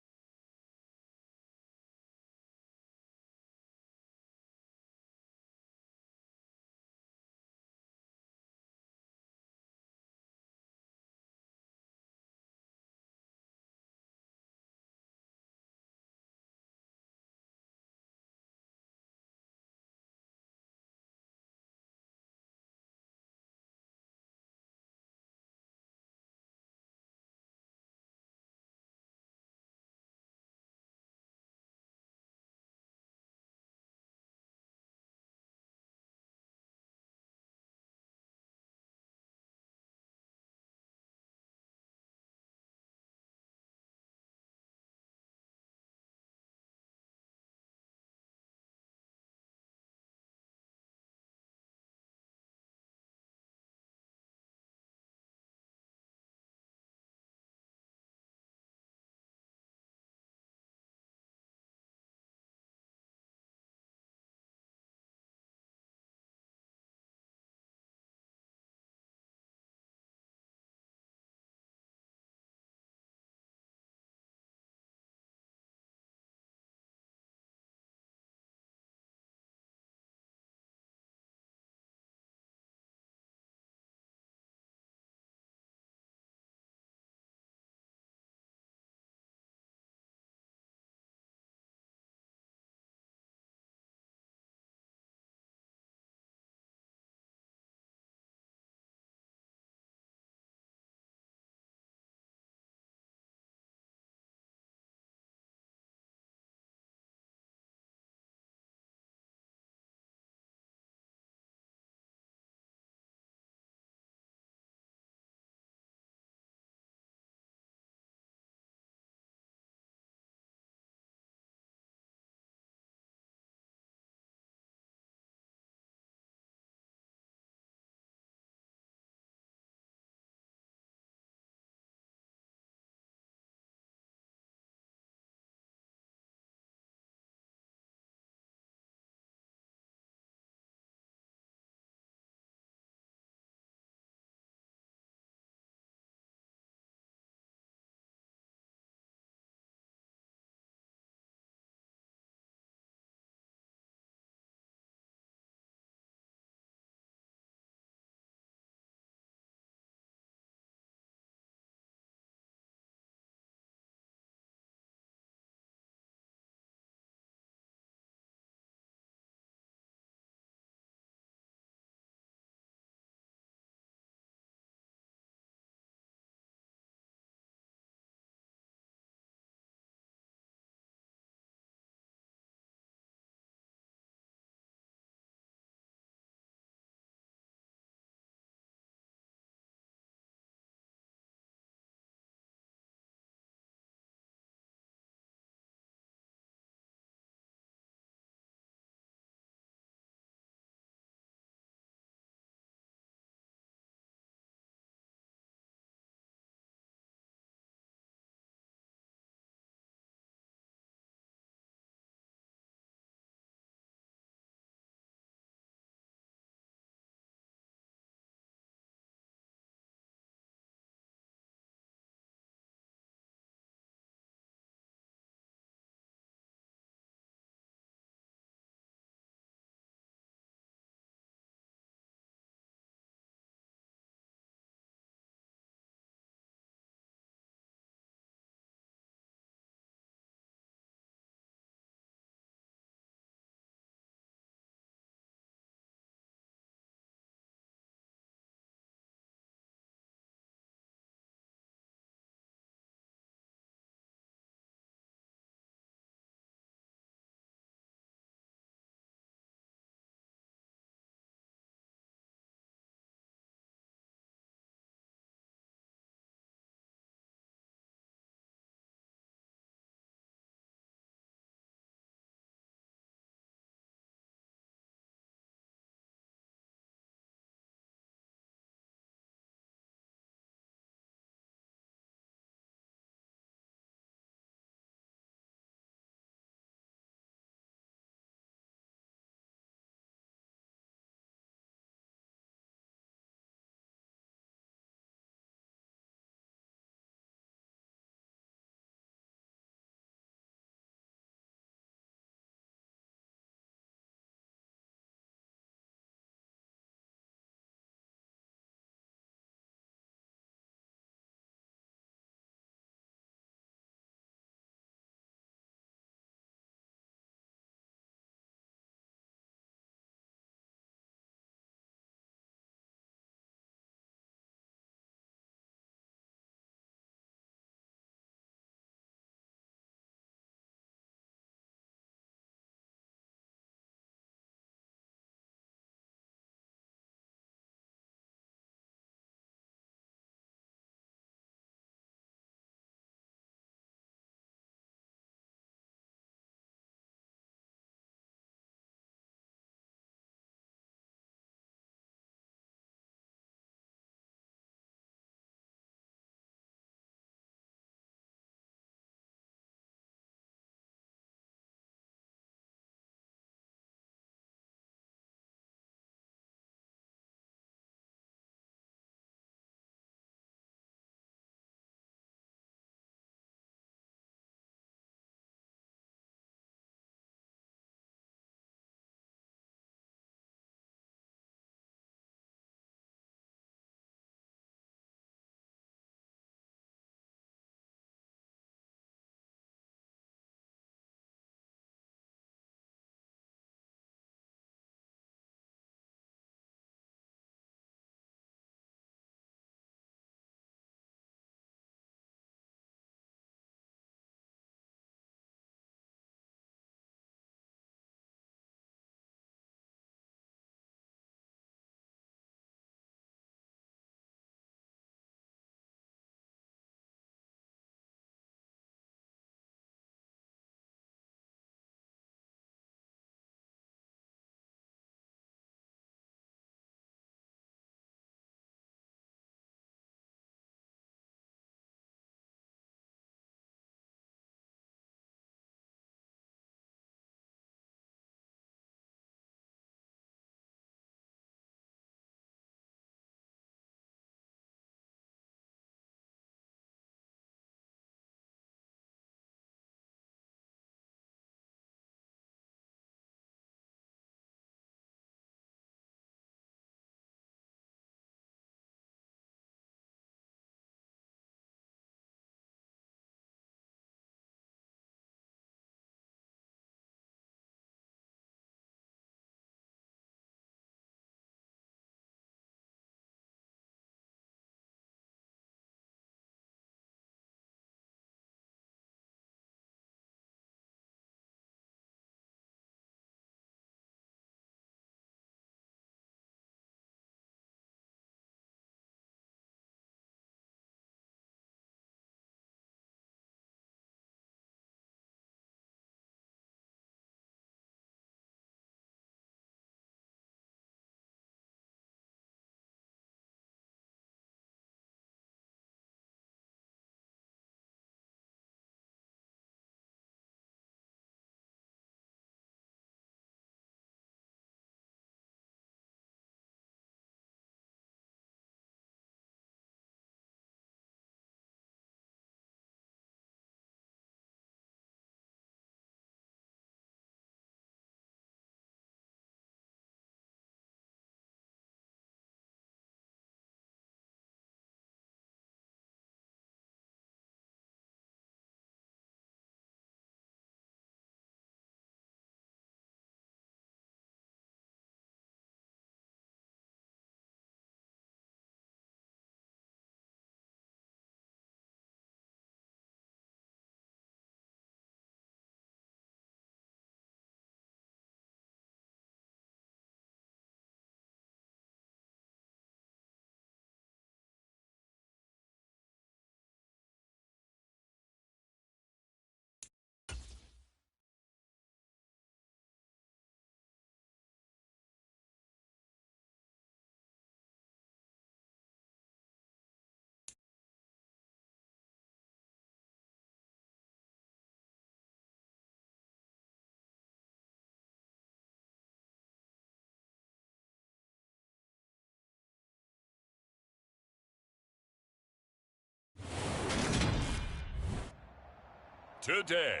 today.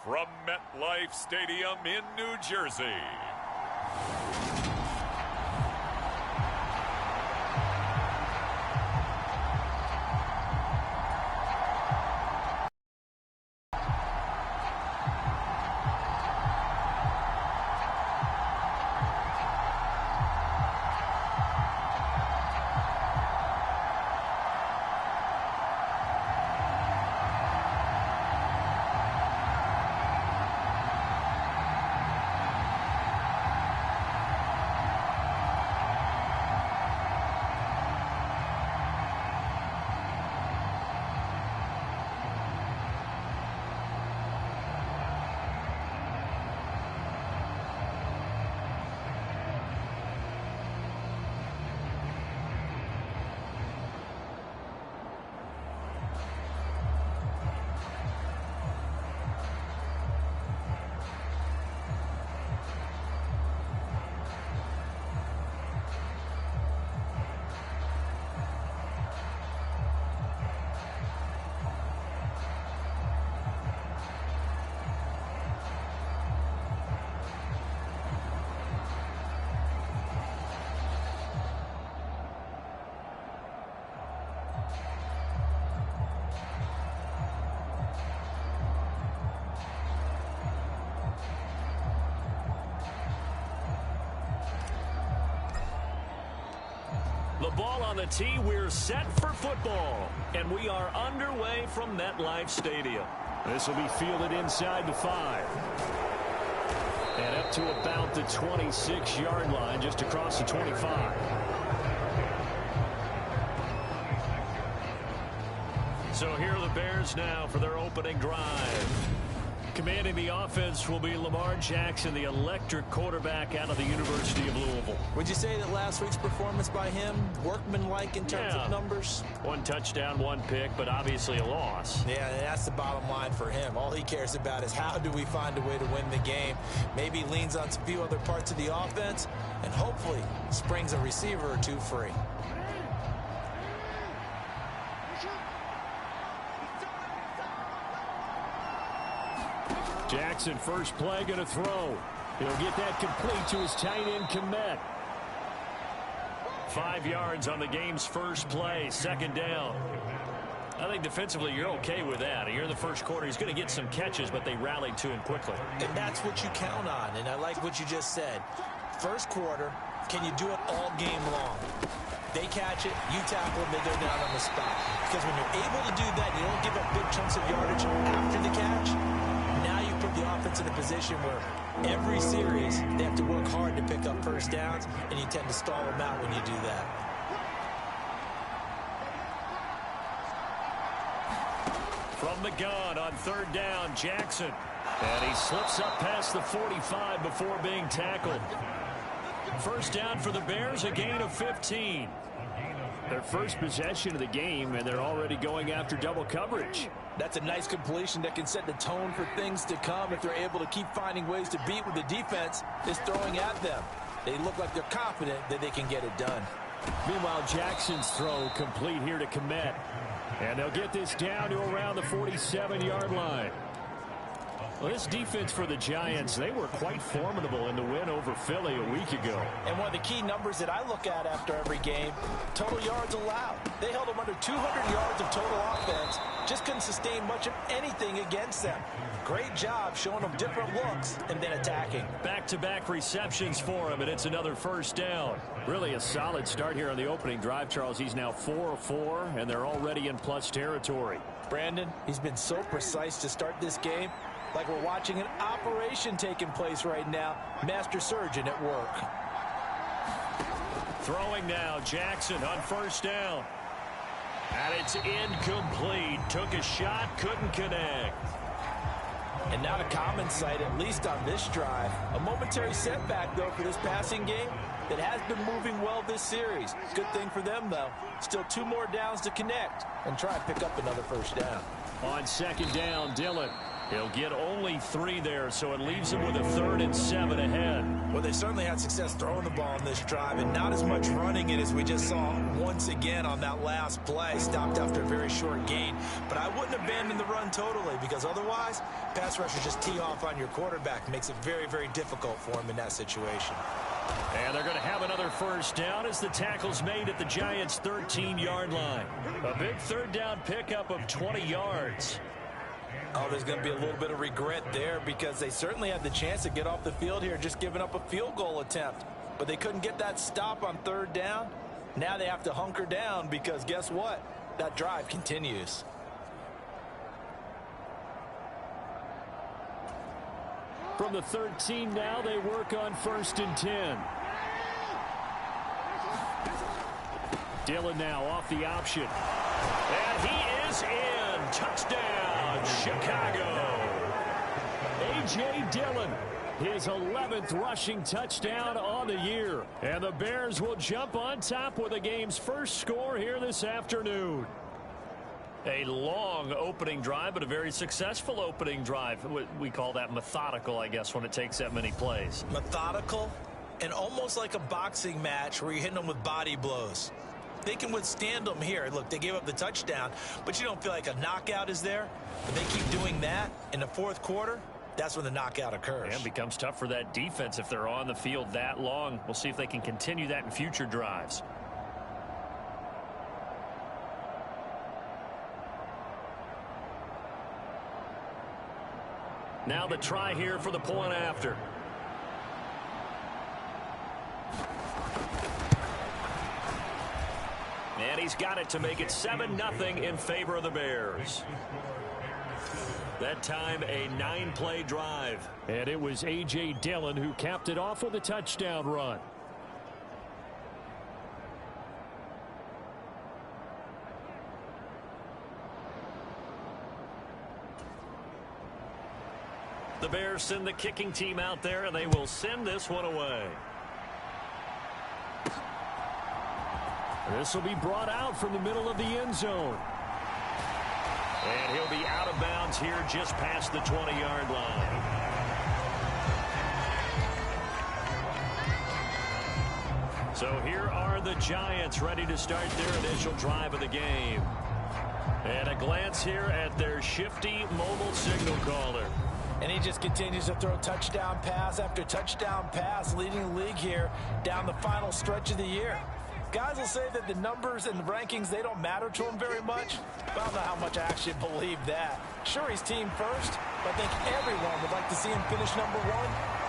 From MetLife Stadium in New Jersey. The ball on the tee. We're set for football. And we are underway from MetLife Stadium. This will be fielded inside the 5. And up to about the 26-yard line, just across the 25. So here are the Bears now for their opening drive. Commanding the offense will be Lamar Jackson, the electric quarterback out of the University of Louisville. Would you say that last week's performance by him, workmanlike in terms of numbers? 1 touchdown, 1 pick, but obviously a loss. Yeah, that's the bottom line for him. All he cares about is how do we find a way to win the game. Maybe leans on a few other parts of the offense, and hopefully springs a receiver or two free. Jackson, first play, going to throw. He'll get that complete to his tight end, GMEN. 5 yards on the game's first play, 2nd down. I think defensively you're okay with that. You're in the first quarter. He's going to get some catches, but they rallied to him quickly. And that's what you count on, and I like what you just said. First quarter, can you do it all game long? They catch it, you tackle them, they go down on the spot. Because when you're able to do that, you don't give up big chunks of yardage after the catch. Now you put the offense in a position where every series they have to work hard to pick up first downs, and you tend to stall them out when you do that. From the gun on 3rd down, Jackson. And he slips up past the 45 before being tackled. First down for the Bears, a gain of 15. Their first possession of the game, and they're already going after double coverage. That's a nice completion that can set the tone for things to come if they're able to keep finding ways to beat what the defense is throwing at them. They look like they're confident that they can get it done. Meanwhile, Jackson's throw complete here to Komet. And they'll get this down to around the 47-yard line. Well, this defense for the Giants, they were quite formidable in the win over Philly a week ago. And one of the key numbers that I look at after every game, total yards allowed. They held them under 200 yards of total offense. Just couldn't sustain much of anything against them. Great job showing them different looks and then attacking. Back-to-back receptions for him, and it's another first down. Really a solid start here on the opening drive, Charles. He's now 4 of 4, and they're already in plus territory. Brandon, he's been so precise to start this game. Like we're watching an operation taking place right now. Master surgeon at work. Throwing now, Jackson on first down. And it's incomplete. Took a shot, couldn't connect. And not a common sight, at least on this drive. A momentary setback, though, for this passing game that has been moving well this series. Good thing for them, though. Still 2 more downs to connect and try and pick up another first down. On 2nd down, Dillon. He'll get only 3 there, so it leaves him with a 3rd and 7 ahead. Well, they certainly had success throwing the ball on this drive and not as much running it as we just saw once again on that last play. Stopped after a very short gain. But I wouldn't abandon the run totally because otherwise, pass rushers just tee off on your quarterback. Makes it very, very difficult for him in that situation. And they're going to have another 1st down as the tackle's made at the Giants' 13-yard line. A big 3rd down pickup of 20 yards. Oh, there's going to be a little bit of regret there because they certainly had the chance to get off the field here, just giving up a field goal attempt. But they couldn't get that stop on 3rd down. Now they have to hunker down because guess what? That drive continues. From the 13 now, they work on 1st and 10. Dillon now off the option. And he is in. Touchdown, Chicago. A.J. Dillon, his 11th rushing touchdown on the year. And the Bears will jump on top with the game's first score here this afternoon. A long opening drive, but a very successful opening drive. We call that methodical, I guess, when it takes that many plays. Methodical and almost like a boxing match where you're hitting them with body blows. They can withstand them here. Look, they gave up the touchdown, but you don't feel like a knockout is there. But they keep doing that in the 4th quarter. That's when the knockout occurs. And it becomes tough for that defense if they're on the field that long. We'll see if they can continue that in future drives. Now the try here for the point after. And he's got it to make it 7-0 in favor of the Bears. That time a 9-play drive. And it was A.J. Dillon who capped it off with a touchdown run. The Bears send the kicking team out there, and they will send this one away. This will be brought out from the middle of the end zone. And he'll be out of bounds here just past the 20-yard line. So here are the Giants ready to start their initial drive of the game. And a glance here at their shifty mobile signal caller. And he just continues to throw touchdown pass after touchdown pass, leading the league here down the final stretch of the year. Guys will say that the numbers and the rankings, they don't matter to him very much. But I don't know how much I actually believe that. Sure, he's team first, but I think everyone would like to see him finish #1,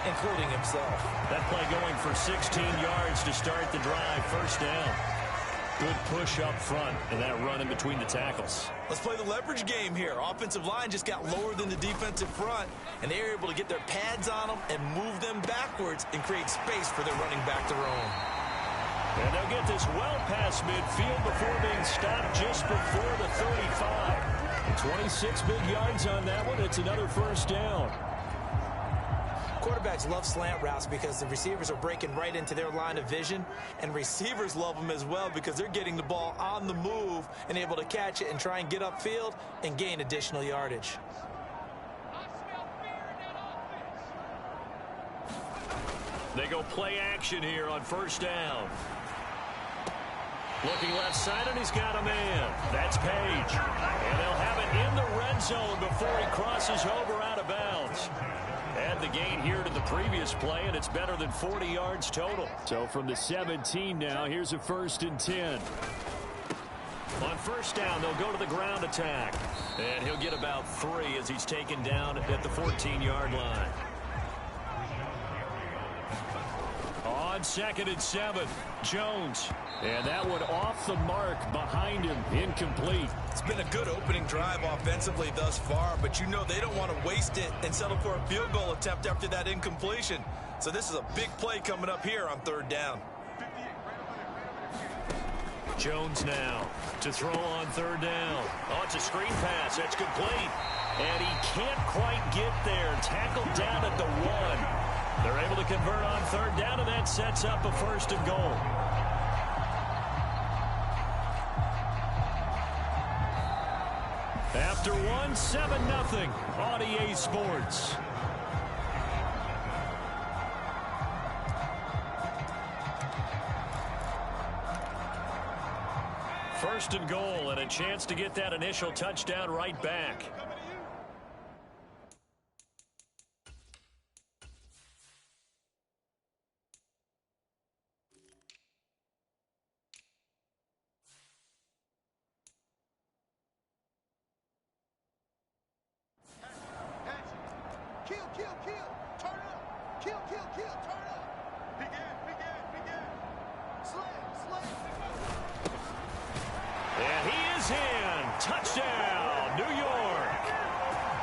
including himself. That play going for 16 yards to start the drive. 1st down. Good push up front and that run in between the tackles. Let's play the leverage game here. Offensive line just got lower than the defensive front, and they were able to get their pads on them and move them backwards and create space for their running back to roam. And they'll get this well past midfield before being stopped just before the 35. 26 big yards on that one. It's another 1st down. Quarterbacks love slant routes because the receivers are breaking right into their line of vision, and receivers love them as well because they're getting the ball on the move and able to catch it and try and get upfield and gain additional yardage. They go play action here on 1st down. Looking left side, and he's got a man. That's Page. And they'll have it in the red zone before he crosses over out of bounds. Add the gain here to the previous play, and it's better than 40 yards total. So from the 17 now, here's a 1st and 10. On 1st down, they'll go to the ground attack. And he'll get about 3 as he's taken down at the 14-yard line. On 2nd and 7, Jones. And that one off the mark behind him, incomplete. It's been a good opening drive offensively thus far, but you know they don't want to waste it and settle for a field goal attempt after that incompletion. So this is a big play coming up here on 3rd down. Jones now to throw on 3rd down. Oh, it's a screen pass. That's complete. And he can't quite get there. Tackled down at the 1. They're able to convert on 3rd down, and that sets up a 1st and goal. After one, 7-0 on EA Sports. First and goal, and a chance to get that initial touchdown right back. Touchdown, New York.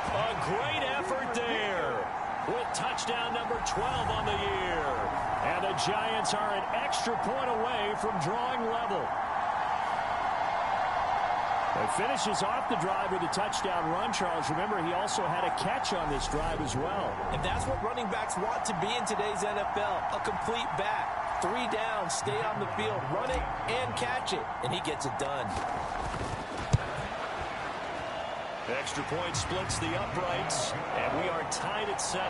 A great effort there with touchdown number 12 on the year. And the Giants are an extra point away from drawing level. He finishes off the drive with a touchdown run, Charles. Remember, he also had a catch on this drive as well. And that's what running backs want to be in today's NFL, a complete back. 3 downs, stay on the field, run it, and catch it. And he gets it done. Extra point splits the uprights, and we are tied at 7.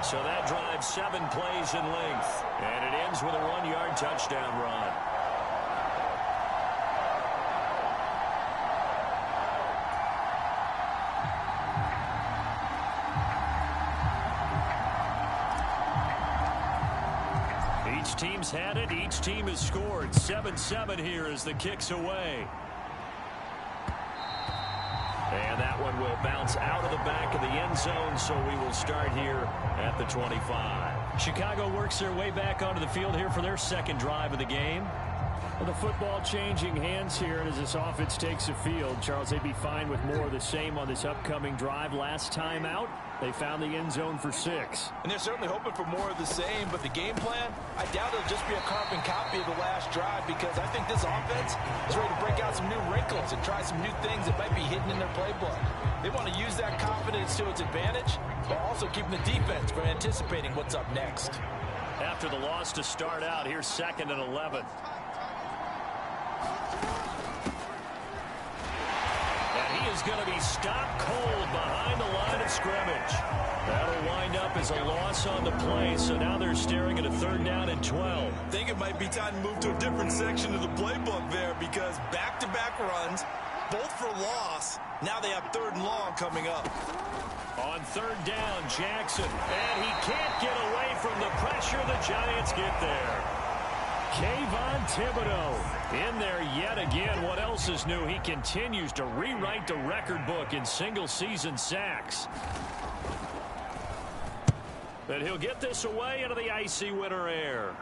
So that drive 7 plays in length, and it ends with a 1-yard touchdown run. Each team's had it. Each team has scored. 7-7 here as the kick's away. And that one will bounce out of the back of the end zone, so we will start here at the 25. Chicago works their way back onto the field here for their second drive of the game. Well, the football changing hands here as this offense takes the field. Charles, they'd be fine with more of the same on this upcoming drive. Last time out, they found the end zone for 6. And they're certainly hoping for more of the same, but the game plan, I doubt it'll just be a carbon copy of the last drive, because I think this offense is ready to break out some new wrinkles and try some new things that might be hidden in their playbook. They want to use that confidence to its advantage, while also keeping the defense from anticipating what's up next. After the loss to start out, here's 2nd and 11. Is going to be stopped cold behind the line of scrimmage. That'll wind up as a loss on the play, so now they're staring at a 3rd down and 12. I think it might be time to move to a different section of the playbook there, because back-to-back runs, both for loss. Now they have 3rd and long coming up. On 3rd down, Jackson, and he can't get away from the pressure. The Giants get there. Kayvon Thibodeau in there yet again. What else is new? He continues to rewrite the record book in single-season sacks. But he'll get this away into the icy winter air.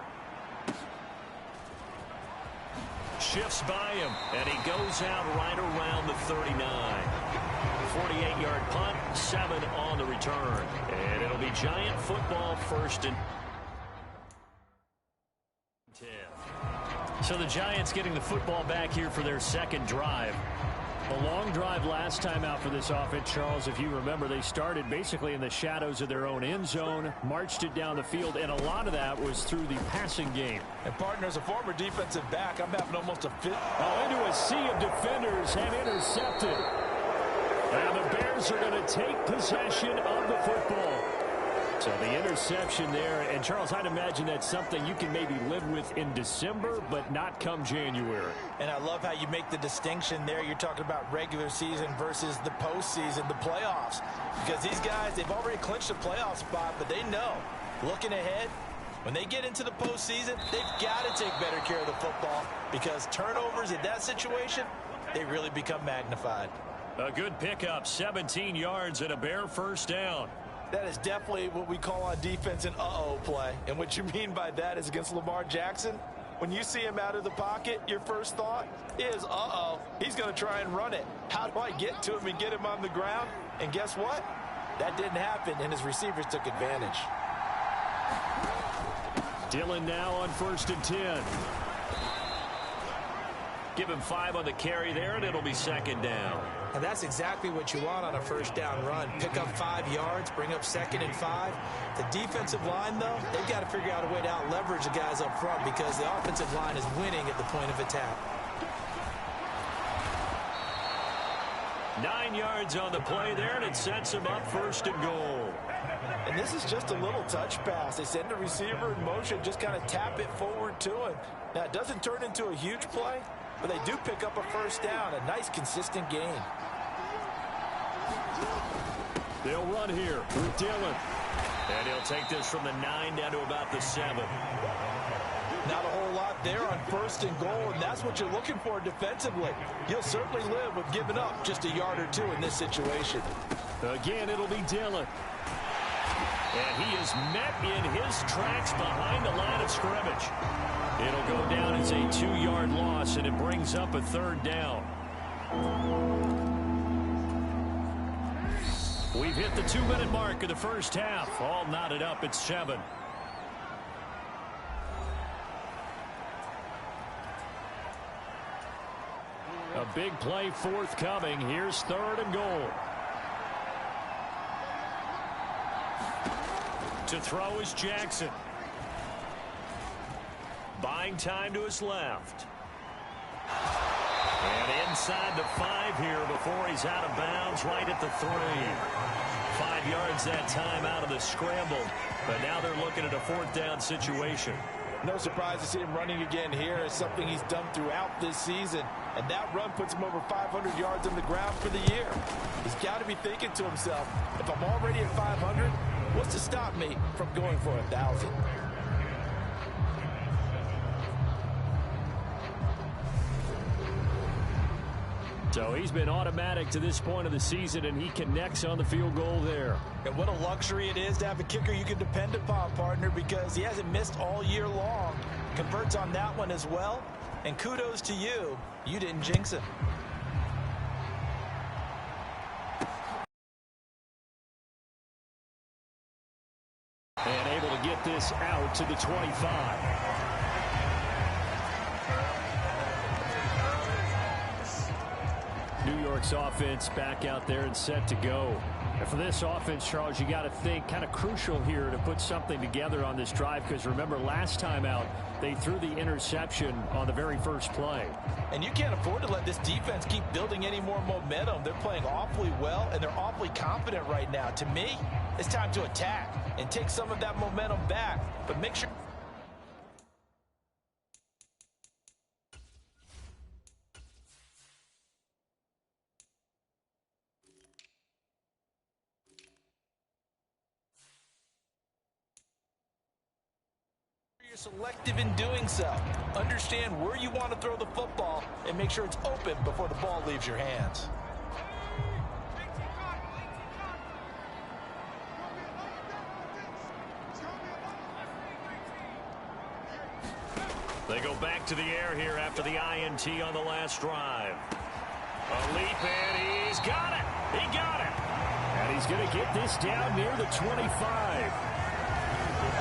Shifts by him, and he goes out right around the 39. 48-yard punt, 7 on the return. And it'll be Giant football, 1st and 10. So the Giants getting the football back here for their 2nd drive. A long drive last time out for this offense, Charles. If you remember, they started basically in the shadows of their own end zone, marched it down the field, and a lot of that was through the passing game. And partner, as a former defensive back, I'm having almost a fit. Into a sea of defenders and intercepted. And the Bears are going to take possession of the football. So the interception there, and Charles, I'd imagine that's something you can maybe live with in December, but not come January. And I love how you make the distinction there. You're talking about regular season versus the postseason, the playoffs. Because these guys, they've already clinched a playoff spot, but they know, looking ahead, when they get into the postseason, they've got to take better care of the football, because turnovers in that situation, they really become magnified. A good pickup, 17 yards and a Bear 1st down. That is definitely what we call on defense an uh-oh play. And what you mean by that is against Lamar Jackson, when you see him out of the pocket, your first thought is, uh-oh, he's going to try and run it. How do I get to him and get him on the ground? And guess what? That didn't happen, and his receivers took advantage. Dillon now on 1st and 10. Give him 5 on the carry there, and it'll be 2nd down. And that's exactly what you want on a 1st down run. Pick up 5 yards, bring up 2nd and 5. The defensive line, though, they've got to figure out a way to out-leverage the guys up front, because the offensive line is winning at the point of attack. 9 yards on the play there, and it sets him up 1st and goal. And this is just a little touch pass. They send the receiver in motion, just kind of tap it forward to him. Now, it doesn't turn into a huge play, but they do pick up a 1st down. A nice, consistent gain. They'll run here with Dillon. And he'll take this from the 9 down to about the 7. Not a whole lot there on 1st and goal, and that's what you're looking for defensively. You'll certainly live with giving up just a yard or 2 in this situation. Again, it'll be Dillon. And he is met in his tracks behind the line of scrimmage. It'll go down as a 2-yard loss, and it brings up a 3rd down. We've hit the 2-minute mark of the first half. All knotted up at 7. A big play forthcoming. Here's 3rd and goal. To throw is Jackson. Buying time to his left. And inside the 5 here before he's out of bounds right at the 3. 5 yards that time out of the scramble. But now they're looking at a 4th down situation. No surprise to see him running again here. It's something he's done throughout this season. And that run puts him over 500 yards on the ground for the year. He's got to be thinking to himself, if I'm already at 500, what's to stop me from going for 1,000? So he's been automatic to this point of the season, and he connects on the field goal there. And what a luxury it is to have a kicker you can depend upon, partner, because he hasn't missed all year long. Converts on that one as well. And kudos to you. You didn't jinx him. And able to get this out to the 25. New York's offense back out there and set to go. And for this offense, Charles, you got to think kind of crucial here to put something together on this drive, because remember last time out they threw the interception on the very first play. And you can't afford to let this defense keep building any more momentum. They're playing awfully well, and they're awfully confident right now. To me, it's time to attack and take some of that momentum back, but make sure. Selective in doing so. Understand where you want to throw the football and make sure it's open before the ball leaves your hands. They go back to the air here after the INT on the last drive. A leap, and he's got it. He got it. And he's going to get this down near the 25.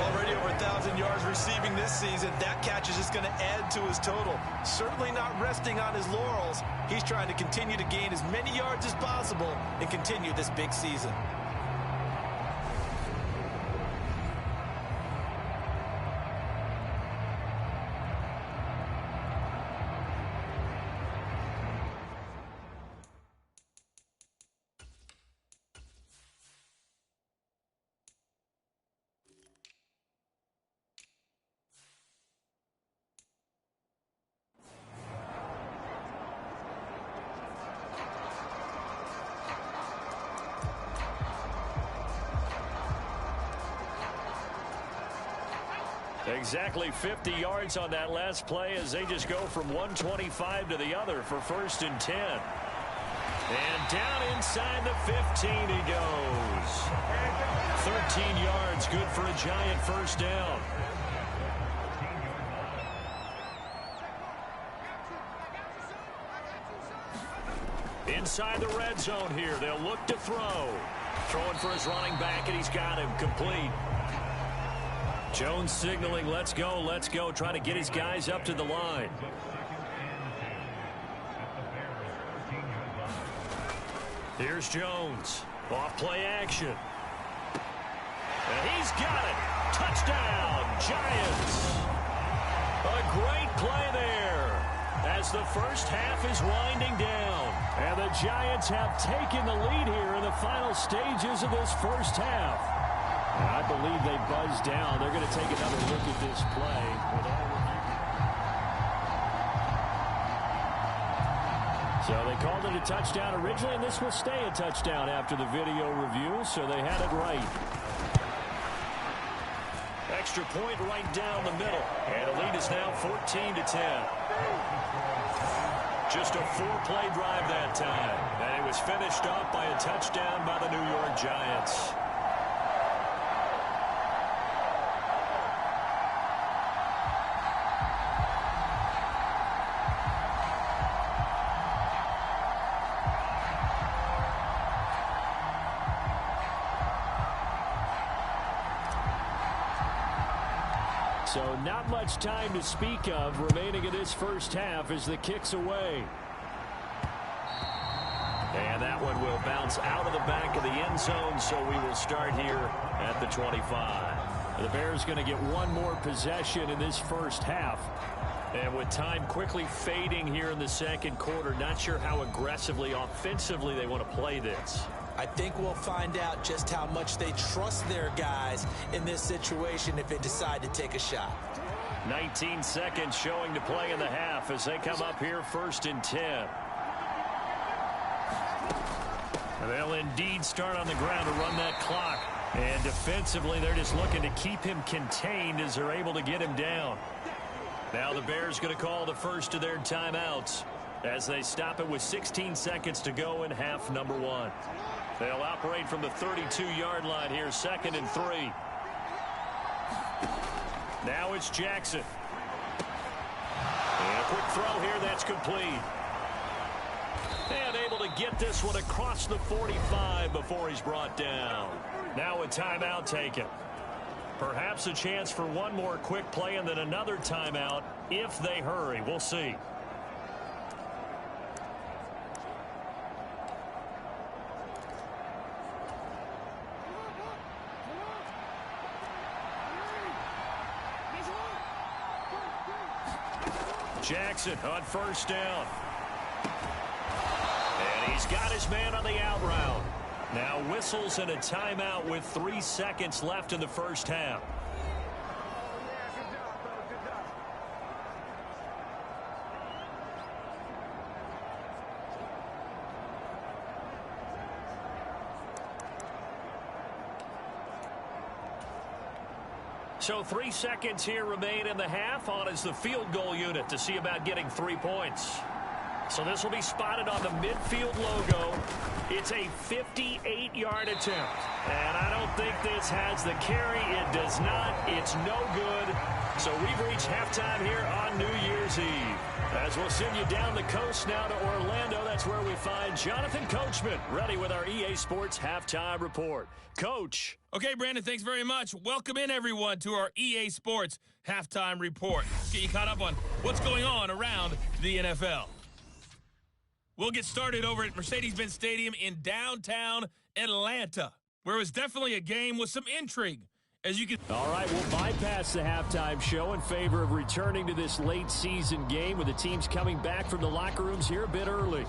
Already over 1,000 yards receiving this season. That catch is just going to add to his total. Certainly not resting on his laurels. He's trying to continue to gain as many yards as possible and continue this big season. Exactly 50 yards on that last play as they just go from 125 to the other for 1st and 10. And down inside the 15 he goes. 13 yards, good for a Giant 1st down. Inside the red zone here, they'll look to throw. Throwing for his running back, and he's got him complete. Jones signaling, let's go, trying to get his guys up to the line. Here's Jones. Off play action. And he's got it. Touchdown, Giants. A great play there. as the first half is winding down. And the Giants have taken the lead here in the final stages of this first half. And I believe they buzzed down. They're going to take another look at this play. So they called it a touchdown originally, and this will stay a touchdown after the video review, so they had it right. Extra point right down the middle, and the lead is now 14-10. Just a 4-play drive that time, and it was finished off by a touchdown by the New York Giants. So not much time to speak of remaining in this first half as the kick's away. And that one will bounce out of the back of the end zone, so we will start here at the 25. The Bears going to get one more possession in this first half. And with time quickly fading here in the second quarter, not sure how aggressively, offensively they want to play this. I think we'll find out just how much they trust their guys in this situation if they decide to take a shot. 19 seconds showing to play in the half as they come up here 1st and 10. And they'll indeed start on the ground to run that clock. And defensively, they're just looking to keep him contained as they're able to get him down. Now the Bears going to call the first of their timeouts as they stop it with 16 seconds to go in half number 1. They'll operate from the 32-yard line here, 2nd and 3. Now it's Jackson. And a quick throw here, that's complete. And able to get this one across the 45 before he's brought down. Now a timeout taken. Perhaps a chance for one more quick play and then another timeout if they hurry. We'll see. Jackson on 1st down. And he's got his man on the out route. Now whistles and a timeout with 3 seconds left in the first half. So 3 seconds here remain in the half. On is the field goal unit to see about getting 3 points. So this will be spotted on the midfield logo. It's a 58-yard attempt. And I don't think this has the carry. It does not. It's no good. So we've reached halftime here on New Year's Eve. As we'll send you down the coast now to Orlando, that's where we find Jonathan Coachman ready with our EA Sports Halftime Report. Coach. Okay, Brandon, thanks very much. Welcome in, everyone, to our EA Sports Halftime Report. Let's get you caught up on what's going on around the NFL. We'll get started over at Mercedes-Benz Stadium in downtown Atlanta, where it was definitely a game with some intrigue. As you can. All right, we'll bypass the halftime show in favor of returning to this late season game with the teams coming back from the locker rooms here a bit early.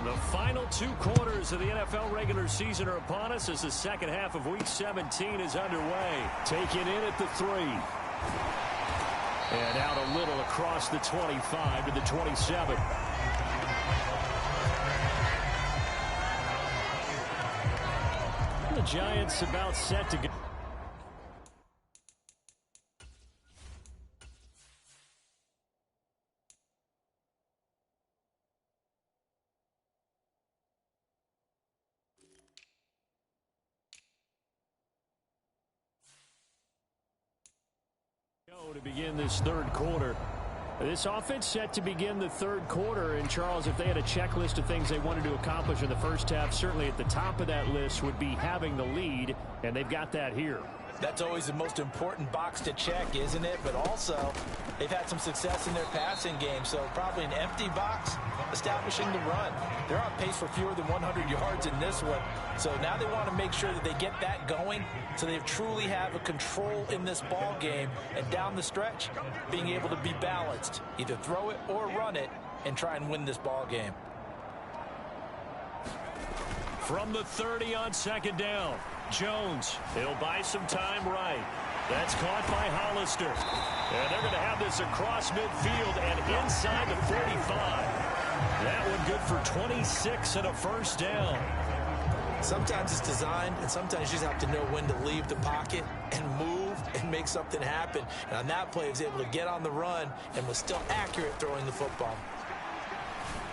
The final 2 quarters of the NFL regular season are upon us as the second half of Week 17 is underway. Taken in at the 3. And out a little across the 25 to the 27. The Giants about set to go. To begin this third quarter. This offense set to begin the third quarter. And, Charles, if they had a checklist of things they wanted to accomplish in the first half, certainly at the top of that list would be having the lead, and they've got that here. That's always the most important box to check, isn't it? But also, They've had some success in their passing game, so probably an empty box, establishing the run. They're on pace for fewer than 100 yards in this one, so now they want to make sure that they get that going so they truly have a control in this ball game, and down the stretch, being able to be balanced, either throw it or run it, and try and win this ball game. From the 30 on second down, Jones. He'll buy some time right. That's caught by Hollister. And they're going to have this across midfield and inside the 45. That one good for 26 and a first down. Sometimes it's designed, and sometimes you just have to know when to leave the pocket and move and make something happen. And on that play, he was able to get on the run and was still accurate throwing the football.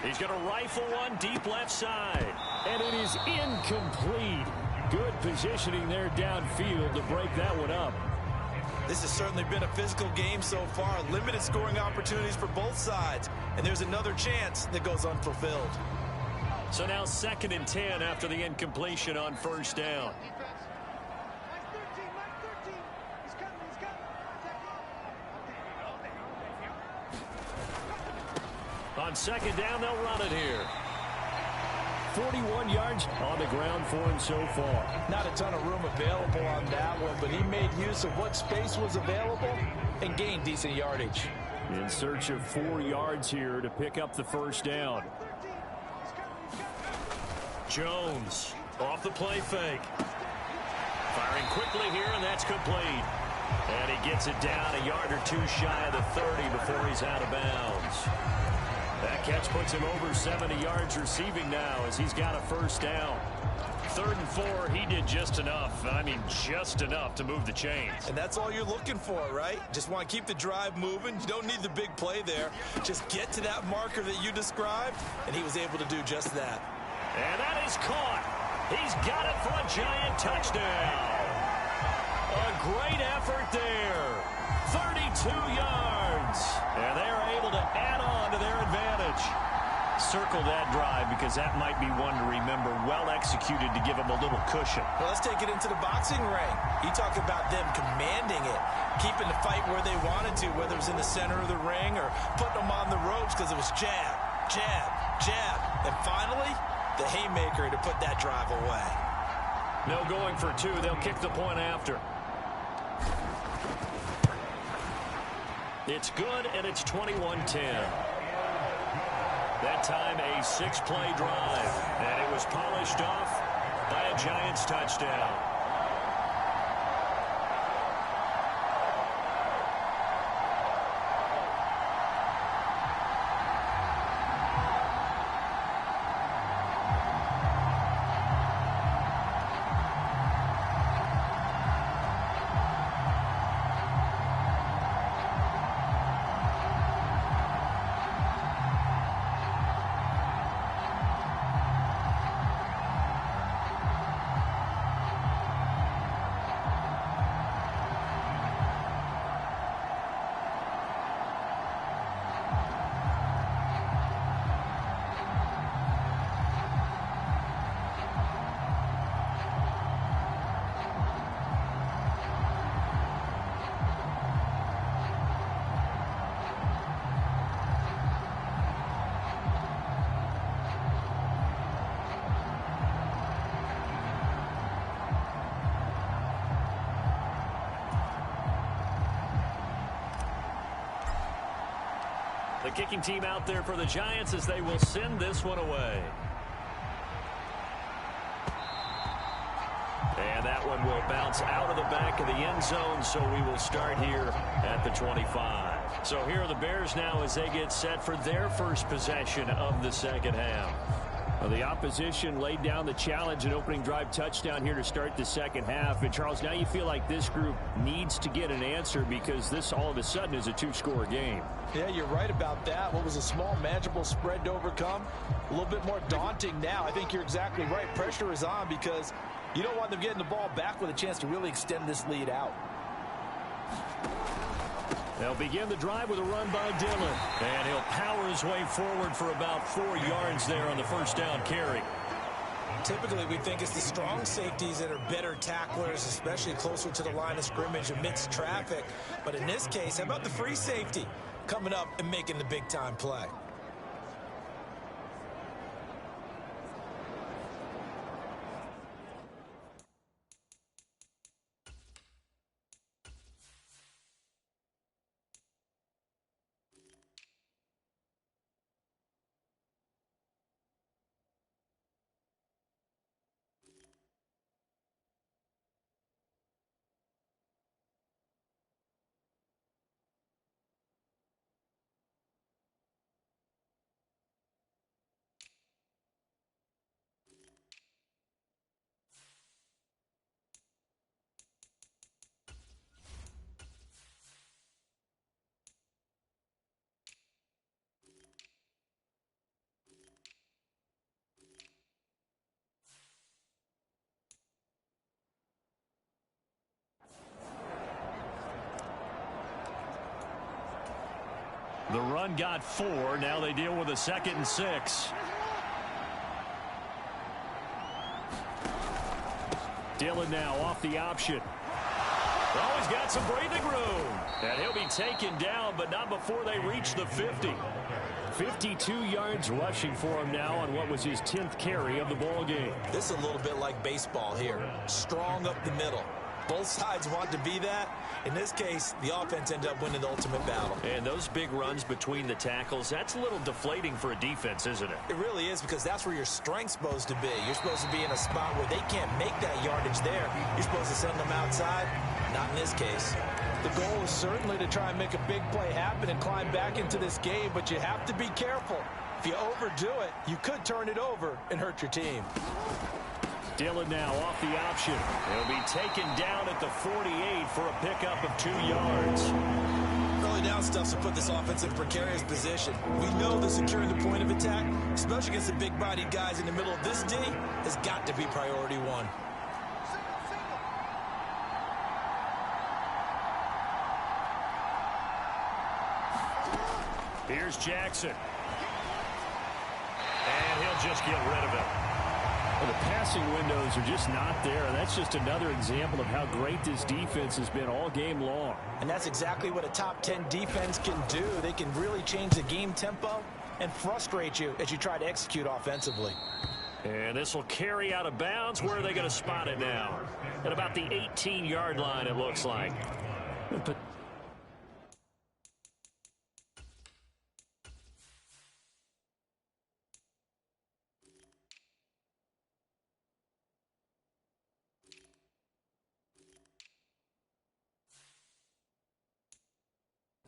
He's going to rifle one deep left side. And it is incomplete. Good positioning there downfield to break that one up. This has certainly been a physical game so far. Limited scoring opportunities for both sides. And there's another chance that goes unfulfilled. So now 2nd and 10 after the incompletion on first down. On second down, they'll run it here. 41 yards on the ground for him so far. Not a ton of room available on that one, but he made use of what space was available and gained decent yardage. In search of 4 yards here to pick up the first down. Jones off the play fake. Firing quickly here, and that's complete. And he gets it down a yard or two shy of the 30 before he's out of bounds. That catch puts him over 70 yards receiving now as he's got a first down. 3rd and 4, he did just enough. I mean, just enough to move the chains. And that's all you're looking for, right? Just want to keep the drive moving. You don't need the big play there. Just get to that marker that you described, and he was able to do just that. And that is caught. He's got it for a Giant touchdown. A great effort there. 32 yards. And they are able to add on to their advantage. Circle that drive because that might be one to remember. Well executed to give them a little cushion. Well, let's take it into the boxing ring. You talk about them commanding it, keeping the fight where they wanted to, whether it was in the center of the ring or putting them on the ropes because it was jab, jab, jab. And finally, the haymaker to put that drive away. No going for 2. They'll kick the point after. It's good, and it's 21-10. That time a 6-play drive, and it was polished off by a Giants touchdown. The kicking team out there for the Giants as they will send this one away. And that one will bounce out of the back of the end zone, so we will start here at the 25. So here are the Bears now as they get set for their first possession of the second half. Well, the opposition laid down the challenge, an opening drive touchdown here to start the second half. And, Charles, now you feel like this group needs to get an answer because this all of a sudden is a 2-score game. Yeah, you're right about that. What was a small, manageable spread to overcome, a little bit more daunting now. I think you're exactly right. Pressure is on because you don't want them getting the ball back with a chance to really extend this lead out. They'll begin the drive with a run by Dillon. And he'll power his way forward for about 4 yards there on the first down carry. Typically, we think it's the strong safeties that are better tacklers, especially closer to the line of scrimmage amidst traffic. But in this case, how about the free safety coming up and making the big-time play? The run got 4. Now they deal with a 2nd and 6. Dillon now off the option. Oh, he's got some breathing room. And he'll be taken down, but not before they reach the 50. 52 yards rushing for him now on what was his 10th carry of the ball game. This is a little bit like baseball here. Strong up the middle. Both sides want to be that. In this case, the offense ended up winning the ultimate battle. And those big runs between the tackles, that's a little deflating for a defense, isn't it? It really is, because that's where your strength's supposed to be. You're supposed to be in a spot where they can't make that yardage there. You're supposed to send them outside. Not in this case. The goal is certainly to try and make a big play happen and climb back into this game, but you have to be careful. If you overdo it, you could turn it over and hurt your team. Dillon now off the option. He'll be taken down at the 48 for a pickup of 2 yards. Early down stuff to put this offense in a precarious position. We know that securing the point of attack, especially against the big-bodied guys in the middle of this D, has got to be priority one. Here's Jackson. And he'll just get rid of it. Well, the passing windows are just not there. That's just another example of how great this defense has been all game long. And that's exactly what a top 10 defense can do. They can really change the game tempo and frustrate you as you try to execute offensively. And this will carry out of bounds. Where are they going to spot it now? At about the 18-yard line, it looks like. But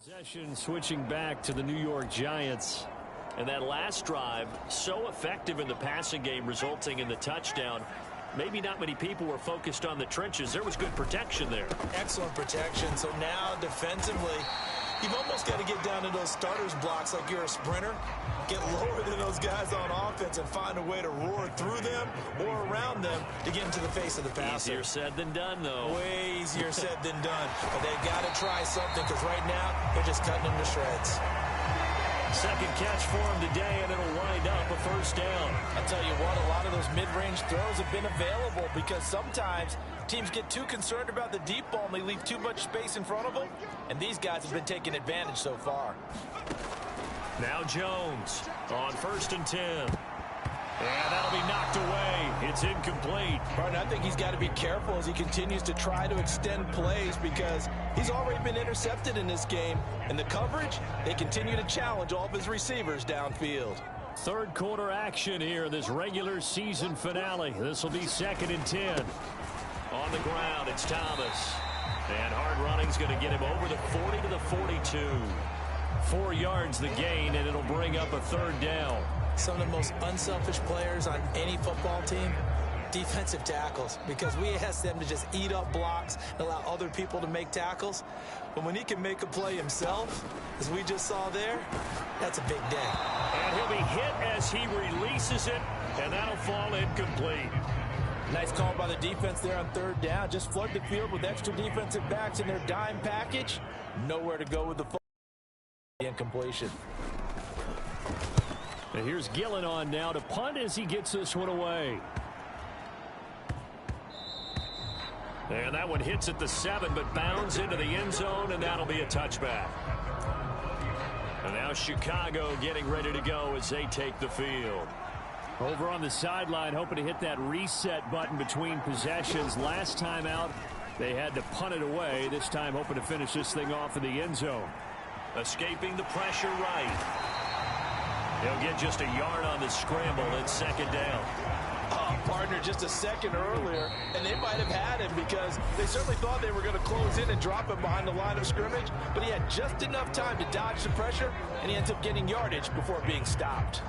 possession switching back to the New York Giants. And that last drive, so effective in the passing game, resulting in the touchdown. Maybe not many people were focused on the trenches. There was good protection there. Excellent protection. So now defensively, you've almost got to get down to those starters blocks like you're a sprinter. Get lower than those guys on offense and find a way to roar through them or around them to get into the face of the passer. Easier said than done, though. Way easier said than done. But they've got to try something, because right now they're just cutting them to shreds. Second catch for him today, and it'll wind up a first down. I'll tell you what, a lot of those mid-range throws have been available, because sometimes teams get too concerned about the deep ball and they leave too much space in front of them, and these guys have been taking advantage so far. Now Jones on 1st and 10. And that'll be knocked away. It's incomplete. Martin, I think he's got to be careful as he continues to try to extend plays, because he's already been intercepted in this game. And the coverage, they continue to challenge all of his receivers downfield. third quarter action here, this regular season finale. This will be 2nd and 10. On the ground, it's Thomas. And hard running's going to get him over the 40 to the 42. 4 yards the gain, and it'll bring up a 3rd down. Some of the most unselfish players on any football team, defensive tackles, because we ask them to just eat up blocks and allow other people to make tackles. But when he can make a play himself, as we just saw there, that's a big day. And he'll be hit as he releases it, and that'll fall incomplete. Nice call by the defense there on 3rd down. Just flood the field with extra defensive backs in their dime package. Nowhere to go with the incompletion. And here's Gillen on now to punt as he gets this one away. And that one hits at the 7, but bounds into the end zone, and that'll be a touchback. And now Chicago getting ready to go as they take the field. Over on the sideline, hoping to hit that reset button between possessions. Last time out, they had to punt it away. This time, hoping to finish this thing off in the end zone. Escaping the pressure right. He'll get just a yard on the scramble at second down. Oh, partner, just a second earlier, and they might have had him because they certainly thought they were going to close in and drop him behind the line of scrimmage, but he had just enough time to dodge the pressure, and he ends up getting yardage before being stopped.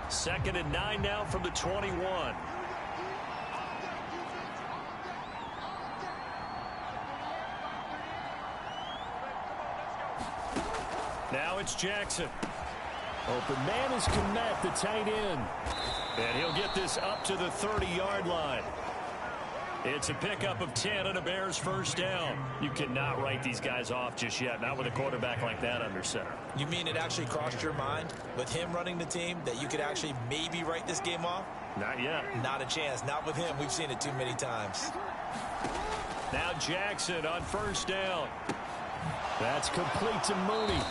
Second and 9 now from the 21. Now it's Jackson. Open man is Kmet, the tight end. And he'll get this up to the 30-yard line. It's a pickup of 10 and a Bears first down. You cannot write these guys off just yet, not with a quarterback like that under center. You mean it actually crossed your mind with him running the team that you could actually maybe write this game off? Not yet. Not a chance. Not with him. We've seen it too many times. Now Jackson on first down. That's complete to Mooney.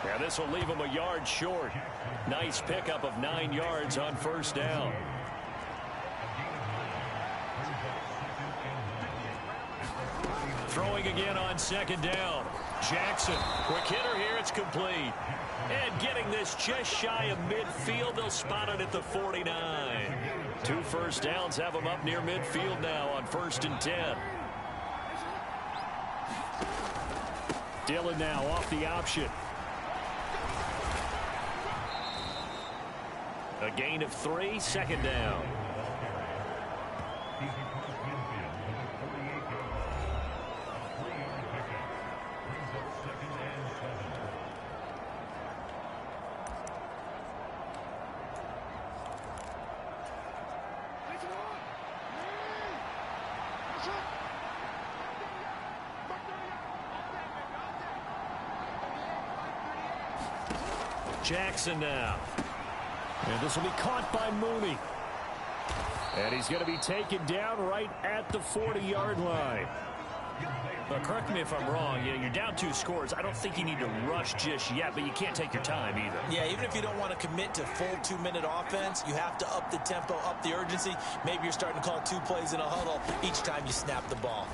Yeah, this will leave him a yard short. Nice pickup of 9 yards on first down. Throwing again on second down. Jackson, quick hitter here, it's complete. And getting this just shy of midfield, they'll spot it at the 49. 2 first downs have them up near midfield now on 1st and 10. Dillon now off the option. A gain of 3, second down. Jackson now. And this will be caught by Mooney. And he's going to be taken down right at the 40-yard line. But correct me if I'm wrong. You're down 2 scores. I don't think you need to rush just yet, but you can't take your time either. Yeah, even if you don't want to commit to full 2-minute offense, you have to up the tempo, up the urgency. Maybe you're starting to call 2 plays in a huddle each time you snap the ball.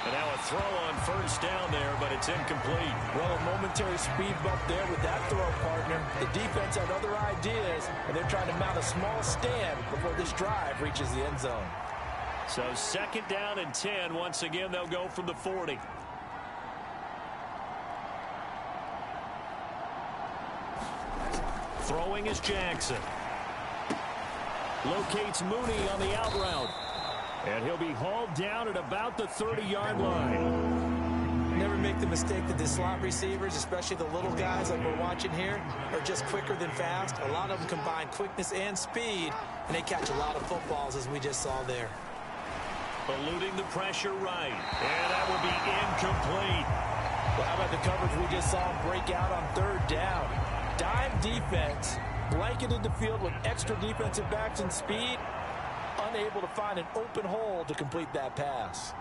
And now a throw on first down there, but it's incomplete. Well, a momentary speed bump there with that throw, partner. The defense had other ideas, and they're trying to mount a small stand before this drive reaches the end zone. So second down and 10. Once again, they'll go from the 40. Throwing is Jackson. Locates Mooney on the out route. And he'll be hauled down at about the 30-yard line. Never make the mistake that the slot receivers, especially the little guys like we're watching here, are just quicker than fast. A lot of them combine quickness and speed, and they catch a lot of footballs, as we just saw there. Eluding the pressure right. And that will be incomplete. Well, how about the coverage we just saw him break out on 3rd down? Dime defense, blanketed the field with extra defensive backs and speed, unable to find an open hole to complete that pass.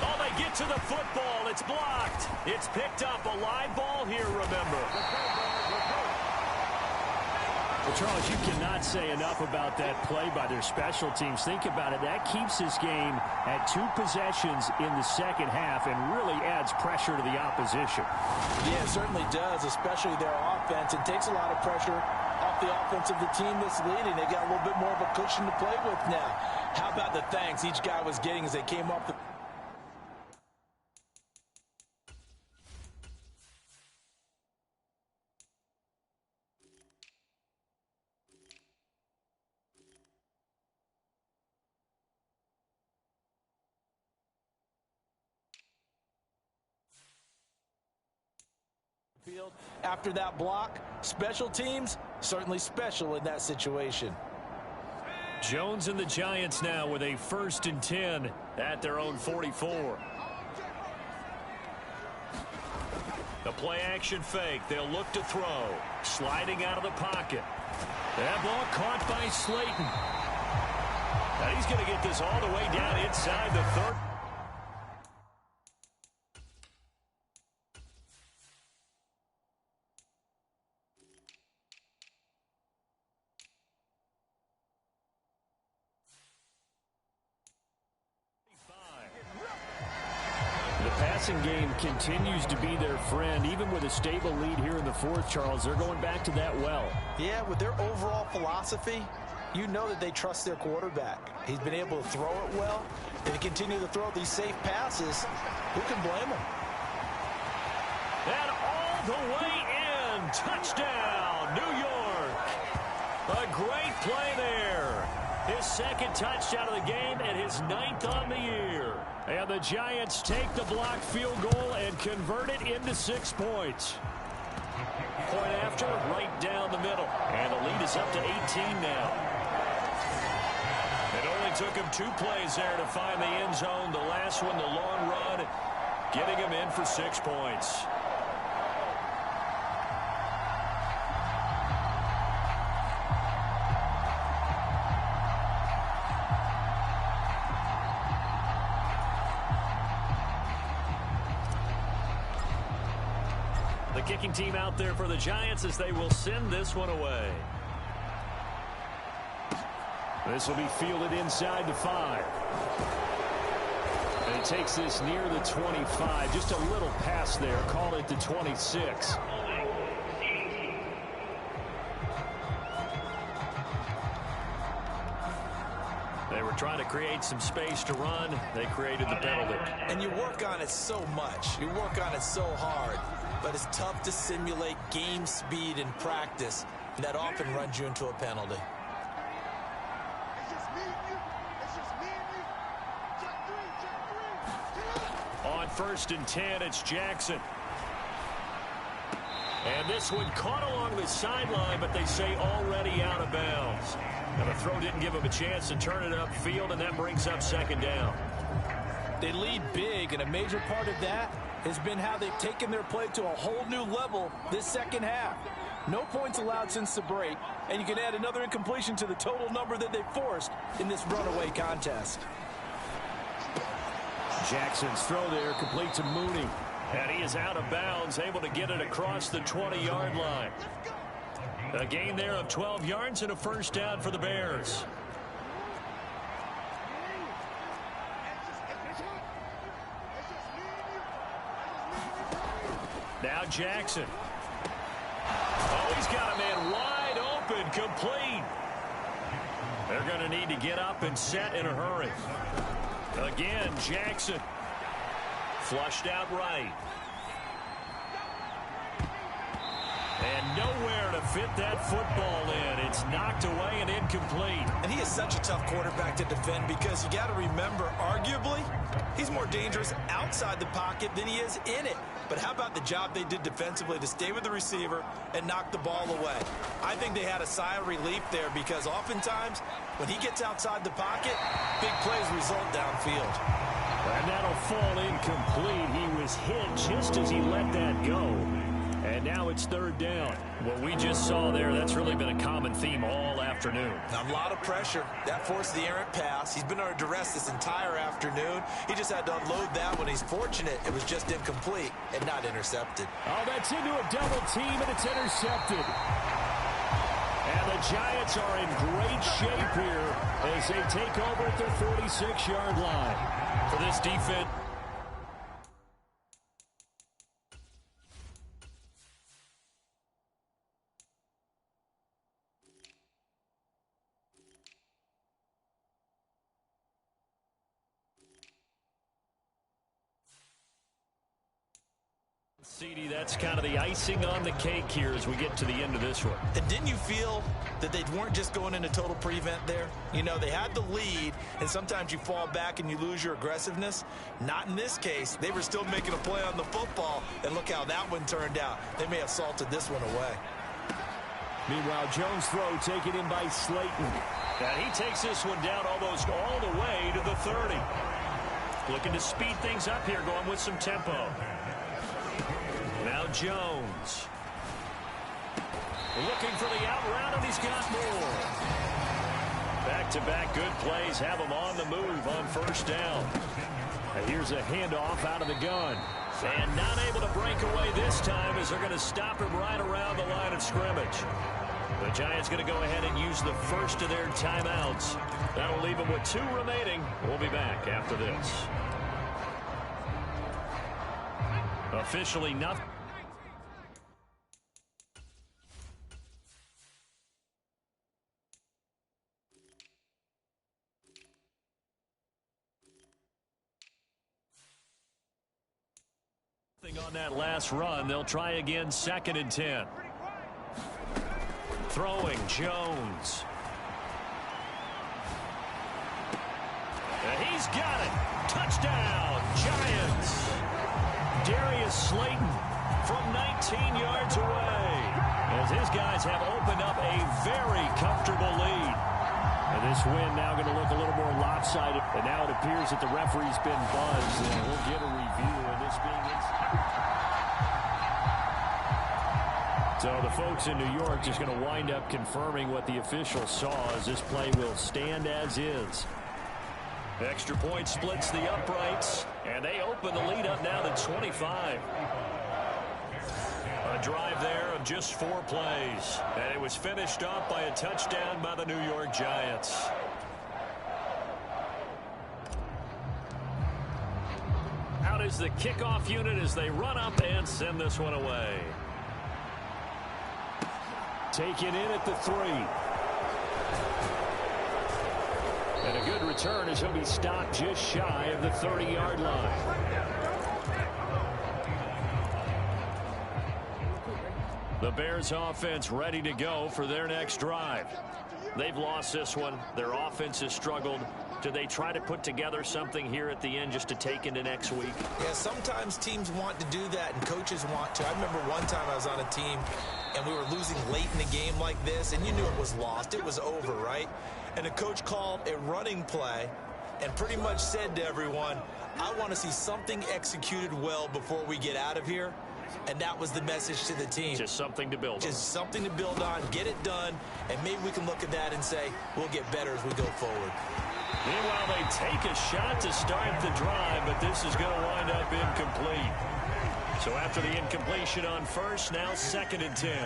Oh, they get to the football. It's blocked. It's picked up. A live ball here, remember. Well, Charles, you cannot say enough about that play by their special teams. Think about it. That keeps this game at 2 possessions in the second half and really adds pressure to the opposition. Yeah, it certainly does, especially their offense. It takes a lot of pressure off the offense of the team that's leading. They got a little bit more of a cushion to play with now. How about the thanks each guy was getting as they came off the... field after that block. Special teams, certainly special in that situation. Jones and the Giants now with a 1st and 10 at their own 44. A play-action fake. They'll look to throw. Sliding out of the pocket. That ball caught by Slayton. Now he's going to get this all the way down inside the 30. The passing game continues to be their friend. Even with a stable lead here in the fourth, Charles, they're going back to that well. Yeah, with their overall philosophy, you know that they trust their quarterback. He's been able to throw it well. If they continue to throw these safe passes, who can blame them? And all the way in. Touchdown, New York. A great play there. His second touchdown of the game and his 9th on the year. And the Giants take the blocked field goal and convert it into 6 points. Point after, right down the middle. And the lead is up to 18 now. It only took him 2 plays there to find the end zone. The last one, the long run, getting him in for 6 points. The kicking team out there for the Giants as they will send this one away. This will be fielded inside the 5. And he takes this near the 25. Just a little pass there. Call it the 26. They were trying to create some space to run. They created the penalty. And you work on it so much. You work on it so hard. But it's tough to simulate game speed in practice. And that often runs you into a penalty. On 1st and 10, it's Jackson. And this one caught along the sideline, but they say already out of bounds. And the throw didn't give him a chance to turn it upfield, and that brings up 2nd down. They lead big, and a major part of that has been how they've taken their play to a whole new level this second half. No points allowed since the break, and you can add another incompletion to the total number that they forced in this runaway contest. Jackson's throw there complete to Mooney. And he is out of bounds, able to get it across the 20-yard line. A gain there of 12 yards and a 1st down for the Bears. Now Jackson. Oh, he's got a man wide open, complete. They're going to need to get up and set in a hurry. Again, Jackson. Flushed out right. And nowhere to fit that football in. It's knocked away and incomplete. And he is such a tough quarterback to defend because you got to remember, arguably, he's more dangerous outside the pocket than he is in it. But how about the job they did defensively to stay with the receiver and knock the ball away? I think they had a sigh of relief there because oftentimes when he gets outside the pocket, big plays result downfield. And that'll fall incomplete. He was hit just as he let that go. And now it's 3rd down. What we just saw there, that's really been a common theme all afternoon. Now, a lot of pressure. That forced the errant pass. He's been under duress this entire afternoon. He just had to unload that one. He's fortunate it was just incomplete and not intercepted. Oh, that's into a double team, and it's intercepted. And the Giants are in great shape here as they take over at their 46-yard line. For this defense, CD, that's kind of the icing on the cake here as we get to the end of this one. And didn't you feel that they weren't just going into total prevent there? You know, they had the lead, and sometimes you fall back and you lose your aggressiveness. Not in this case. They were still making a play on the football, and look how that one turned out. They may have salted this one away. Meanwhile, Jones' throw taken in by Slayton. And he takes this one down almost all the way to the 30. Looking to speed things up here, going with some tempo. Now Jones. Looking for the out route, and he's got more. Back-to-back good plays have him on the move on first down. And here's a handoff out of the gun. And not able to break away this time as they're going to stop him right around the line of scrimmage. The Giants going to go ahead and use the first of their timeouts. That'll leave them with 2 remaining. We'll be back after this. Officially nothing. On that last run, they'll try again 2nd and 10. Throwing Jones. And he's got it. Touchdown, Giants. Darius Slayton from 19 yards away, as his guys have opened up a very comfortable lead. And this win now going to look a little more lopsided. And now it appears that the referee's been buzzed. And we'll get a review of this being So the folks in New York just going to wind up confirming what the official saw, as this play will stand as is. Extra point splits the uprights, and they open the lead up now to 25. A drive there of just 4 plays, and it was finished off by a touchdown by the New York Giants. Out is the kickoff unit as they run up and send this one away. Taken in at the 3. And a good return as he'll be stopped just shy of the 30-yard line. The Bears offense ready to go for their next drive. They've lost this one. Their offense has struggled. Do they try to put together something here at the end just to take into next week? Yeah, sometimes teams want to do that and coaches want to. I remember one time I was on a team and we were losing late in a game like this, and you knew it was lost. It was over, right? And the coach called a running play and pretty much said to everyone, I want to see something executed well before we get out of here. And that was the message to the team. Just something to build on. Just something to build on, get it done, and maybe we can look at that and say, we'll get better as we go forward. Meanwhile, they take a shot to start the drive, but this is going to wind up incomplete. So after the incompletion on first, now 2nd and 10.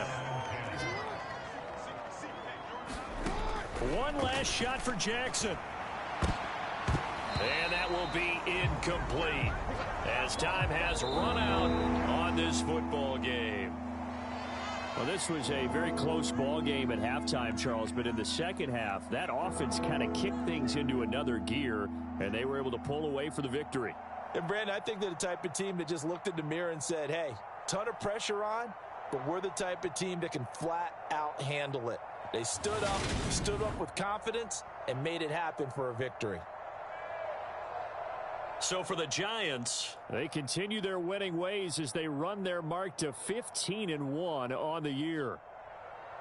One last shot for Jackson. And that will be incomplete, as time has run out on this football game. Well, this was a very close ball game at halftime, Charles, but in the second half, that offense kind of kicked things into another gear, and they were able to pull away for the victory. And, Brandon, I think they're the type of team that just looked in the mirror and said, hey, ton of pressure on, but we're the type of team that can flat out handle it. They stood up with confidence, and made it happen for a victory. So for the Giants, they continue their winning ways as they run their mark to 15-1 on the year.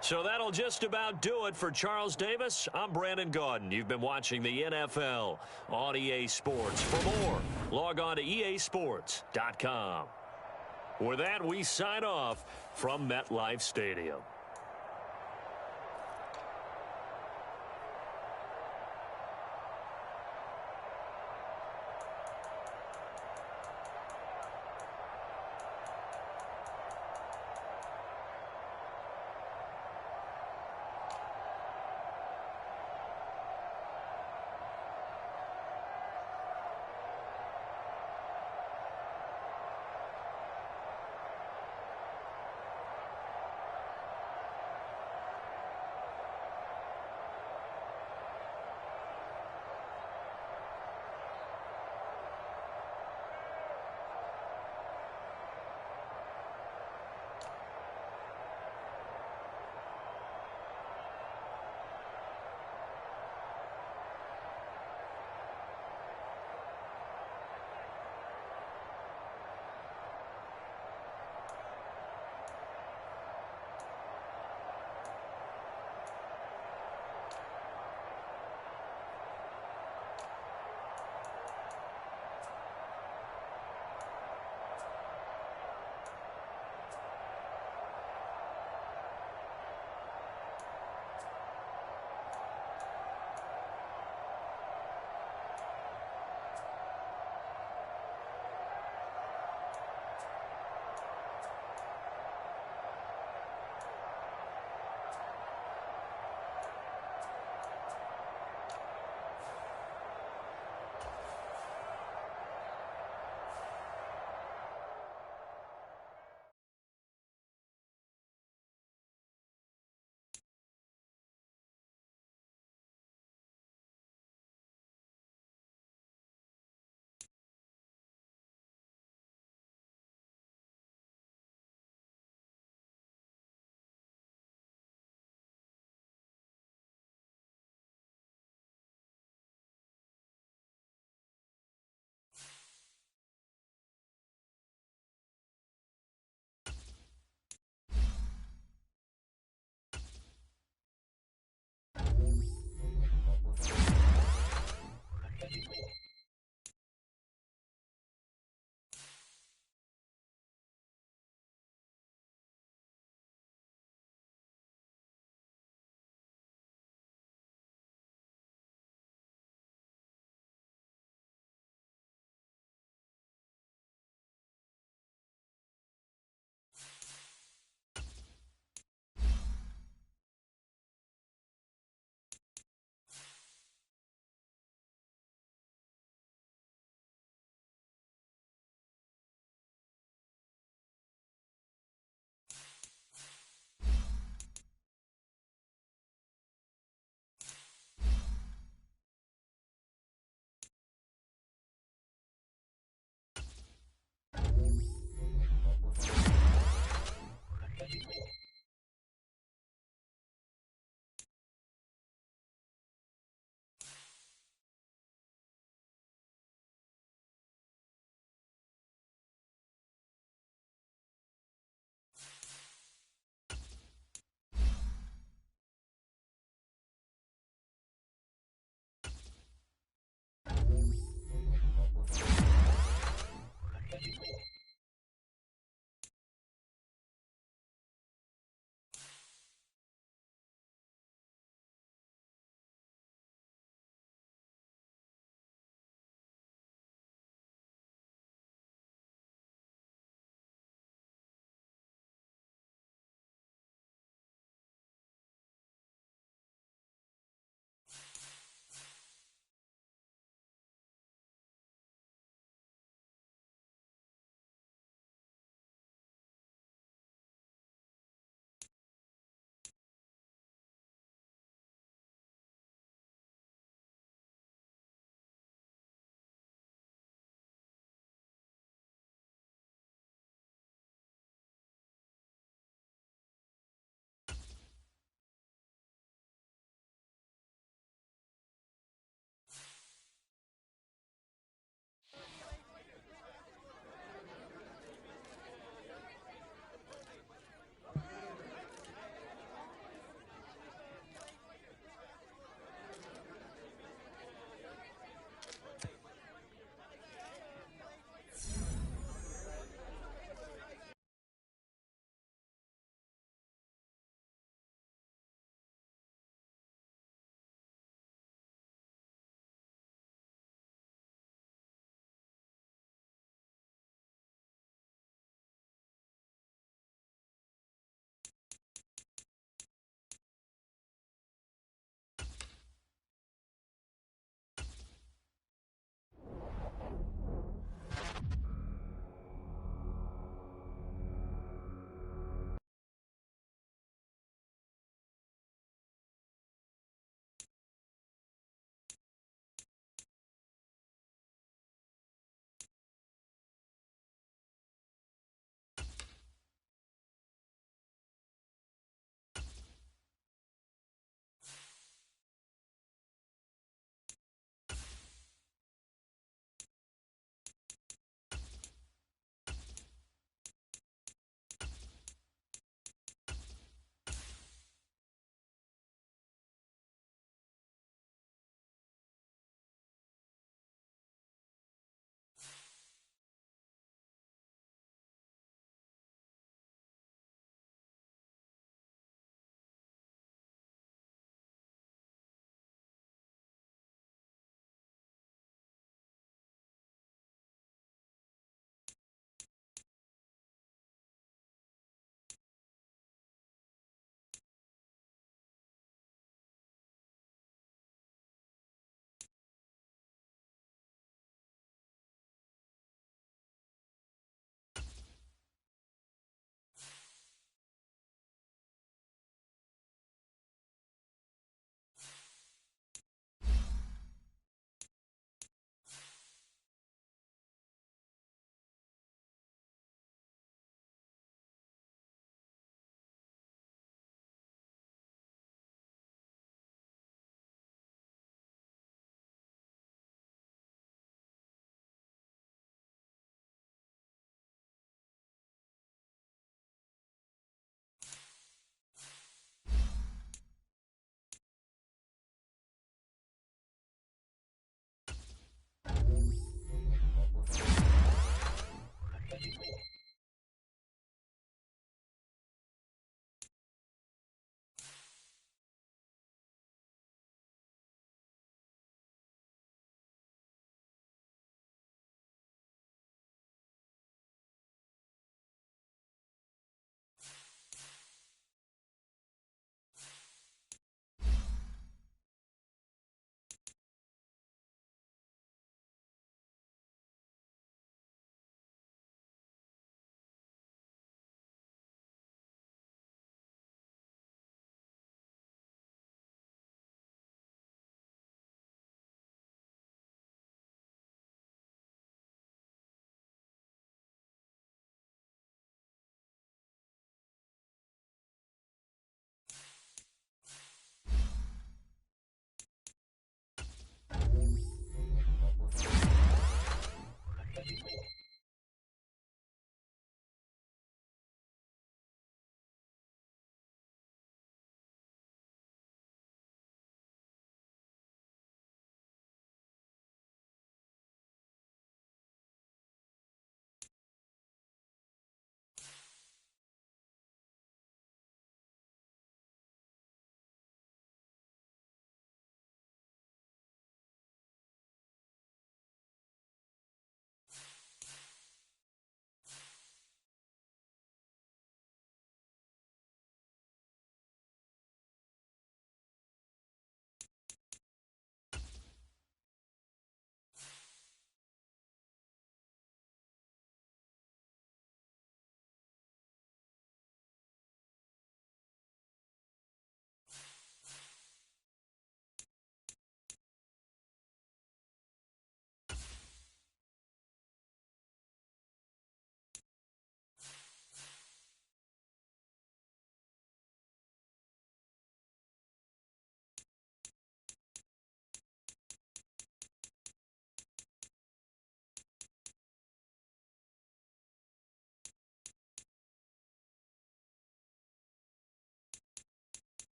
So that'll just about do it for Charles Davis. I'm Brandon Gaudin. You've been watching the NFL on EA Sports. For more, log on to easports.com. With that, we sign off from MetLife Stadium.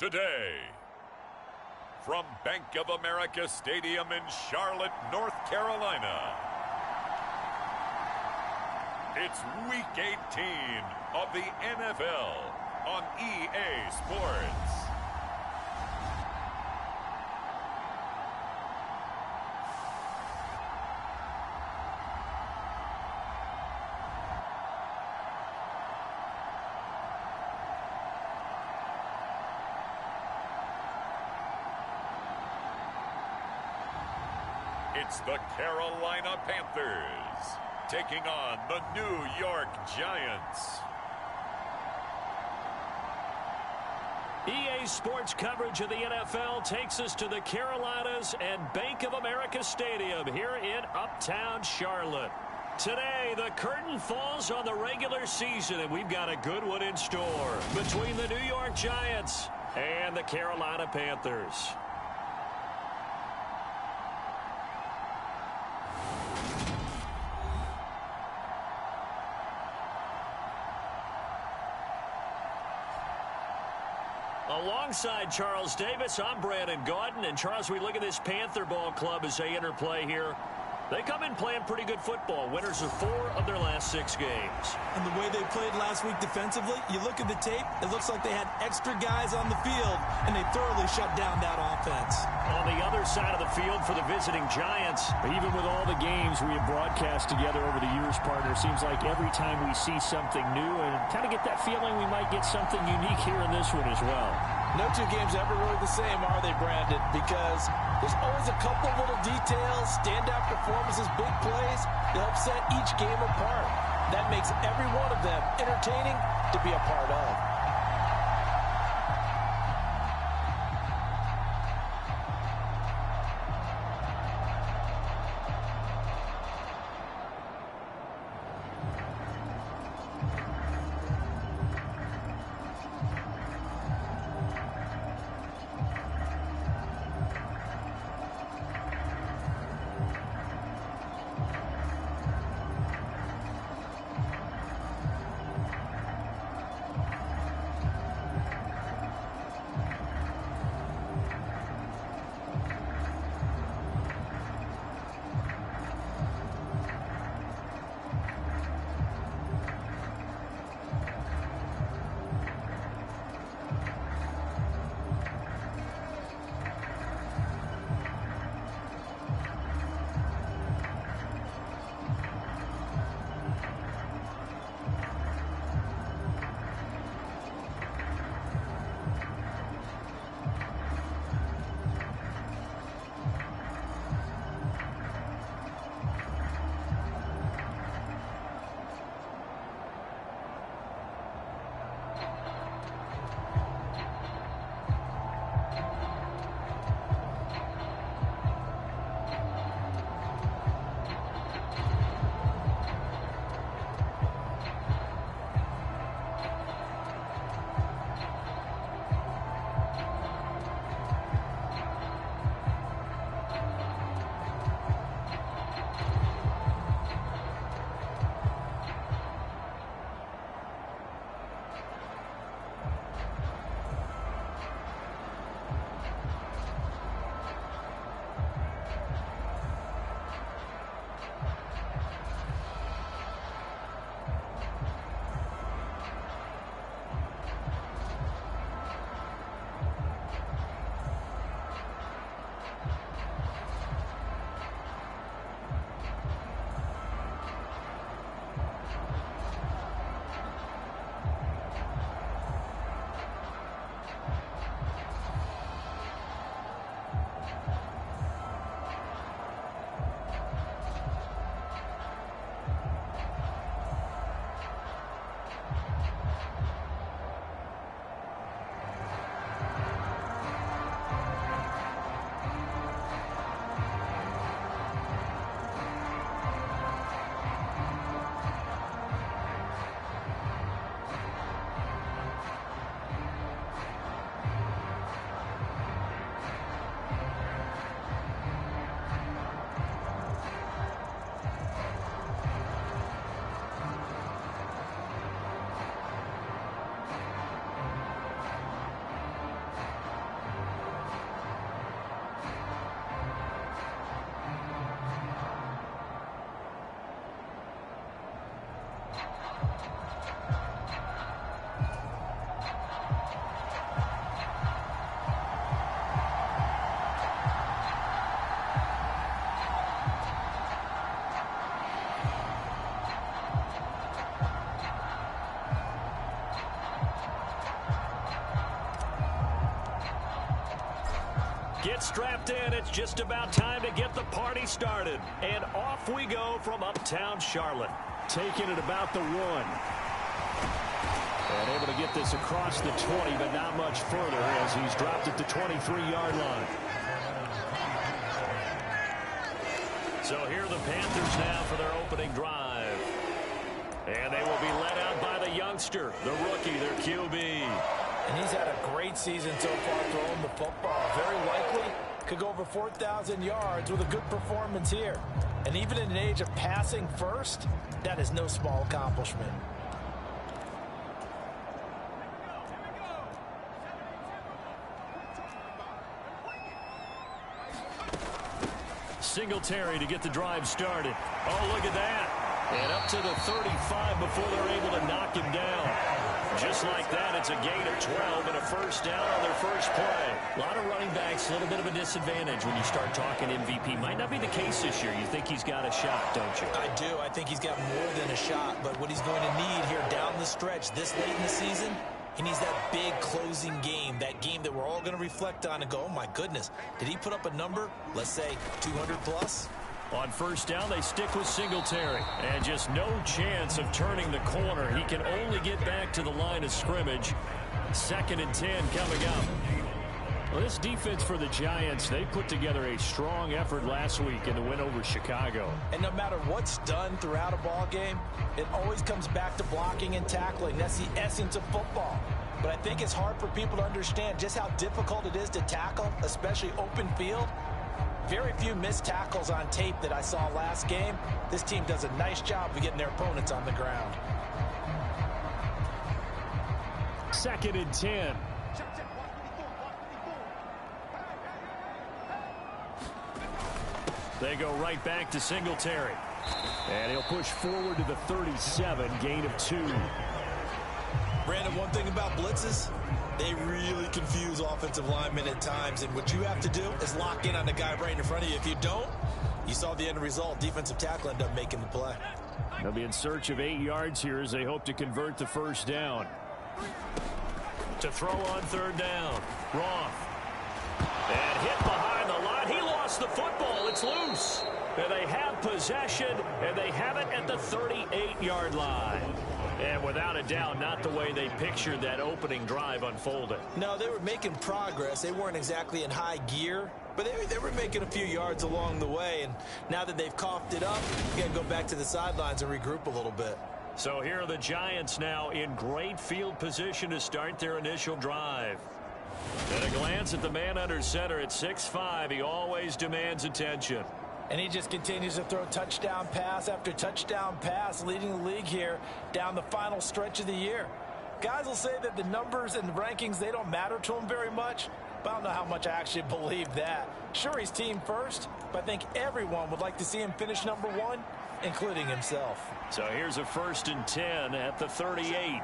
today. From Bank of America Stadium in Charlotte, North Carolina, it's Week 18 of the NFL on EA Sports. It's the Carolina Panthers taking on the New York Giants. EA Sports coverage of the NFL takes us to the Carolinas and Bank of America Stadium here in Uptown Charlotte. Today, the curtain falls on the regular season, and we've got a good one in store between the New York Giants and the Carolina Panthers. Alongside Charles Davis, I'm Brandon Gaudin. And Charles, we look at this Panther ball club as they interplay here. They come in playing pretty good football. Winners of 4 of their last 6 games. And the way they played last week defensively, you look at the tape, it looks like they had extra guys on the field, and they thoroughly shut down that offense. On the other side of the field for the visiting Giants. Even with all the games we have broadcast together over the years, partner, seems like every time we see something new and kind of get that feeling we might get something unique here in this one as well. No 2 games ever really the same, are they, Brandon? Because there's always a couple little details, standout performances, big plays that help set each game apart. That makes every one of them entertaining to be a part of. Get strapped in. It's just about time to get the party started. And off we go from uptown Charlotte. Taking it about the 1. And able to get this across the 20, but not much further as he's dropped at the 23-yard line. So here are the Panthers now for their opening drive. And they will be led out by the youngster, the rookie, their QB. And he's had a great season so far throwing the football. Very likely could go over 4,000 yards with a good performance here. And even in an age of passing first, that is no small accomplishment. Singletary to get the drive started. Oh, look at that. And up to the 35 before they're able to knock him down. Just like that, it's a gain of 12 and a first down on their first play. A lot of running backs, a little bit of a disadvantage when you start talking MVP. Might not be the case this year. You think he's got a shot, don't you? I do. I think he's got more than a shot. But what he's going to need here down the stretch this late in the season, he needs that big closing game, that game that we're all going to reflect on and go, oh, my goodness, did he put up a number, let's say, 200 plus? On first down, they stick with Singletary. And just no chance of turning the corner. He can only get back to the line of scrimmage. 2nd and 10 coming up. Well, this defense for the Giants, they put together a strong effort last week in the win over Chicago. And no matter what's done throughout a ball game, it always comes back to blocking and tackling. That's the essence of football. But I think it's hard for people to understand just how difficult it is to tackle, especially open field. Very few missed tackles on tape that I saw last game. This team does a nice job of getting their opponents on the ground. 2nd and 10. They go right back to Singletary. And he'll push forward to the 37, gain of 2. Brandon, one thing about blitzes, they really confuse offensive linemen at times, and what you have to do is lock in on the guy right in front of you. If you don't, you saw the end result. Defensive tackle ended up making the play. They'll be in search of 8 yards here as they hope to convert the first down. To throw on 3rd down, Roth. And hit behind the line. He lost the football. It's loose. And they have possession, and they have it at the 38-yard line. And without a doubt, not the way they pictured that opening drive unfolding. No, they were making progress. They weren't exactly in high gear, but they were making a few yards along the way. And now that they've coughed it up, you got to go back to the sidelines and regroup a little bit. So here are the Giants now in great field position to start their initial drive. At a glance at the man under center at 6'5", he always demands attention. And he just continues to throw touchdown pass after touchdown pass, leading the league here down the final stretch of the year. Guys will say that the numbers and the rankings, they don't matter to him very much, but I don't know how much I actually believe that. Sure, he's team first, but I think everyone would like to see him finish number 1, including himself. So here's a 1st and 10 at the 38.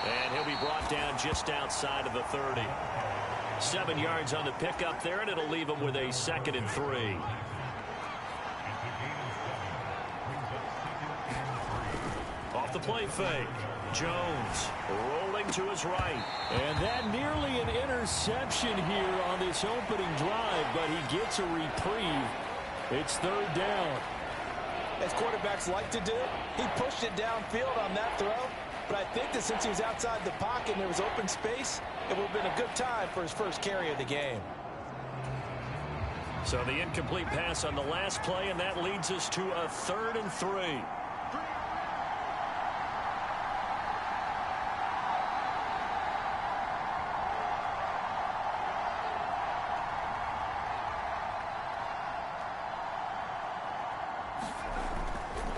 And he'll be brought down just outside of the 30. 7 yards on the pickup there, and it'll leave him with a 2nd and 3. Off the play fake. Jones rolling to his right. And that nearly an interception here on this opening drive, but he gets a reprieve. It's 3rd down. As quarterbacks like to do, he pushed it downfield on that throw. But I think that since he was outside the pocket and there was open space, it would have been a good time for his first carry of the game. So the incomplete pass on the last play, and that leads us to a 3rd and 3.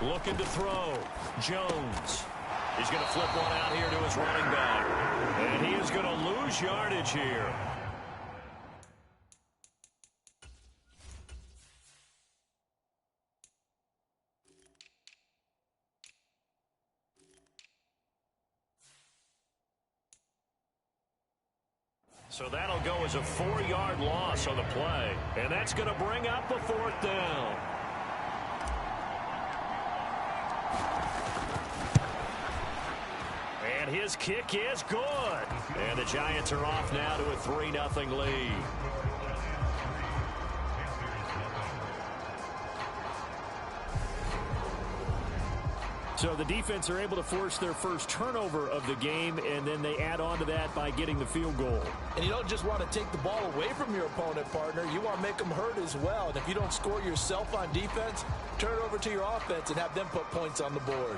Looking to throw. Jones. He's going to flip one out here to his running back. And he is going to lose yardage here. So that'll go as a 4-yard loss on the play. And that's going to bring up the 4th down. And his kick is good. And the Giants are off now to a 3-0 lead. So the defense are able to force their first turnover of the game, and then they add on to that by getting the field goal. And you don't just want to take the ball away from your opponent, partner. You want to make them hurt as well. And if you don't score yourself on defense, turn it over to your offense and have them put points on the board.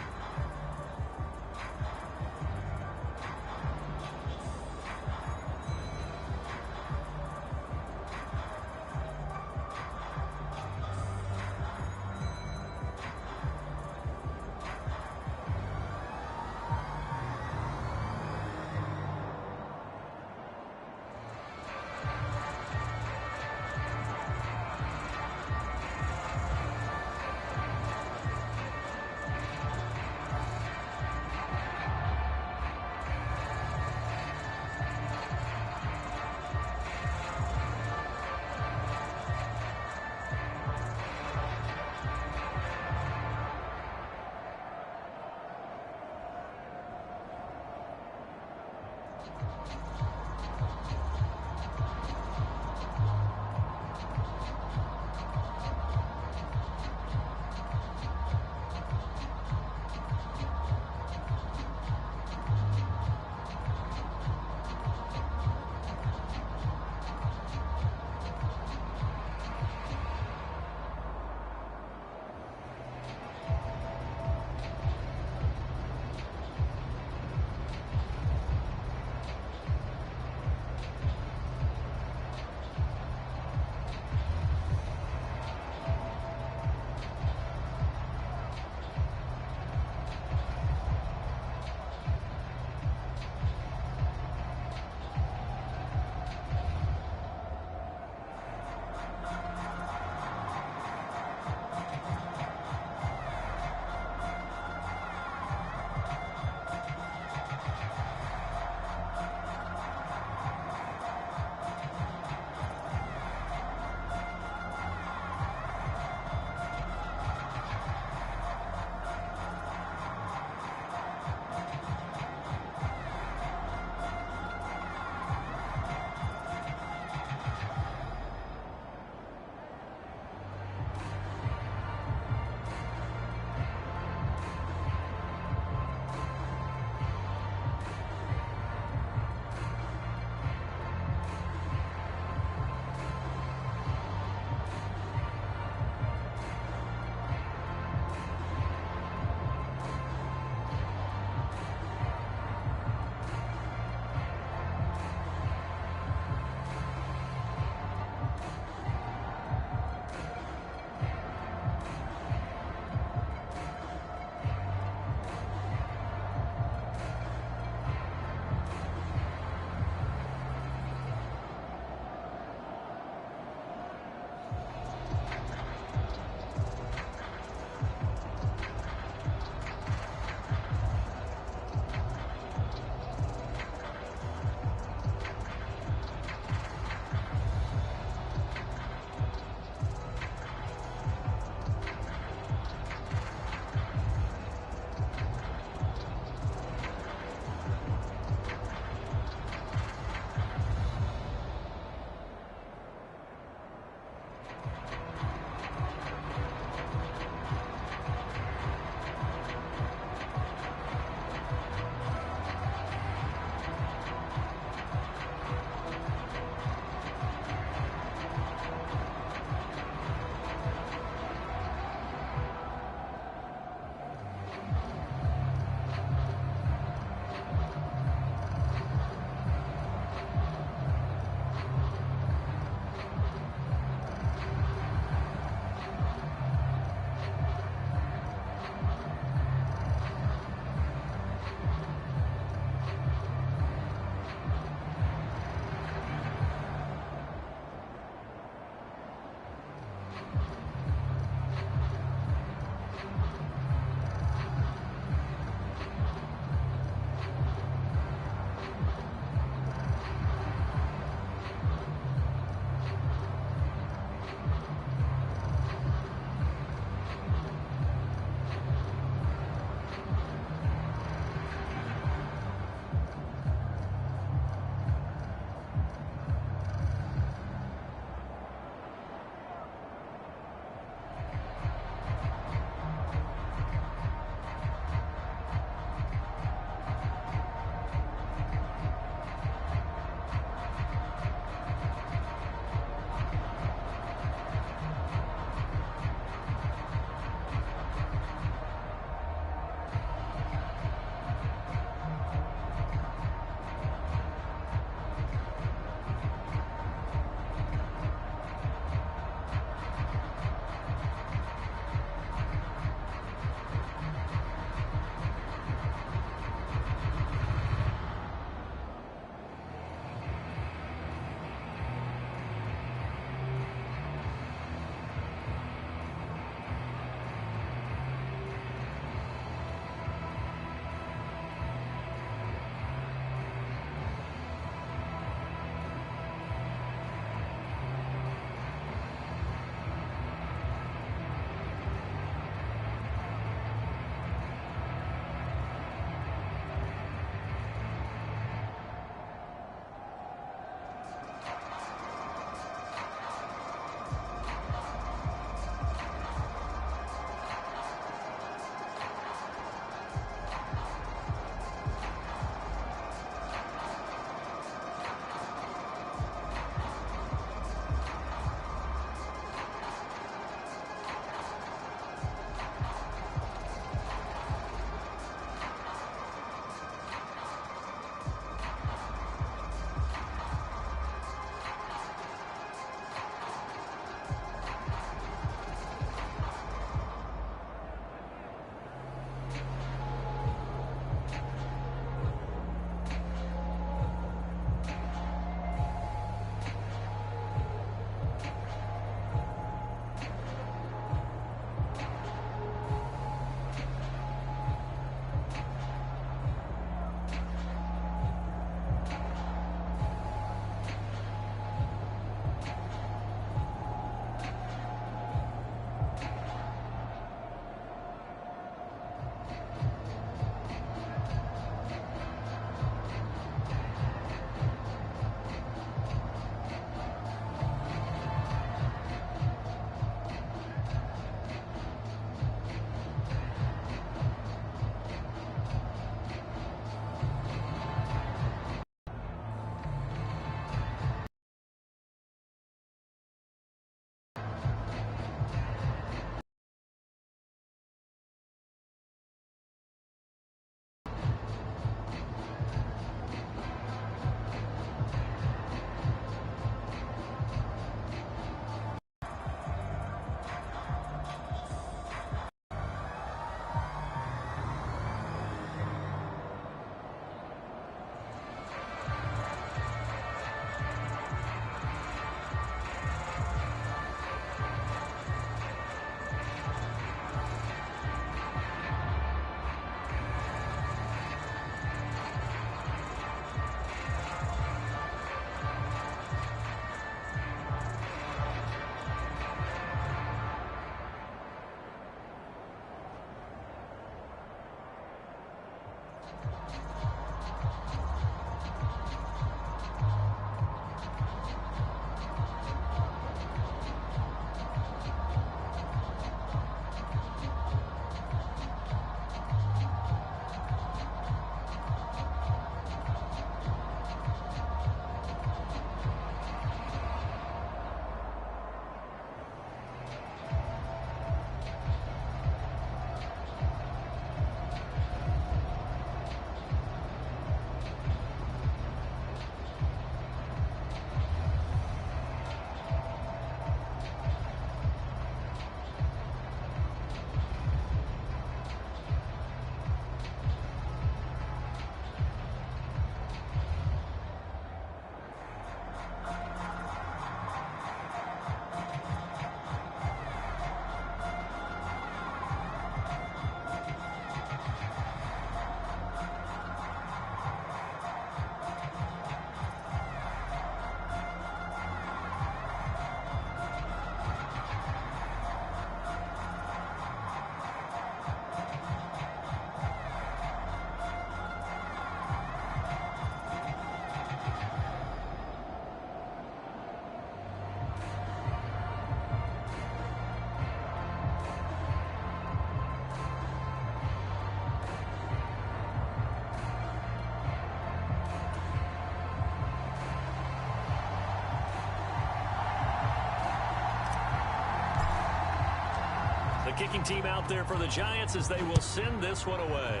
kicking team out there for the Giants as they will send this one away.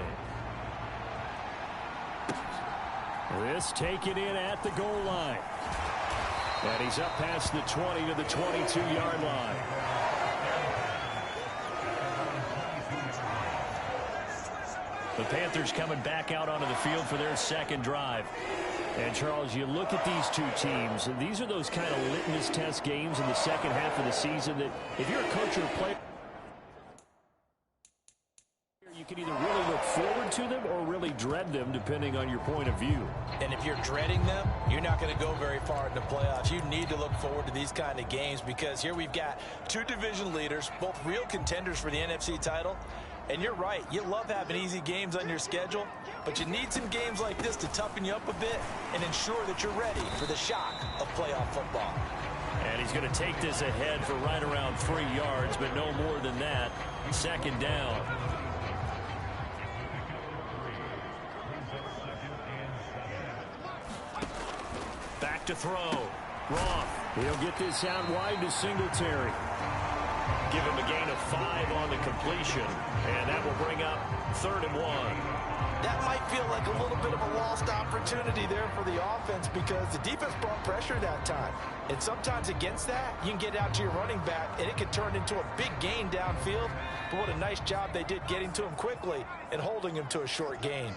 This taken in at the goal line. And he's up past the 20 to the 22-yard line. The Panthers coming back out onto the field for their second drive. And, Charles, you look at these two teams, and these are those kind of litmus test games in the second half of the season that if you're a coach or a player, you can either really look forward to them or really dread them, depending on your point of view. And if you're dreading them, you're not going to go very far in the playoffs. You need to look forward to these kind of games because here we've got two division leaders, both real contenders for the NFC title. And you're right, you love having easy games on your schedule, but you need some games like this to toughen you up a bit and ensure that you're ready for the shock of playoff football. And he's going to take this ahead for right around 3 yards, but no more than that. Second down. Back to throw. Roth. He'll get this out wide to Singletary. Give him a gain of 5 on the completion, and that will bring up 3rd and 1. That might feel like a little bit of a lost opportunity there for the offense because the defense brought pressure that time. And sometimes against that, you can get out to your running back, and it could turn into a big gain downfield. But what a nice job they did getting to him quickly and holding him to a short gain.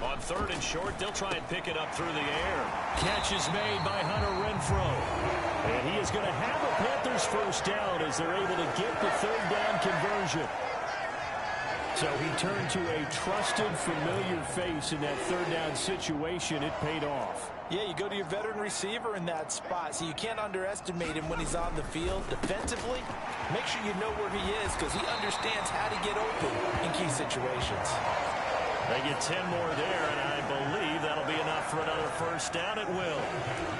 On 3rd and short, they'll try and pick it up through the air. Catch is made by Hunter Renfrow. And he is going to have a Panthers first down as they're able to get the 3rd down conversion. So he turned to a trusted, familiar face in that 3rd down situation. It paid off. Yeah, you go to your veteran receiver in that spot, so you can't underestimate him when he's on the field. Defensively, make sure you know where he is because he understands how to get open in key situations. They get 10 more there, and I believe that'll be enough for another first down. It will.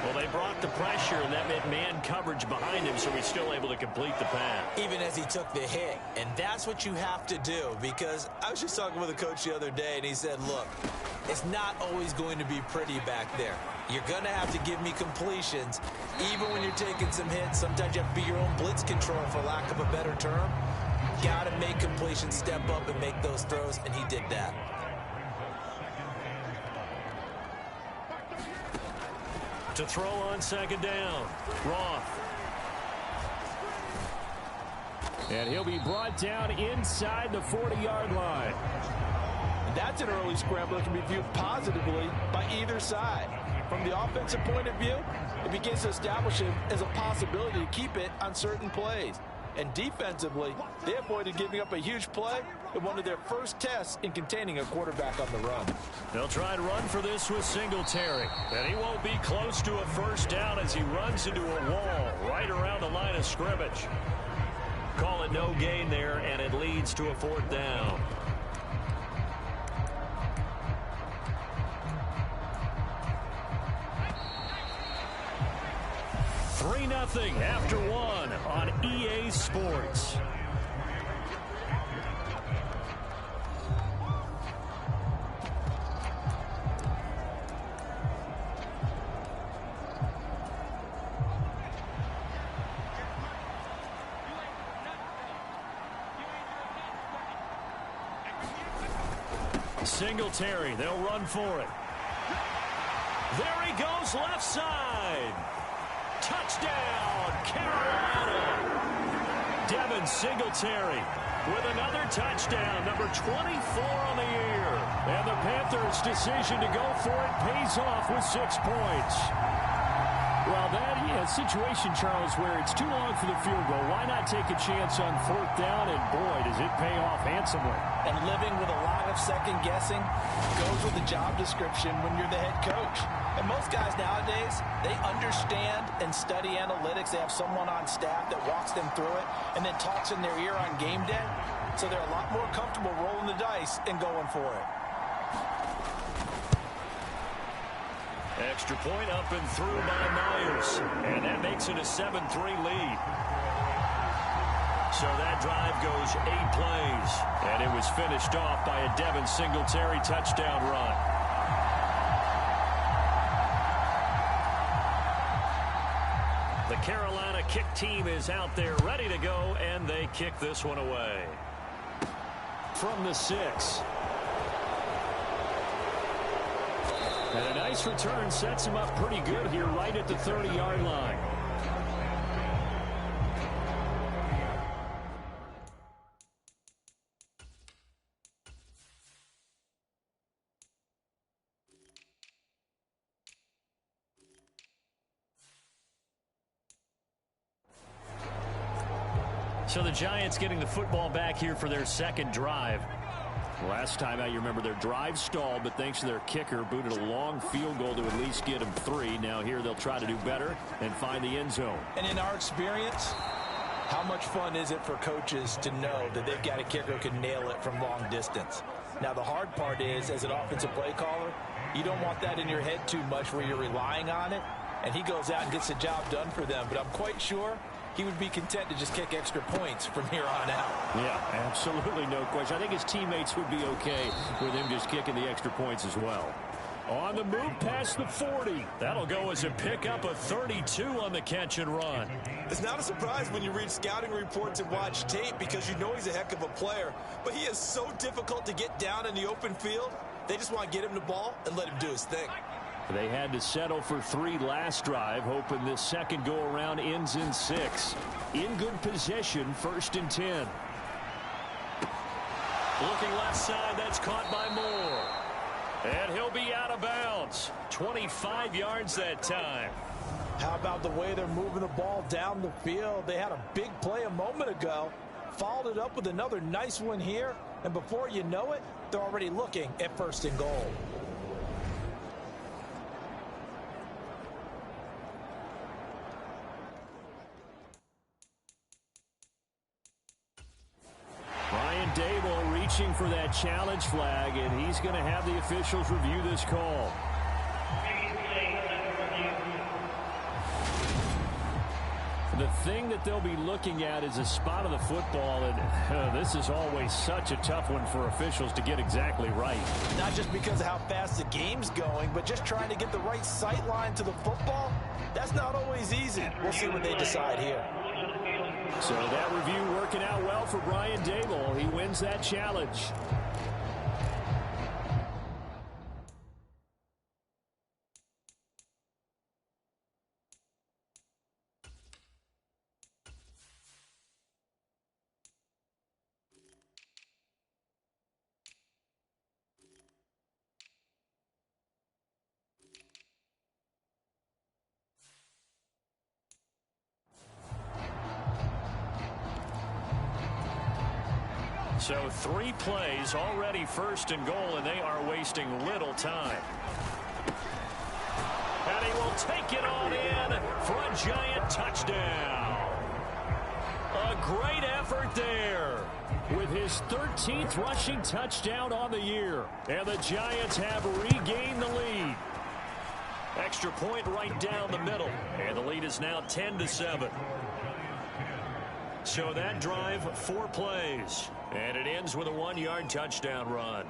Well, they brought the pressure, and that meant man coverage behind him, so he's still able to complete the pass. Even as he took the hit, and that's what you have to do, because I was just talking with a coach the other day, and he said, look, it's not always going to be pretty back there. You're going to have to give me completions, even when you're taking some hits. Sometimes you have to be your own blitz control, for lack of a better term. Got to make completions, step up, and make those throws, and he did that. To throw on 2nd down, Roth. And he'll be brought down inside the 40-yard line. That's an early scramble that can be viewed positively by either side. From the offensive point of view, it begins to establish him as a possibility to keep it on certain plays. And defensively, they avoided giving up a huge play in one of their first tests in containing a quarterback on the run. They'll try and run for this with Singletary. And he won't be close to a first down as he runs into a wall right around the line of scrimmage. Call it no gain there, and it leads to a 4th down. Nothing after 1 on EA Sports. Singletary, they'll run for it. There he goes, left side. Touchdown, Carolina. Devin Singletary with another touchdown, number 24 on the year. And the Panthers' decision to go for it pays off with 6 points. Well, that situation, Charles, where it's too long for the field goal, why not take a chance on 4th down? And boy, does it pay off handsomely. And living with a lot of second guessing goes with the job description when you're the head coach. And most guys nowadays, they understand and study analytics. They have someone on staff that walks them through it and then talks in their ear on game day. So they're a lot more comfortable rolling the dice and going for it. Extra point up and through by Myers. And that makes it a 7-3 lead. So that drive goes 8 plays. And it was finished off by a Devin Singletary touchdown run. The Carolina kick team is out there ready to go, and they kick this one away. From the 6. And a nice return sets him up pretty good here right at the 30-yard line. So the Giants getting the football back here for their second drive. Last time out, you remember their drive stalled, but thanks to their kicker, booted a long field goal to at least get them 3. Now here they'll try to do better and find the end zone. And in our experience, how much fun is it for coaches to know that they've got a kicker who can nail it from long distance? Now the hard part is, as an offensive play caller, you don't want that in your head too much where you're relying on it, and he goes out and gets the job done for them. But I'm quite sure he would be content to just kick extra points from here on out. Yeah, absolutely no question. I think his teammates would be okay with him just kicking the extra points as well. On the move past the 40. That'll go as a pickup of 32 on the catch and run. It's not a surprise when you read scouting reports and watch tape because you know he's a heck of a player. But he is so difficult to get down in the open field. They just want to get him the ball and let him do his thing. They had to settle for 3 last drive, hoping this second go-around ends in 6. In good position, 1st and 10. Looking left side, that's caught by Moore. And he'll be out of bounds. 25 yards that time. How about the way they're moving the ball down the field? They had a big play a moment ago, followed it up with another nice one here, and before you know it, they're already looking at 1st and goal. Dable reaching for that challenge flag, and he's going to have the officials review this call. The thing that they'll be looking at is the spot of the football, and this is always such a tough one for officials to get exactly right. Not just because of how fast the game's going, but just trying to get the right sight line to the football. That's not always easy. We'll see what they decide here. So that review working out well for Brian Dable. He wins that challenge. So 3 plays, already 1st and goal, and they are wasting little time. And he will take it on in for a Giant touchdown. A great effort there. With his 13th rushing touchdown on the year. And the Giants have regained the lead. Extra point right down the middle. And the lead is now 10-7. So that drive, 4 plays. And it ends with a 1-yard touchdown run.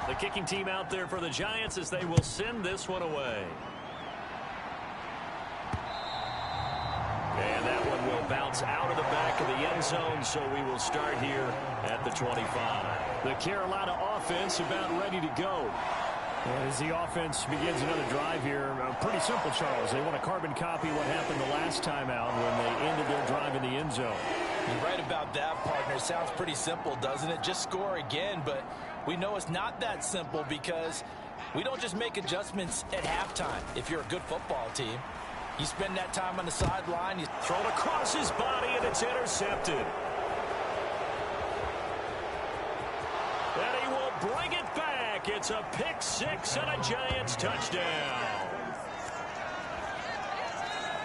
The kicking team out there for the Giants as they will send this one away. And that one will bounce out of the back of the end zone, so we will start here at the 25. The Carolina offense about ready to go. And as the offense begins another drive here, pretty simple, Charles. They want to carbon copy what happened the last time out when they ended their drive in the end zone. You're right about that, partner. Sounds pretty simple, doesn't it? Just score again, but we know it's not that simple because we don't just make adjustments at halftime if you're a good football team. You spend that time on the sideline. You throw it across his body, and it's intercepted. And he will bring it back. It's a pick 6 and a Giants touchdown.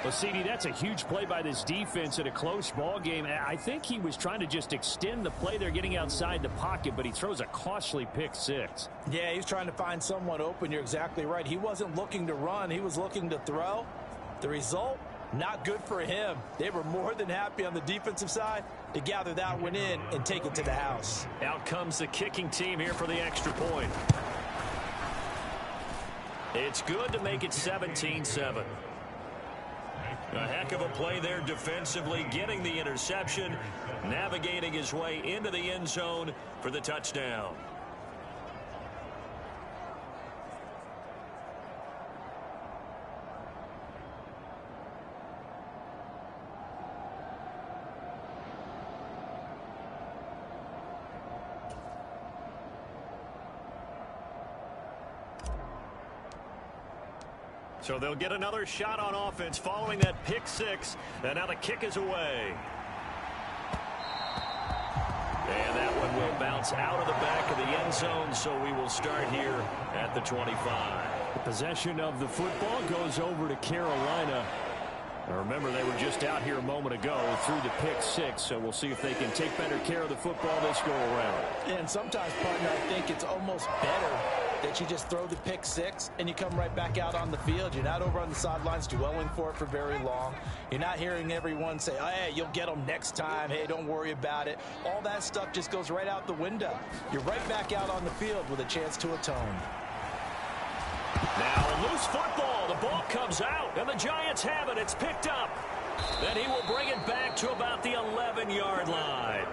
Well, CD, that's a huge play by this defense in a close ball game. I think he was trying to just extend the play. They're getting outside the pocket, but he throws a costly pick 6. Yeah, he's trying to find someone open. You're exactly right. He wasn't looking to run. He was looking to throw. The result, Not good for him. They were more than happy on the defensive side to gather that one in and take it to the house. Out comes the kicking team here for the extra point. It's good to make it 17-7. A heck of a play there defensively, getting the interception, navigating his way into the end zone for the touchdown. So they'll get another shot on offense following that pick six. And now the kick is away. And that one will bounce out of the back of the end zone, so we will start here at the 25. The possession of the football goes over to Carolina. Now remember, they were just out here a moment ago through the pick six, so we'll see if they can take better care of the football this go around. And sometimes, partner, I think it's almost better that you just throw the pick six and you come right back out on the field. You're not over on the sidelines dwelling for it for very long. You're not hearing everyone say, oh, hey, you'll get them next time. Hey, don't worry about it. All that stuff just goes right out the window. You're right back out on the field with a chance to atone. Now a loose football. The ball comes out, and the Giants have it. It's picked up. Then he will bring it back to about the 11-yard line.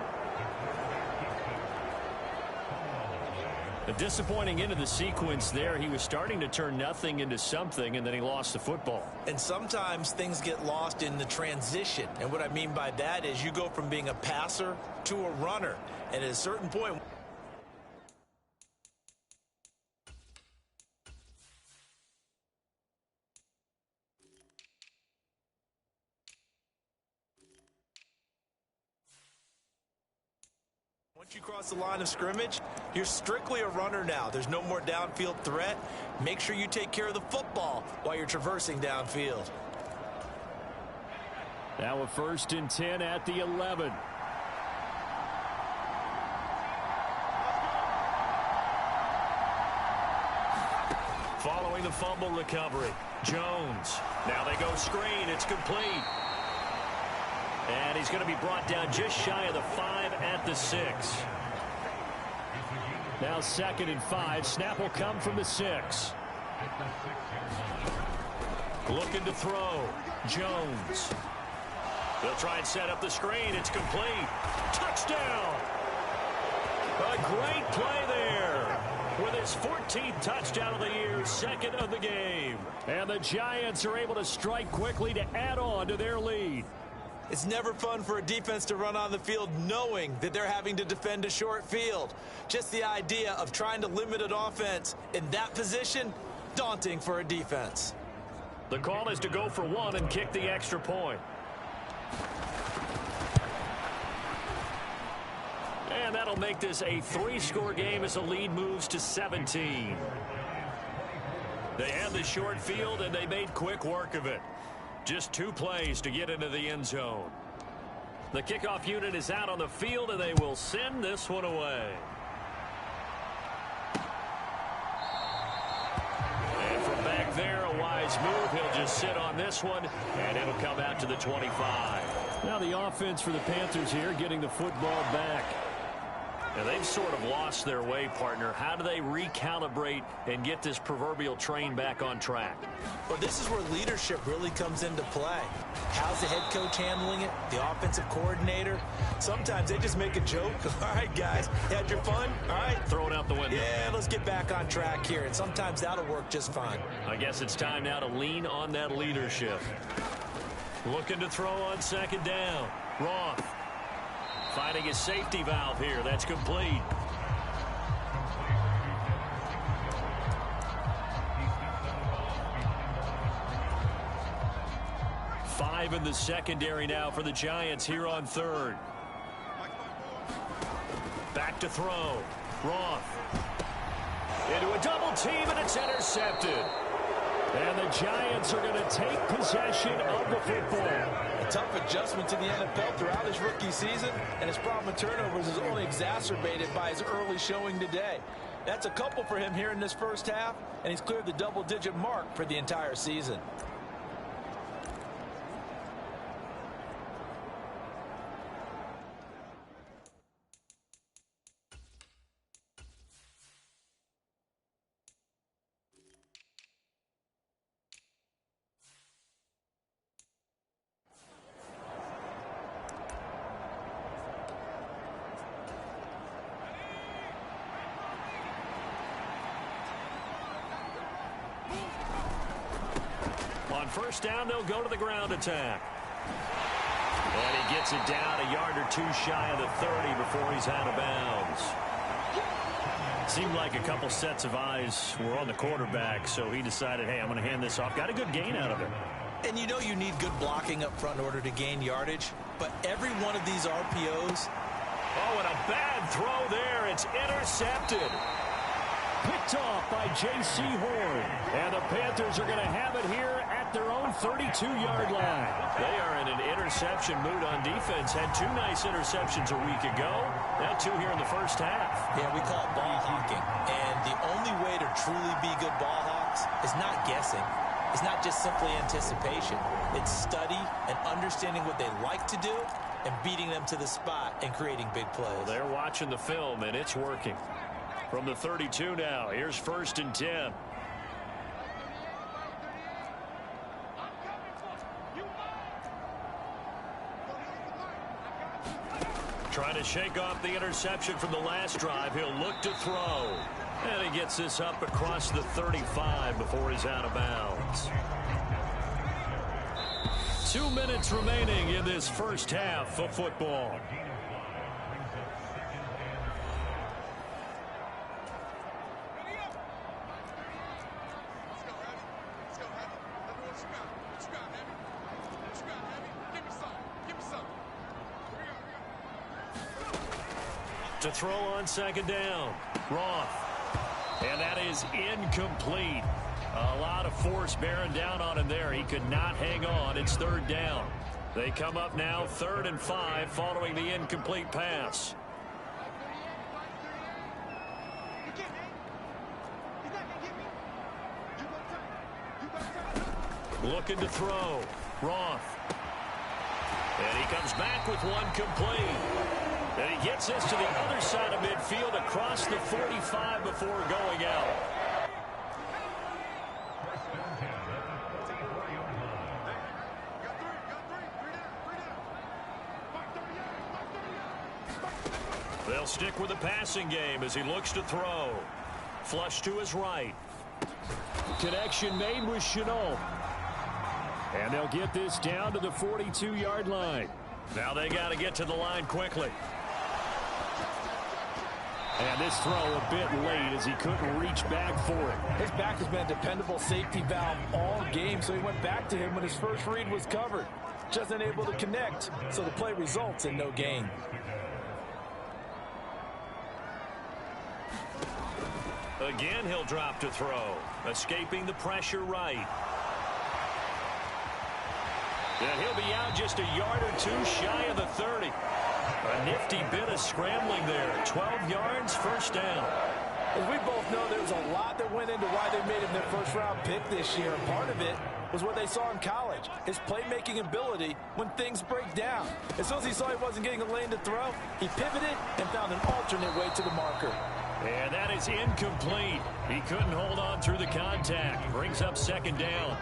A disappointing end of the sequence there. He was starting to turn nothing into something, and then he lost the football. And sometimes things get lost in the transition. And what I mean by that is you go from being a passer to a runner. And at a certain point, once you cross the line of scrimmage, you're strictly a runner now. There's no more downfield threat. Make sure you take care of the football while you're traversing downfield. Now a 1st and 10 at the 11. Following the fumble recovery, Jones. Now they go screen. It's complete. And he's going to be brought down just shy of the 5 at the 6. Now 2nd and 5. Snap will come from the 6. Looking to throw. Jones. They'll try and set up the screen. It's complete. Touchdown. A great play there. With his 14th touchdown of the year, 2nd of the game. And the Giants are able to strike quickly to add on to their lead. It's never fun for a defense to run on the field knowing that they're having to defend a short field. Just the idea of trying to limit an offense in that position, daunting for a defense. The call is to go for one and kick the extra point. And that'll make this a 3-score game as the lead moves to 17. They had the short field, and they made quick work of it. Just 2 plays to get into the end zone. The kickoff unit is out on the field, and they will send this one away. And from back there, a wise move. He'll just sit on this one, and it'll come out to the 25. Now the offense for the Panthers here, getting the football back. And they've sort of lost their way, partner. How do they recalibrate and get this proverbial train back on track? Well, this is where leadership really comes into play. How's the head coach handling it? The offensive coordinator? Sometimes they just make a joke. All right, guys, had your fun? All right. Throw it out the window. Yeah, let's get back on track here. And sometimes that'll work just fine. I guess it's time now to lean on that leadership. Looking to throw on 2nd down. Roth. Finding his safety valve here. That's complete. Five in the secondary now for the Giants here on 3rd. Back to throw. Roth. Into a double team, and it's intercepted. And the Giants are going to take possession of the football. A tough adjustment to the NFL throughout his rookie season, and his problem with turnovers is only exacerbated by his early showing today. That's a couple for him here in this first half, and he's cleared the double-digit mark for the entire season. On first down, they'll go to the ground attack. And he gets it down a yard or two shy of the 30 before he's out of bounds. Seemed like a couple sets of eyes were on the quarterback, so he decided, hey, I'm going to hand this off. Got a good gain out of it. And you know you need good blocking up front in order to gain yardage, but every one of these RPOs. Oh, and a bad throw there. It's intercepted. Picked off by J.C. Horn. And the Panthers are going to have it here at their own 32-yard line. They are in an interception mood on defense. Had two nice interceptions a week ago. Now two here in the first half. Yeah, we call it ball hawking. And the only way to truly be good ball hawks is not guessing. It's not just simply anticipation. It's study and understanding what they like to do and beating them to the spot and creating big plays. Well, they're watching the film, and it's working. From the 32 now, here's 1st and 10. Trying to shake off the interception from the last drive. He'll look to throw. And he gets this up across the 35 before he's out of bounds. 2 minutes remaining in this first half of football. To throw on 2nd down. Roth. And that is incomplete. A lot of force bearing down on him there. He could not hang on. It's 3rd down. They come up now 3rd and 5 following the incomplete pass. Looking to throw. Roth. And he comes back with one complete. And he gets this to the other side of midfield across the 45 before going out. They'll stick with the passing game as he looks to throw. Flush to his right. Connection made with Chenault. And they'll get this down to the 42-yard line. Now they got to get to the line quickly. And this throw a bit late as he couldn't reach back for it. His back has been a dependable safety valve all game, so he went back to him when his first read was covered. Just unable to connect, so the play results in no gain. Again, he'll drop to throw. Escaping the pressure right. And he'll be out just a yard or two shy of the 30. A nifty bit of scrambling there. 12 yards, 1st down. As we both know, there's a lot that went into why they made him their first-round pick this year. And part of it was what they saw in college, his playmaking ability when things break down. As soon as he saw he wasn't getting a lane to throw, he pivoted and found an alternate way to the marker. And that is incomplete. He couldn't hold on through the contact. Brings up 2nd down.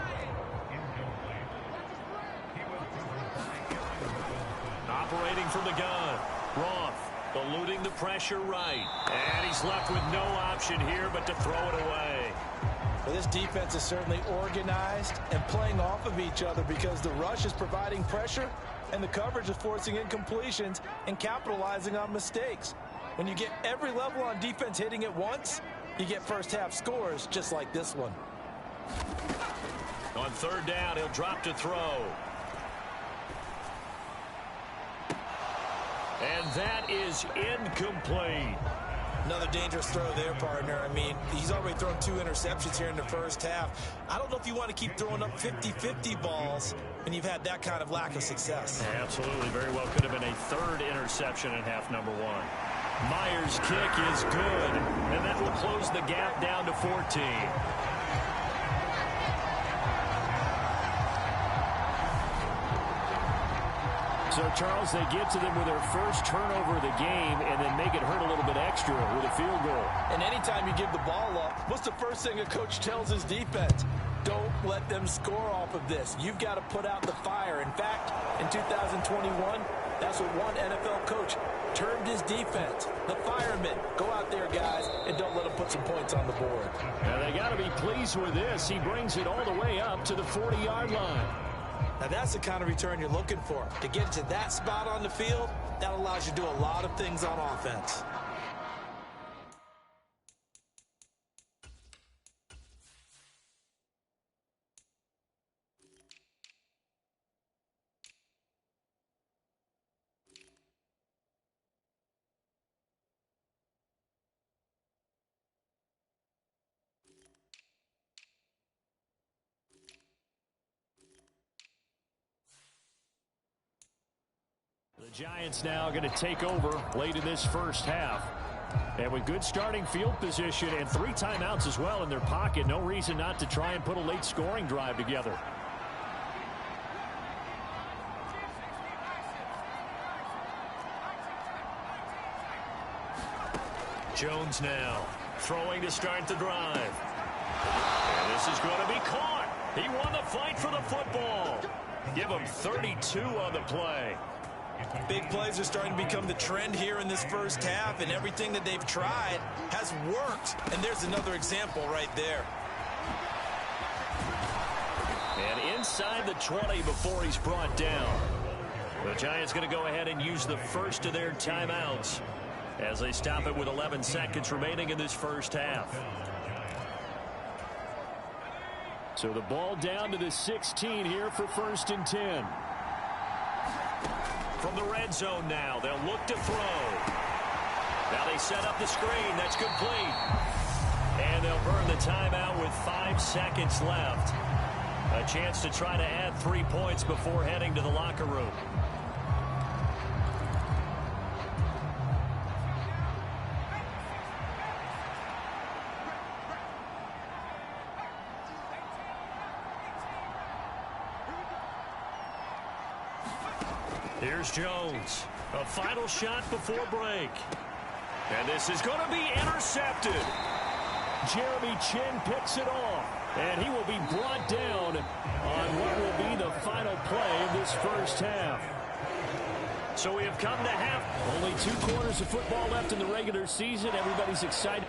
Operating from the gun. Roth eluding the pressure right. And he's left with no option here but to throw it away. Well, this defense is certainly organized and playing off of each other because the rush is providing pressure and the coverage is forcing incompletions and capitalizing on mistakes. When you get every level on defense hitting at once, you get first-half scores just like this one. On 3rd down, he'll drop to throw. And that is incomplete. Another dangerous throw there, partner. I mean, he's already thrown 2 interceptions here in the first half. I don't know if you want to keep throwing up 50-50 balls when you've had that kind of lack of success. Absolutely. Very well could have been a 3rd interception in half number 1. Myers' kick is good, and that will close the gap down to 14. So, Charles, they get to them with their first turnover of the game and then make it hurt a little bit extra with a field goal. And anytime you give the ball up, what's the first thing a coach tells his defense? Don't let them score off of this. You've got to put out the fire. In fact, in 2021, that's what one NFL coach turned his defense. The firemen, go out there, guys, and don't let them put some points on the board. And they got to be pleased with this. He brings it all the way up to the 40-yard line. Now, that's the kind of return you're looking for. To get to that spot on the field, that allows you to do a lot of things on offense. The Giants now going to take over late in this first half. And with good starting field position and 3 timeouts as well in their pocket, no reason not to try and put a late scoring drive together. Jones now throwing to start the drive. And this is going to be caught. He won the fight for the football. Give him 32 on the play. Big plays are starting to become the trend here in this first half, and everything that they've tried has worked. And there's another example right there. And inside the 20 before he's brought down. The Giants going to go ahead and use the first of their timeouts as they stop it with 11 seconds remaining in this first half. So the ball down to the 16 here for 1st and 10. From the red zone now, they'll look to throw. Now they set up the screen. That's complete. And they'll burn the timeout with 5 seconds left. A chance to try to add 3 points before heading to the locker room. Here's Jones. A final shot before break. And this is going to be intercepted. Jeremy Chin picks it off. And he will be brought down on what will be the final play of this first half. So we have come to half. Only 2 quarters of football left in the regular season. Everybody's excited.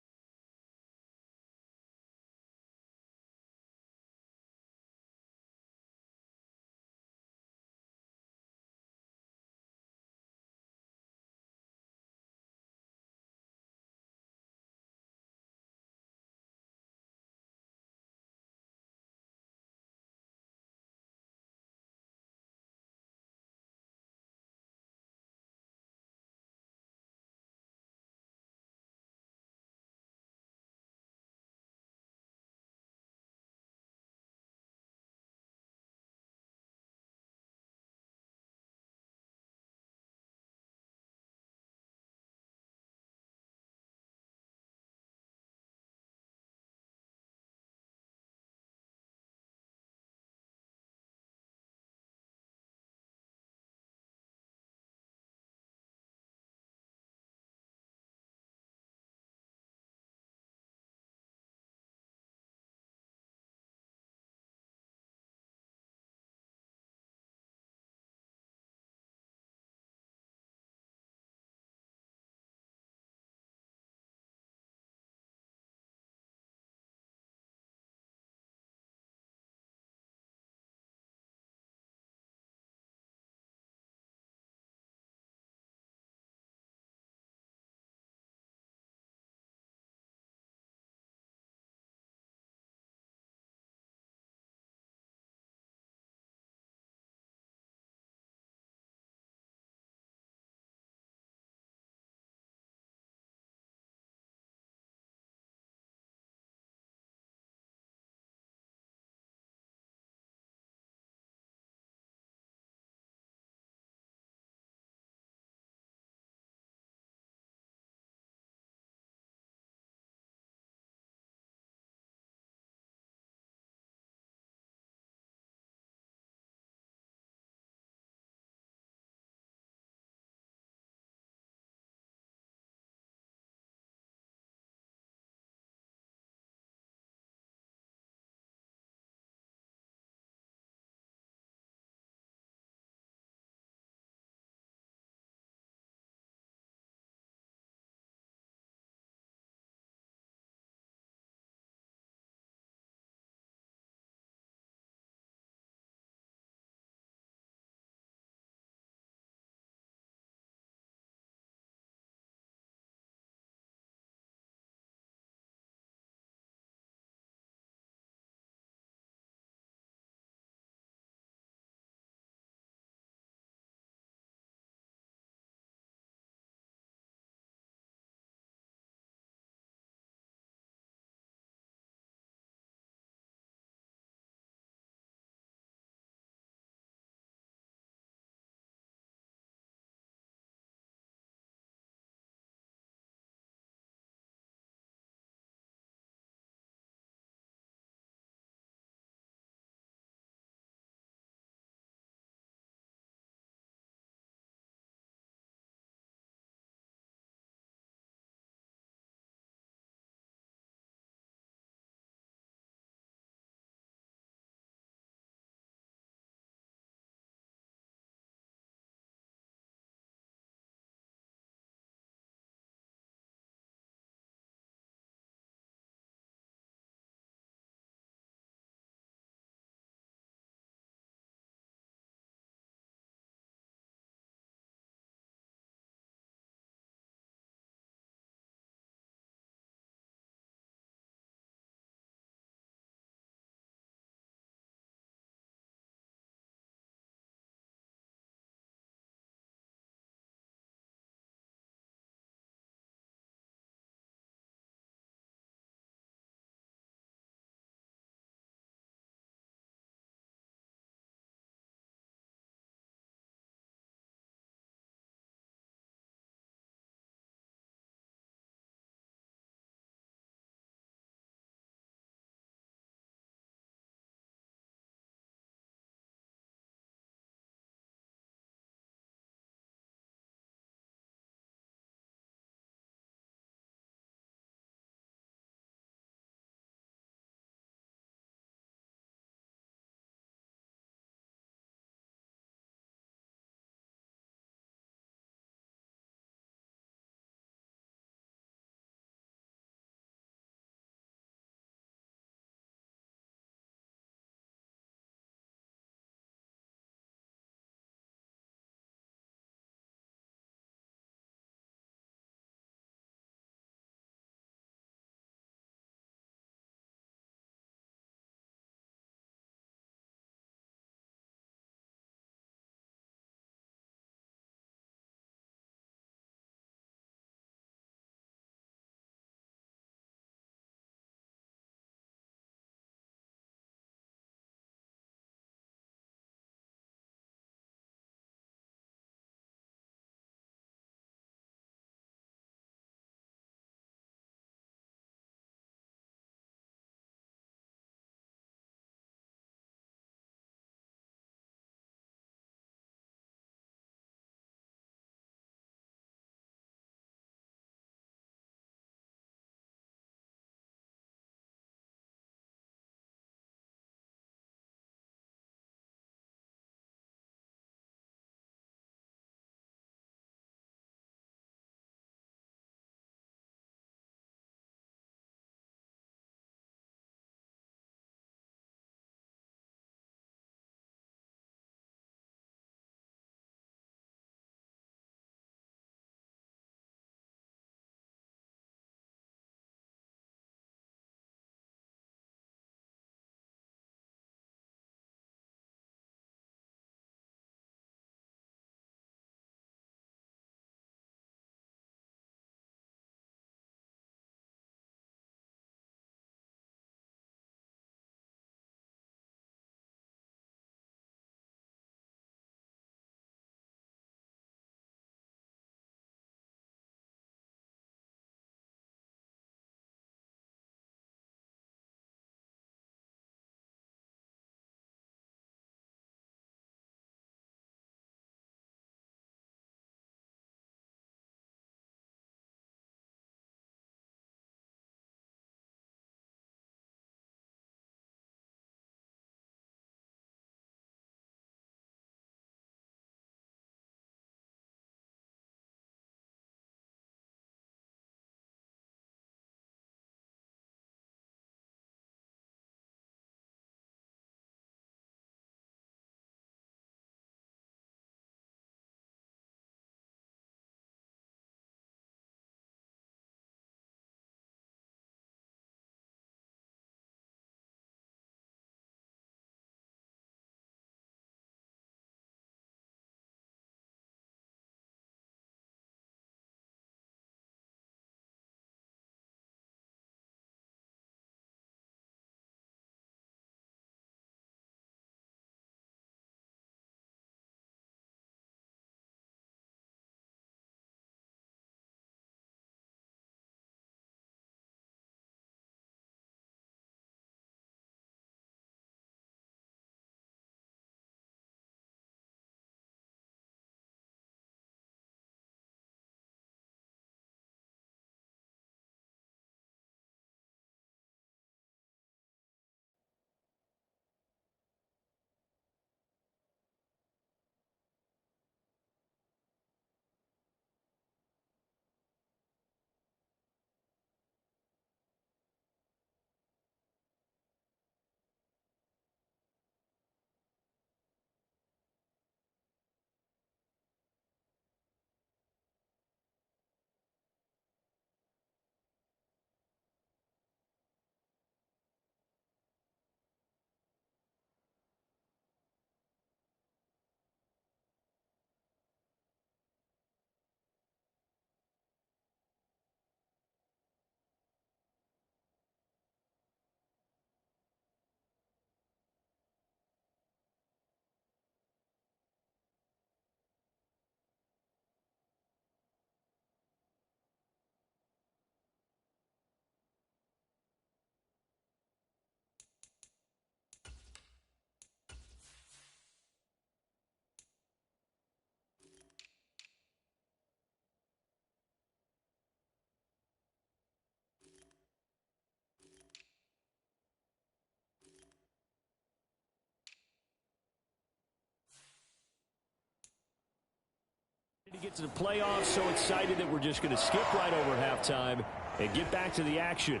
get to the playoffs so excited that we're just going to skip right over halftime and get back to the action.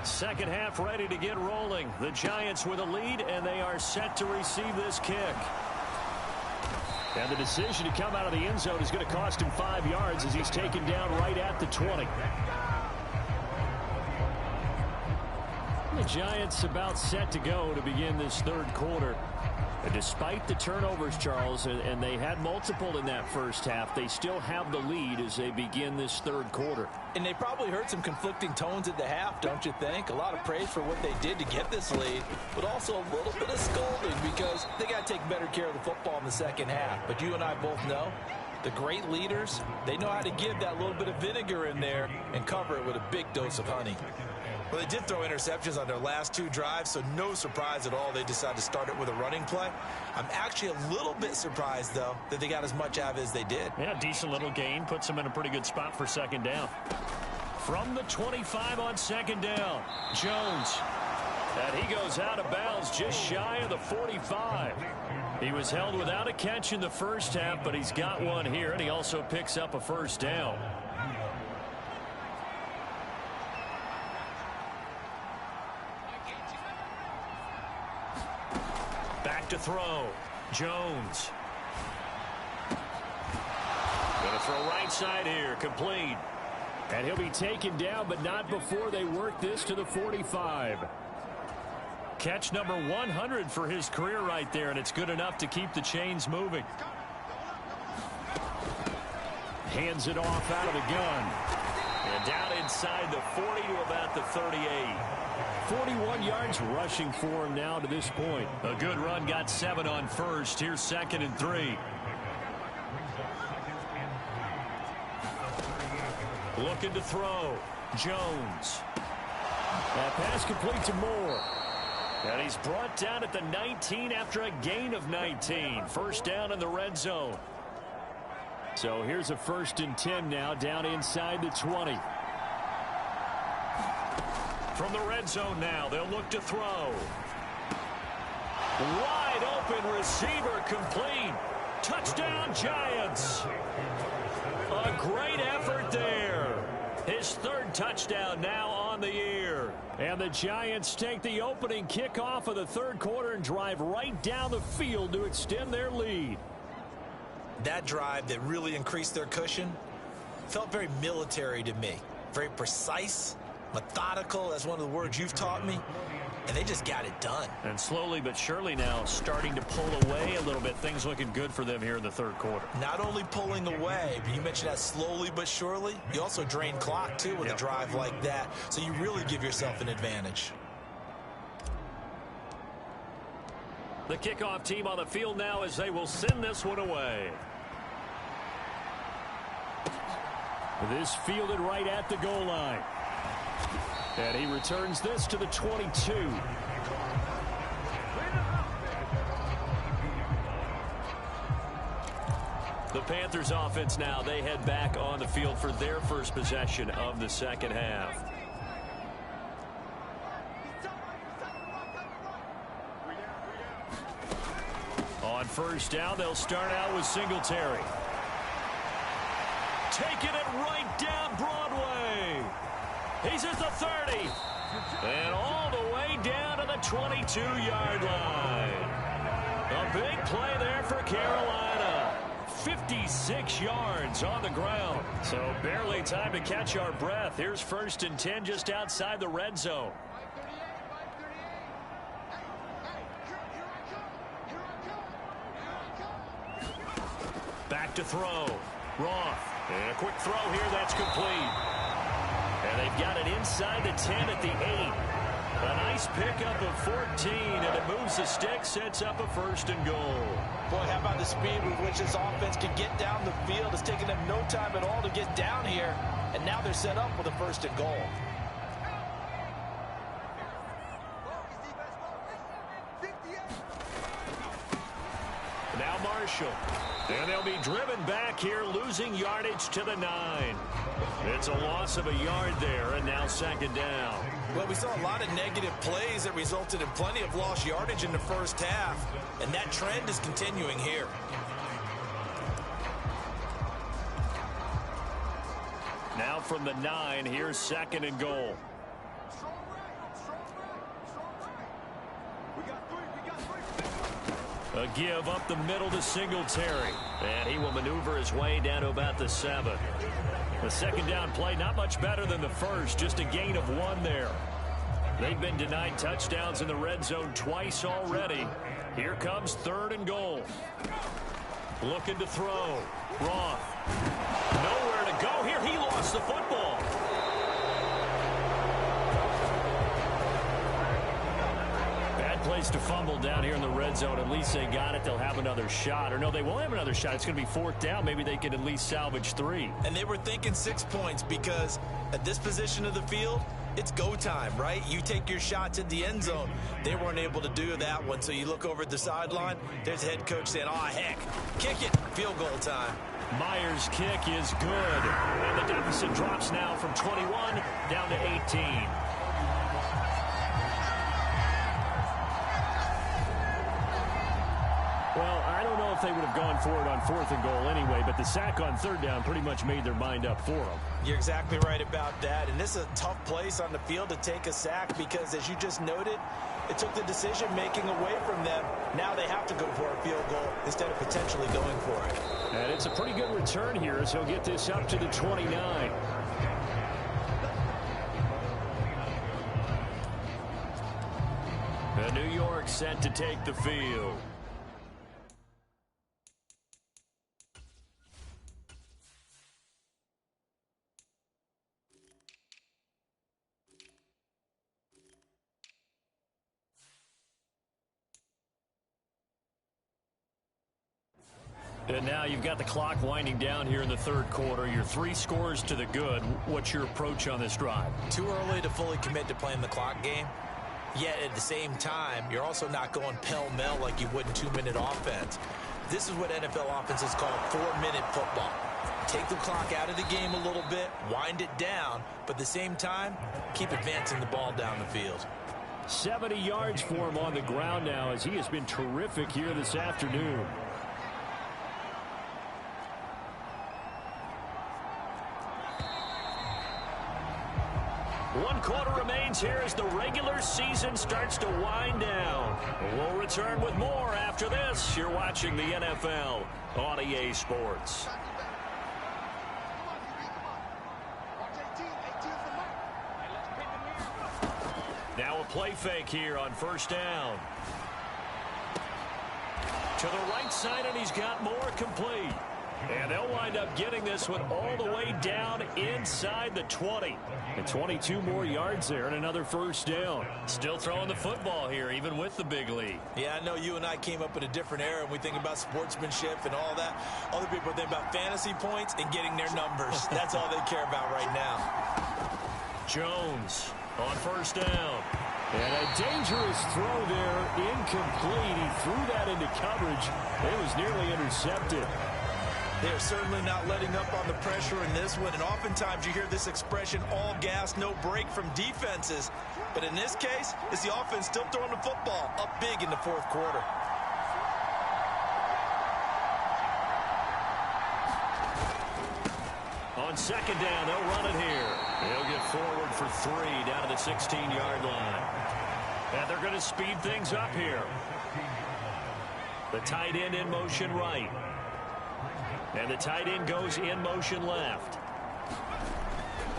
Second half ready to get rolling. The Giants with a lead, and they are set to receive this kick. And the decision to come out of the end zone is going to cost him 5 yards as he's taken down right at the 20. The Giants about set to go to begin this third quarter. And despite the turnovers, Charles, and they had multiple in that first half, they still have the lead as they begin this third quarter. And they probably heard some conflicting tones at the half, don't you think? A lot of praise for what they did to get this lead, but also a little bit of scolding because they got to take better care of the football in the second half. But you and I both know the great leaders, they know how to give that little bit of vinegar in there and cover it with a big dose of honey. Well, they did throw interceptions on their last 2 drives, so no surprise at all they decided to start it with a running play. I'm actually a little bit surprised, though, that they got as much out of it as they did. Yeah, decent little gain. Puts them in a pretty good spot for second down. From the 25 on second down, Jones. And he goes out of bounds just shy of the 45. He was held without a catch in the first half, but he's got one here, and he also picks up a first down. Back to throw. Jones. Going to throw right side here. Complete. And he'll be taken down, but not before they work this to the 45. Catch number 100 for his career right there, and it's good enough to keep the chains moving. Hands it off out of the gun. And down inside the 40 to about the 38. 41 yards rushing for him now to this point. A good run, got 7 on first. Here's 2nd and 3. Looking to throw. Jones. That pass complete to Moore. And he's brought down at the 19 after a gain of 19. First down in the red zone. So here's a 1st and 10 now down inside the 20. From the red zone now, they'll look to throw. Wide open receiver complete. Touchdown Giants. A great effort there. His 3rd touchdown now on the year. And the Giants take the opening kickoff of the third quarter and drive right down the field to extend their lead. That drive that really increased their cushion felt very military to me. Very precise, methodical. That's one of the words you've taught me. And they just got it done. And slowly but surely now starting to pull away a little bit. Things looking good for them here in the third quarter. Not only pulling away, but you mentioned that slowly but surely. You also drain clock, too, with a drive like that. So you really give yourself an advantage. The kickoff team on the field now as they will send this one away. This fielded right at the goal line. And he returns this to the 22. The Panthers offense now, they head back on the field for their first possession of the second half. On first down, they'll start out with Singletary. Taking it right down Broadway. He's at the 30. And all the way down to the 22-yard line. A big play there for Carolina. 56 yards on the ground. So barely time to catch our breath. Here's 1st and 10 just outside the red zone. Back to throw. Roth. And a quick throw here. That's complete. And they've got it inside the 10 at the 8. A nice pickup of 14, and it moves the stick, sets up a 1st and goal. Boy, how about the speed with which this offense can get down the field? It's taken them no time at all to get down here, and now they're set up with a 1st and goal. Now Marshall. And they'll be driven back here, losing yardage to the 9. It's a loss of a yard there, and now 2nd down. Well, we saw a lot of negative plays that resulted in plenty of lost yardage in the first half, and that trend is continuing here. Now from the 9, here's 2nd and goal. A give up the middle to Singletary. And he will maneuver his way down to about the 7. The 2nd down play, not much better than the first, just a gain of 1 there. They've been denied touchdowns in the red zone twice already. Here comes 3rd and goal. Looking to throw. Roth. Nowhere to go here. He lost the football. Bad place to fumble down here in the red zone. At least they got it. They'll have another shot. Or no, they won't have another shot. It's going to be 4th down. Maybe they can at least salvage 3. And they were thinking 6 points because at this position of the field, it's go time, right? You take your shots at the end zone. They weren't able to do that one, so you look over at the sideline. There's the head coach saying, oh, heck, kick it, field goal time. Myers' kick is good. And the deficit drops now from 21 down to 18. Well, I don't know if they would have gone for it on 4th and goal anyway, but the sack on 3rd down pretty much made their mind up for them. You're exactly right about that. And this is a tough place on the field to take a sack because, as you just noted, it took the decision-making away from them. Now they have to go for a field goal instead of potentially going for it. And it's a pretty good return here as he'll get this up to the 29. And New York set to take the field. And now you've got the clock winding down here in the 3rd quarter. You're 3 scores to the good. What's your approach on this drive? Too early to fully commit to playing the clock game. Yet at the same time, you're also not going pell-mell like you would in 2-minute offense. This is what NFL offenses call 4-minute football. Take the clock out of the game a little bit, wind it down, but at the same time, keep advancing the ball down the field. 70 yards for him on the ground now as he has been terrific here this afternoon. One quarter remains here as the regular season starts to wind down. We'll return with more after this. You're watching the NFL on EA Sports. Now a play fake here on 1st down. To the right side, and he's got more complete. And they'll wind up getting this one all the way down inside the 20. And 22 more yards there and another 1st down. Still throwing the football here, even with the big lead. Yeah, I know you and I came up in a different era, and we think about sportsmanship and all that. Other people think about fantasy points and getting their numbers. That's all they care about right now. Jones on 1st down. And a dangerous throw there, incomplete. He threw that into coverage. It was nearly intercepted. They're certainly not letting up on the pressure in this one, and oftentimes you hear this expression, all gas, no break from defenses. But in this case, it's the offense still throwing the football up big in the 4th quarter. On 2nd down, they'll run it here. They'll get forward for 3 down to the 16-yard line. And they're going to speed things up here. The tight end in motion right. And the tight end goes in motion left.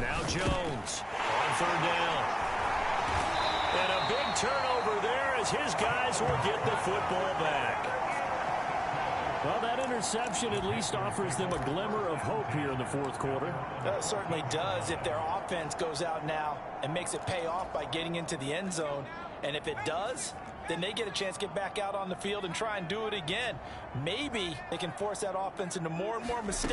Now Jones on 3rd down. And a big turnover there as his guys will get the football back. Well, that interception at least offers them a glimmer of hope here in the 4th quarter. It certainly does if their offense goes out now and makes it pay off by getting into the end zone. And if it does, then they get a chance to get back out on the field and try and do it again. Maybe they can force that offense into more and more mistakes.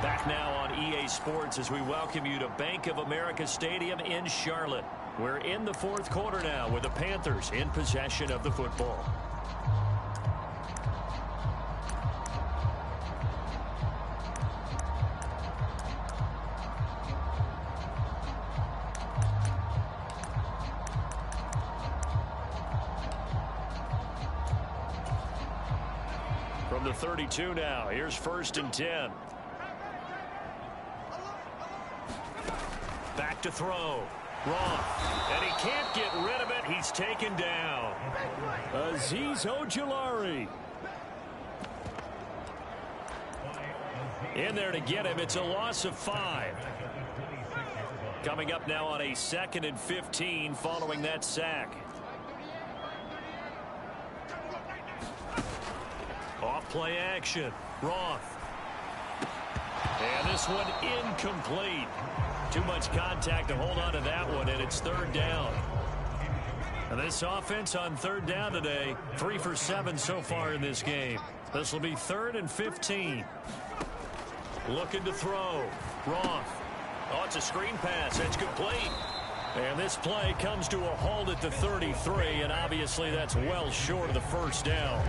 Back now on EA Sports as we welcome you to Bank of America Stadium in Charlotte. We're in the fourth quarter now with the Panthers in possession of the football. From the 32 now, here's 1st and 10. Back to throw. Roth. And he can't get rid of it. He's taken down. Azeez Ojulari. In there to get him. It's a loss of 5. Coming up now on a 2nd and 15 following that sack. Off play action. Roth. And this one incomplete. Too much contact to hold on to that one, and it's 3rd down. And this offense on 3rd down today, 3 for 7 so far in this game. This will be 3rd and 15. Looking to throw. Roth. Oh, it's a screen pass. It's complete. And this play comes to a halt at the 33, and obviously that's well short of the 1st down.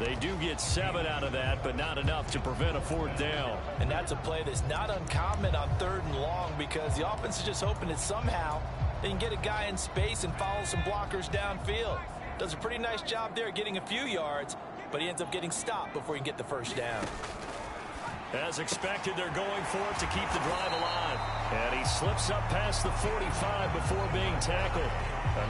They do get 7 out of that, but not enough to prevent a 4th down. And that's a play that's not uncommon on 3rd and long because the offense is just hoping that somehow they can get a guy in space and follow some blockers downfield. Does a pretty nice job there getting a few yards, but he ends up getting stopped before he can get the 1st down. As expected, they're going for it to keep the drive alive. And he slips up past the 45 before being tackled.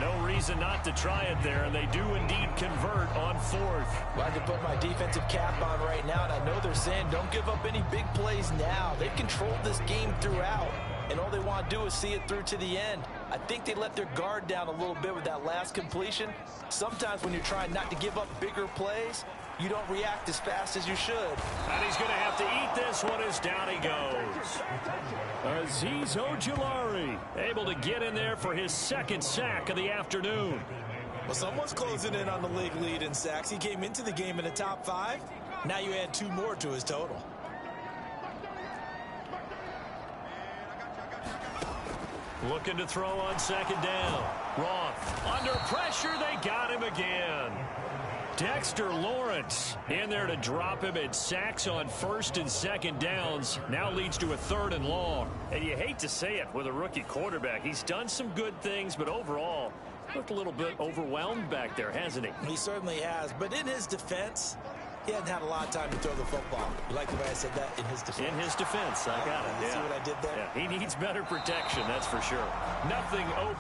No reason not to try it there, and they do indeed convert on 4th. Well, I can put my defensive cap on right now, and I know they're saying don't give up any big plays now. They've controlled this game throughout, and all they want to do is see it through to the end. I think they let their guard down a little bit with that last completion. Sometimes when you're trying not to give up bigger plays, you don't react as fast as you should. And he's going to have to eat this one as down he goes. Azeez Ojulari able to get in there for his 2nd sack of the afternoon. Well, someone's closing in on the league lead in sacks. He came into the game in the top 5. Now you add 2 more to his total. Looking to throw on 2nd down. Roth under pressure. They got him again. Dexter Lawrence in there to drop him at sacks on 1st and 2nd downs. Now leads to a 3rd and long. And you hate to say it with a rookie quarterback. He's done some good things, but overall looked a little bit overwhelmed back there, hasn't he? He certainly has. But in his defense, he hadn't had a lot of time to throw the football. You like the way I said that? In his defense. In his defense. I got it. You see what I did there? Yeah, he needs better protection, that's for sure. Nothing open.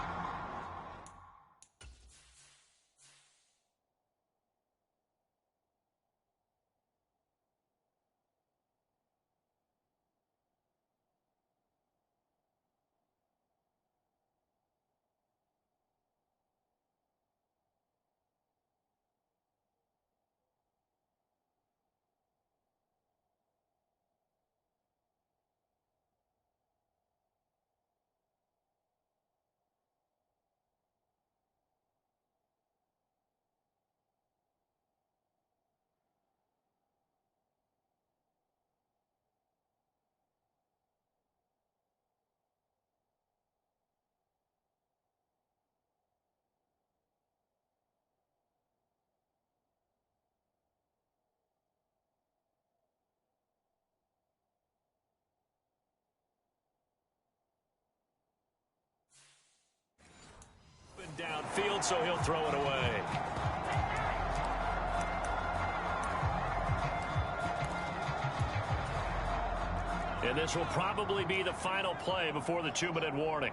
Downfield, so he'll throw it away. And this will probably be the final play before the 2-minute warning.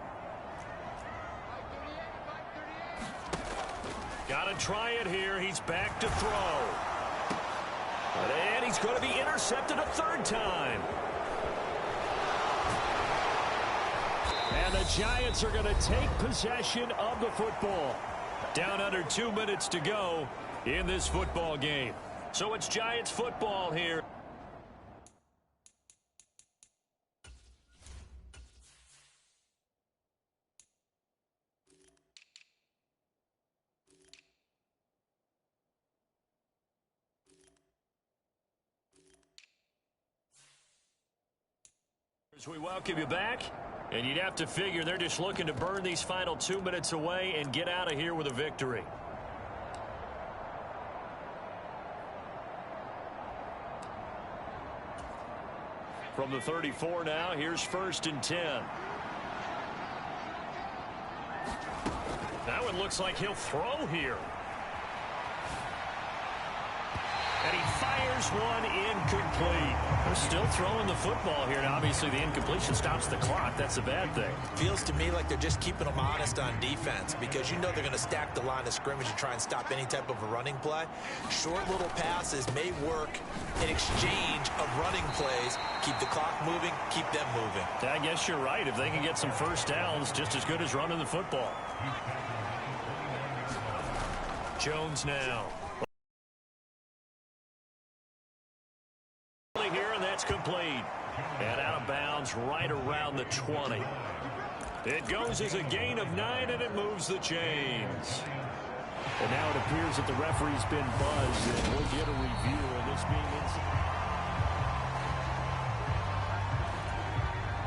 Got to try it here. He's back to throw. And he's going to be intercepted a 3rd time. And the Giants are going to take possession of the football. Down under 2 minutes to go in this football game. So it's Giants football here. As we welcome you back, and you'd have to figure they're just looking to burn these final 2 minutes away and get out of here with a victory. From the 34 now, here's 1st and 10. That one looks like he'll throw here. And he fires one incomplete. They're still throwing the football here. Now, obviously, the incompletion stops the clock. That's a bad thing. Feels to me like they're just keeping them honest on defense because you know they're going to stack the line of scrimmage and try and stop any type of a running play. Short little passes may work in exchange of running plays. Keep the clock moving, keep them moving. I guess you're right. If they can get some first downs, just as good as running the football. Jones now. Here, and that's complete. And out of bounds right around the 20. It goes as a gain of 9, and it moves the chains. And now it appears that the referee's been buzzed, and we'll get a review of this being inside.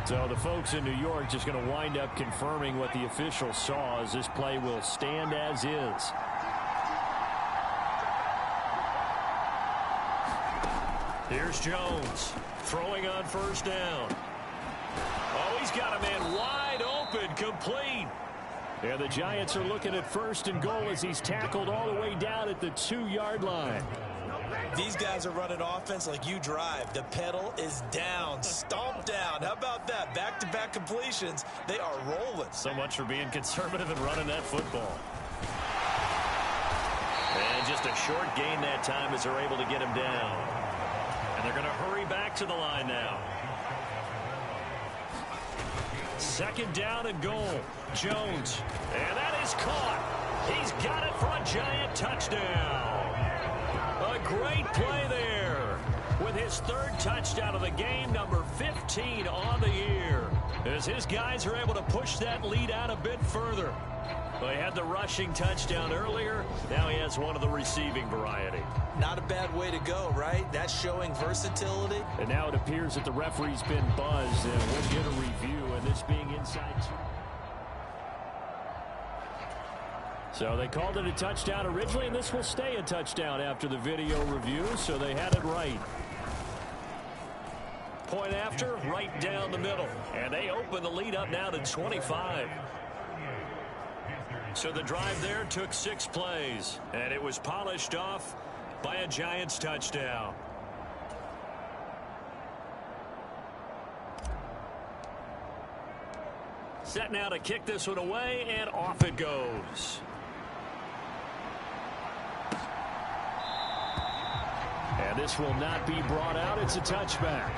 So the folks in New York just going to wind up confirming what the official saw as this play will stand as is. Here's Jones throwing on 1st down. Oh, he's got a man wide open, complete. Yeah, the Giants are looking at 1st and goal as he's tackled all the way down at the 2-yard line. These guys are running offense like you drive. The pedal is down, stomp down. How about that? Back-to-back completions. They are rolling. So much for being conservative and running that football. And just a short gain that time as they're able to get him down. And they're going to hurry back to the line now. 2nd down and goal. Jones. And that is caught. He's got it for a Giant touchdown. A great play there. With his 3rd touchdown of the game, number 15 on the year. As his guys are able to push that lead out a bit further. Well, he had the rushing touchdown earlier. Now he has one of the receiving variety. Not a bad way to go, right? That's showing versatility. And now it appears that the referee's been buzzed, and we'll get a review, and this being inside. So they called it a touchdown originally, and this will stay a touchdown after the video review, so they had it right. Point after, right down the middle. And they open the lead up now to 25. So the drive there took 6 plays, and it was polished off by a Giants touchdown. Set now to kick this one away, and off it goes. And this will not be brought out. It's a touchback.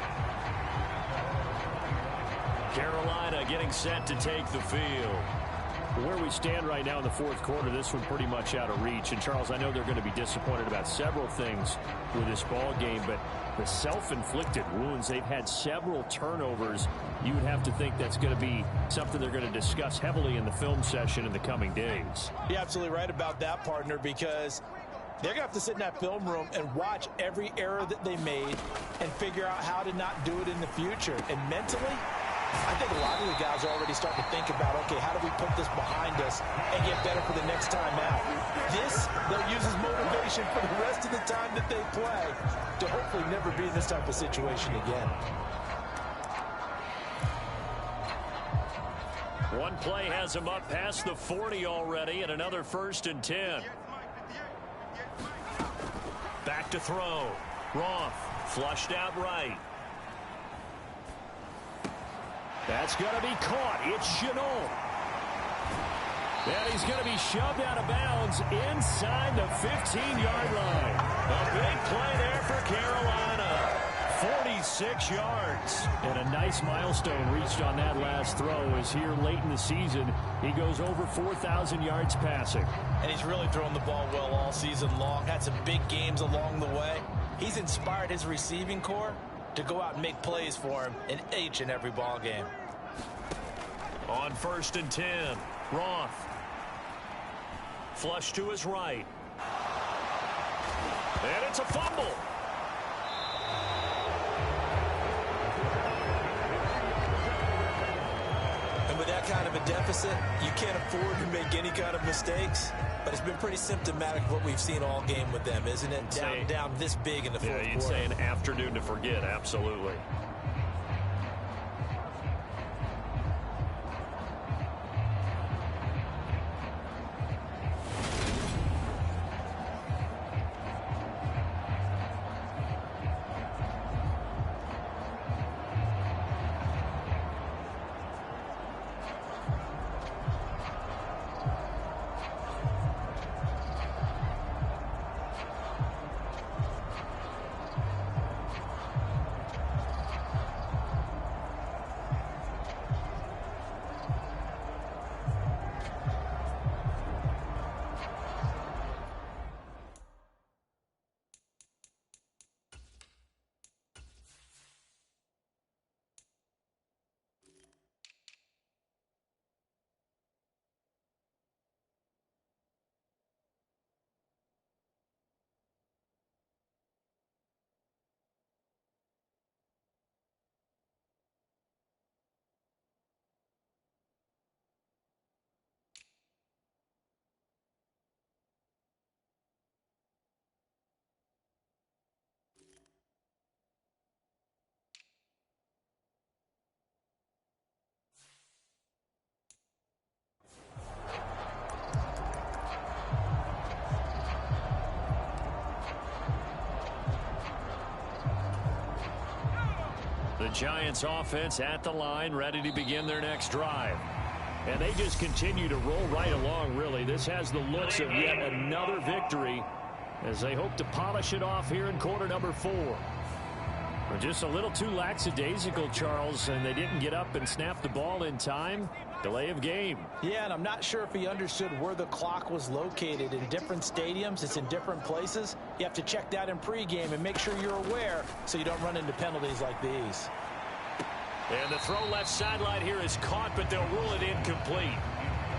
Carolina getting set to take the field. Where we stand right now in the 4th quarter, this one pretty much out of reach. And, Charles, I know they're going to be disappointed about several things with this ball game, but the self-inflicted wounds, they've had several turnovers. You would have to think that's going to be something they're going to discuss heavily in the film session in the coming days. You're absolutely right about that, partner, because they're going to have to sit in that film room and watch every error that they made and figure out how to not do it in the future. And mentally, I think a lot of the guys are already starting to think about, okay, how do we put this behind us and get better for the next time out? This, they'll use as motivation for the rest of the time that they play to hopefully never be in this type of situation again. One play has him up past the 40 already, and another 1st and 10. Back to throw. Roth flushed out right. That's going to be caught. It's Chenault. And he's going to be shoved out of bounds inside the 15-yard line. A big play there for Carolina. 46 yards. And a nice milestone reached on that last throw as here late in the season, he goes over 4,000 yards passing. And he's really thrown the ball well all season long. Had some big games along the way. He's inspired his receiving corps to go out and make plays for him in each and every ball game. On 1st and 10, Roth. Flush to his right. And it's a fumble. kind of a deficit, you can't afford to make any kind of mistakes. But it's been pretty symptomatic of what we've seen all game with them, isn't it? Down this big in the fourth quarter. Yeah, you'd say an afternoon to forget, absolutely. The Giants offense at the line, ready to begin their next drive. And they just continue to roll right along, really. This has the looks of yet another victory as they hope to polish it off here in quarter number 4. We're just a little too lackadaisical, Charles, and they didn't get up and snap the ball in time. Delay of game. Yeah, and I'm not sure if he understood where the clock was located. In different stadiums, it's in different places. You have to check that in pregame and make sure you're aware so you don't run into penalties like these. And the throw left sideline here is caught, but they'll rule it incomplete.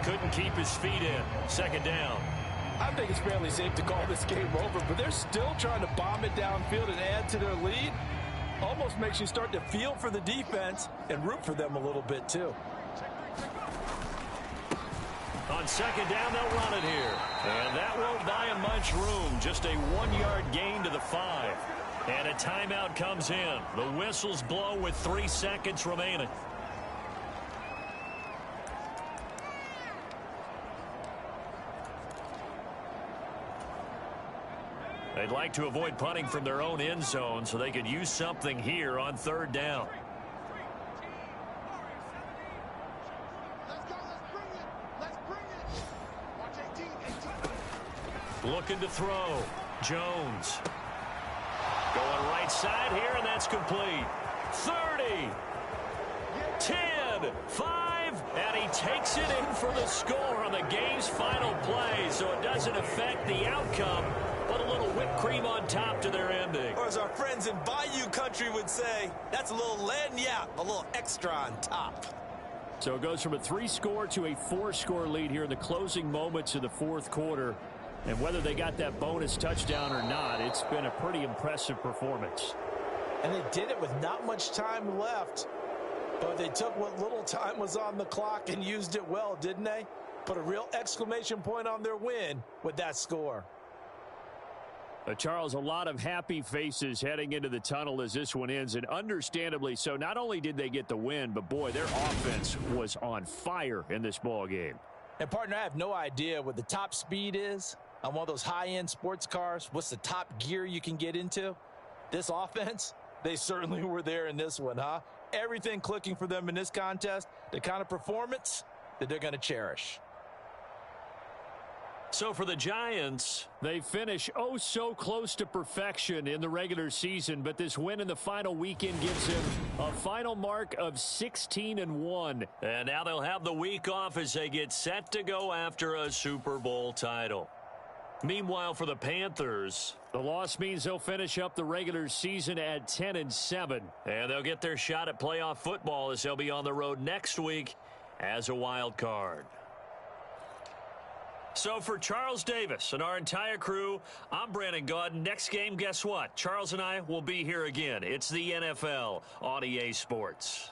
Couldn't keep his feet in. Second down. I think it's fairly safe to call this game over, but they're still trying to bomb it downfield and add to their lead. Almost makes you start to feel for the defense and root for them a little bit, too. On second down, they'll run it here. And that won't buy him much room. Just a 1-yard gain to the 5. And a timeout comes in. The whistles blow with 3 seconds remaining. They'd like to avoid punting from their own end zone so they could use something here on third down. Looking to throw. Jones. Going right side here, and that's complete. 30. 10. 5. And he takes it in for the score on the game's final play, so it doesn't affect the outcome, but a little whipped cream on top to their ending. Or as our friends in Bayou country would say, that's a little lagniappe, a little extra on top. So it goes from a 3-score to a 4-score lead here in the closing moments of the fourth quarter. And whether they got that bonus touchdown or not, it's been a pretty impressive performance. And they did it with not much time left. But they took what little time was on the clock and used it well, didn't they? Put a real exclamation point on their win with that score. Charles, a lot of happy faces heading into the tunnel as this one ends, and understandably so. Not only did they get the win, but boy, their offense was on fire in this ball game. And partner, I have no idea what the top speed is on one of those high-end sports cars. What's the top gear you can get into? This offense, they certainly were there in this one, huh? Everything clicking for them in this contest, the kind of performance that they're going to cherish. So for the Giants, they finish oh so close to perfection in the regular season, but this win in the final weekend gives them a final mark of 16-1. And now they'll have the week off as they get set to go after a Super Bowl title. Meanwhile, for the Panthers, the loss means they'll finish up the regular season at 10-7. And they'll get their shot at playoff football as they'll be on the road next week as a wild card. So for Charles Davis and our entire crew, I'm Brandon Gaudin. Next game, guess what? Charles and I will be here again. It's the NFL on EA Sports.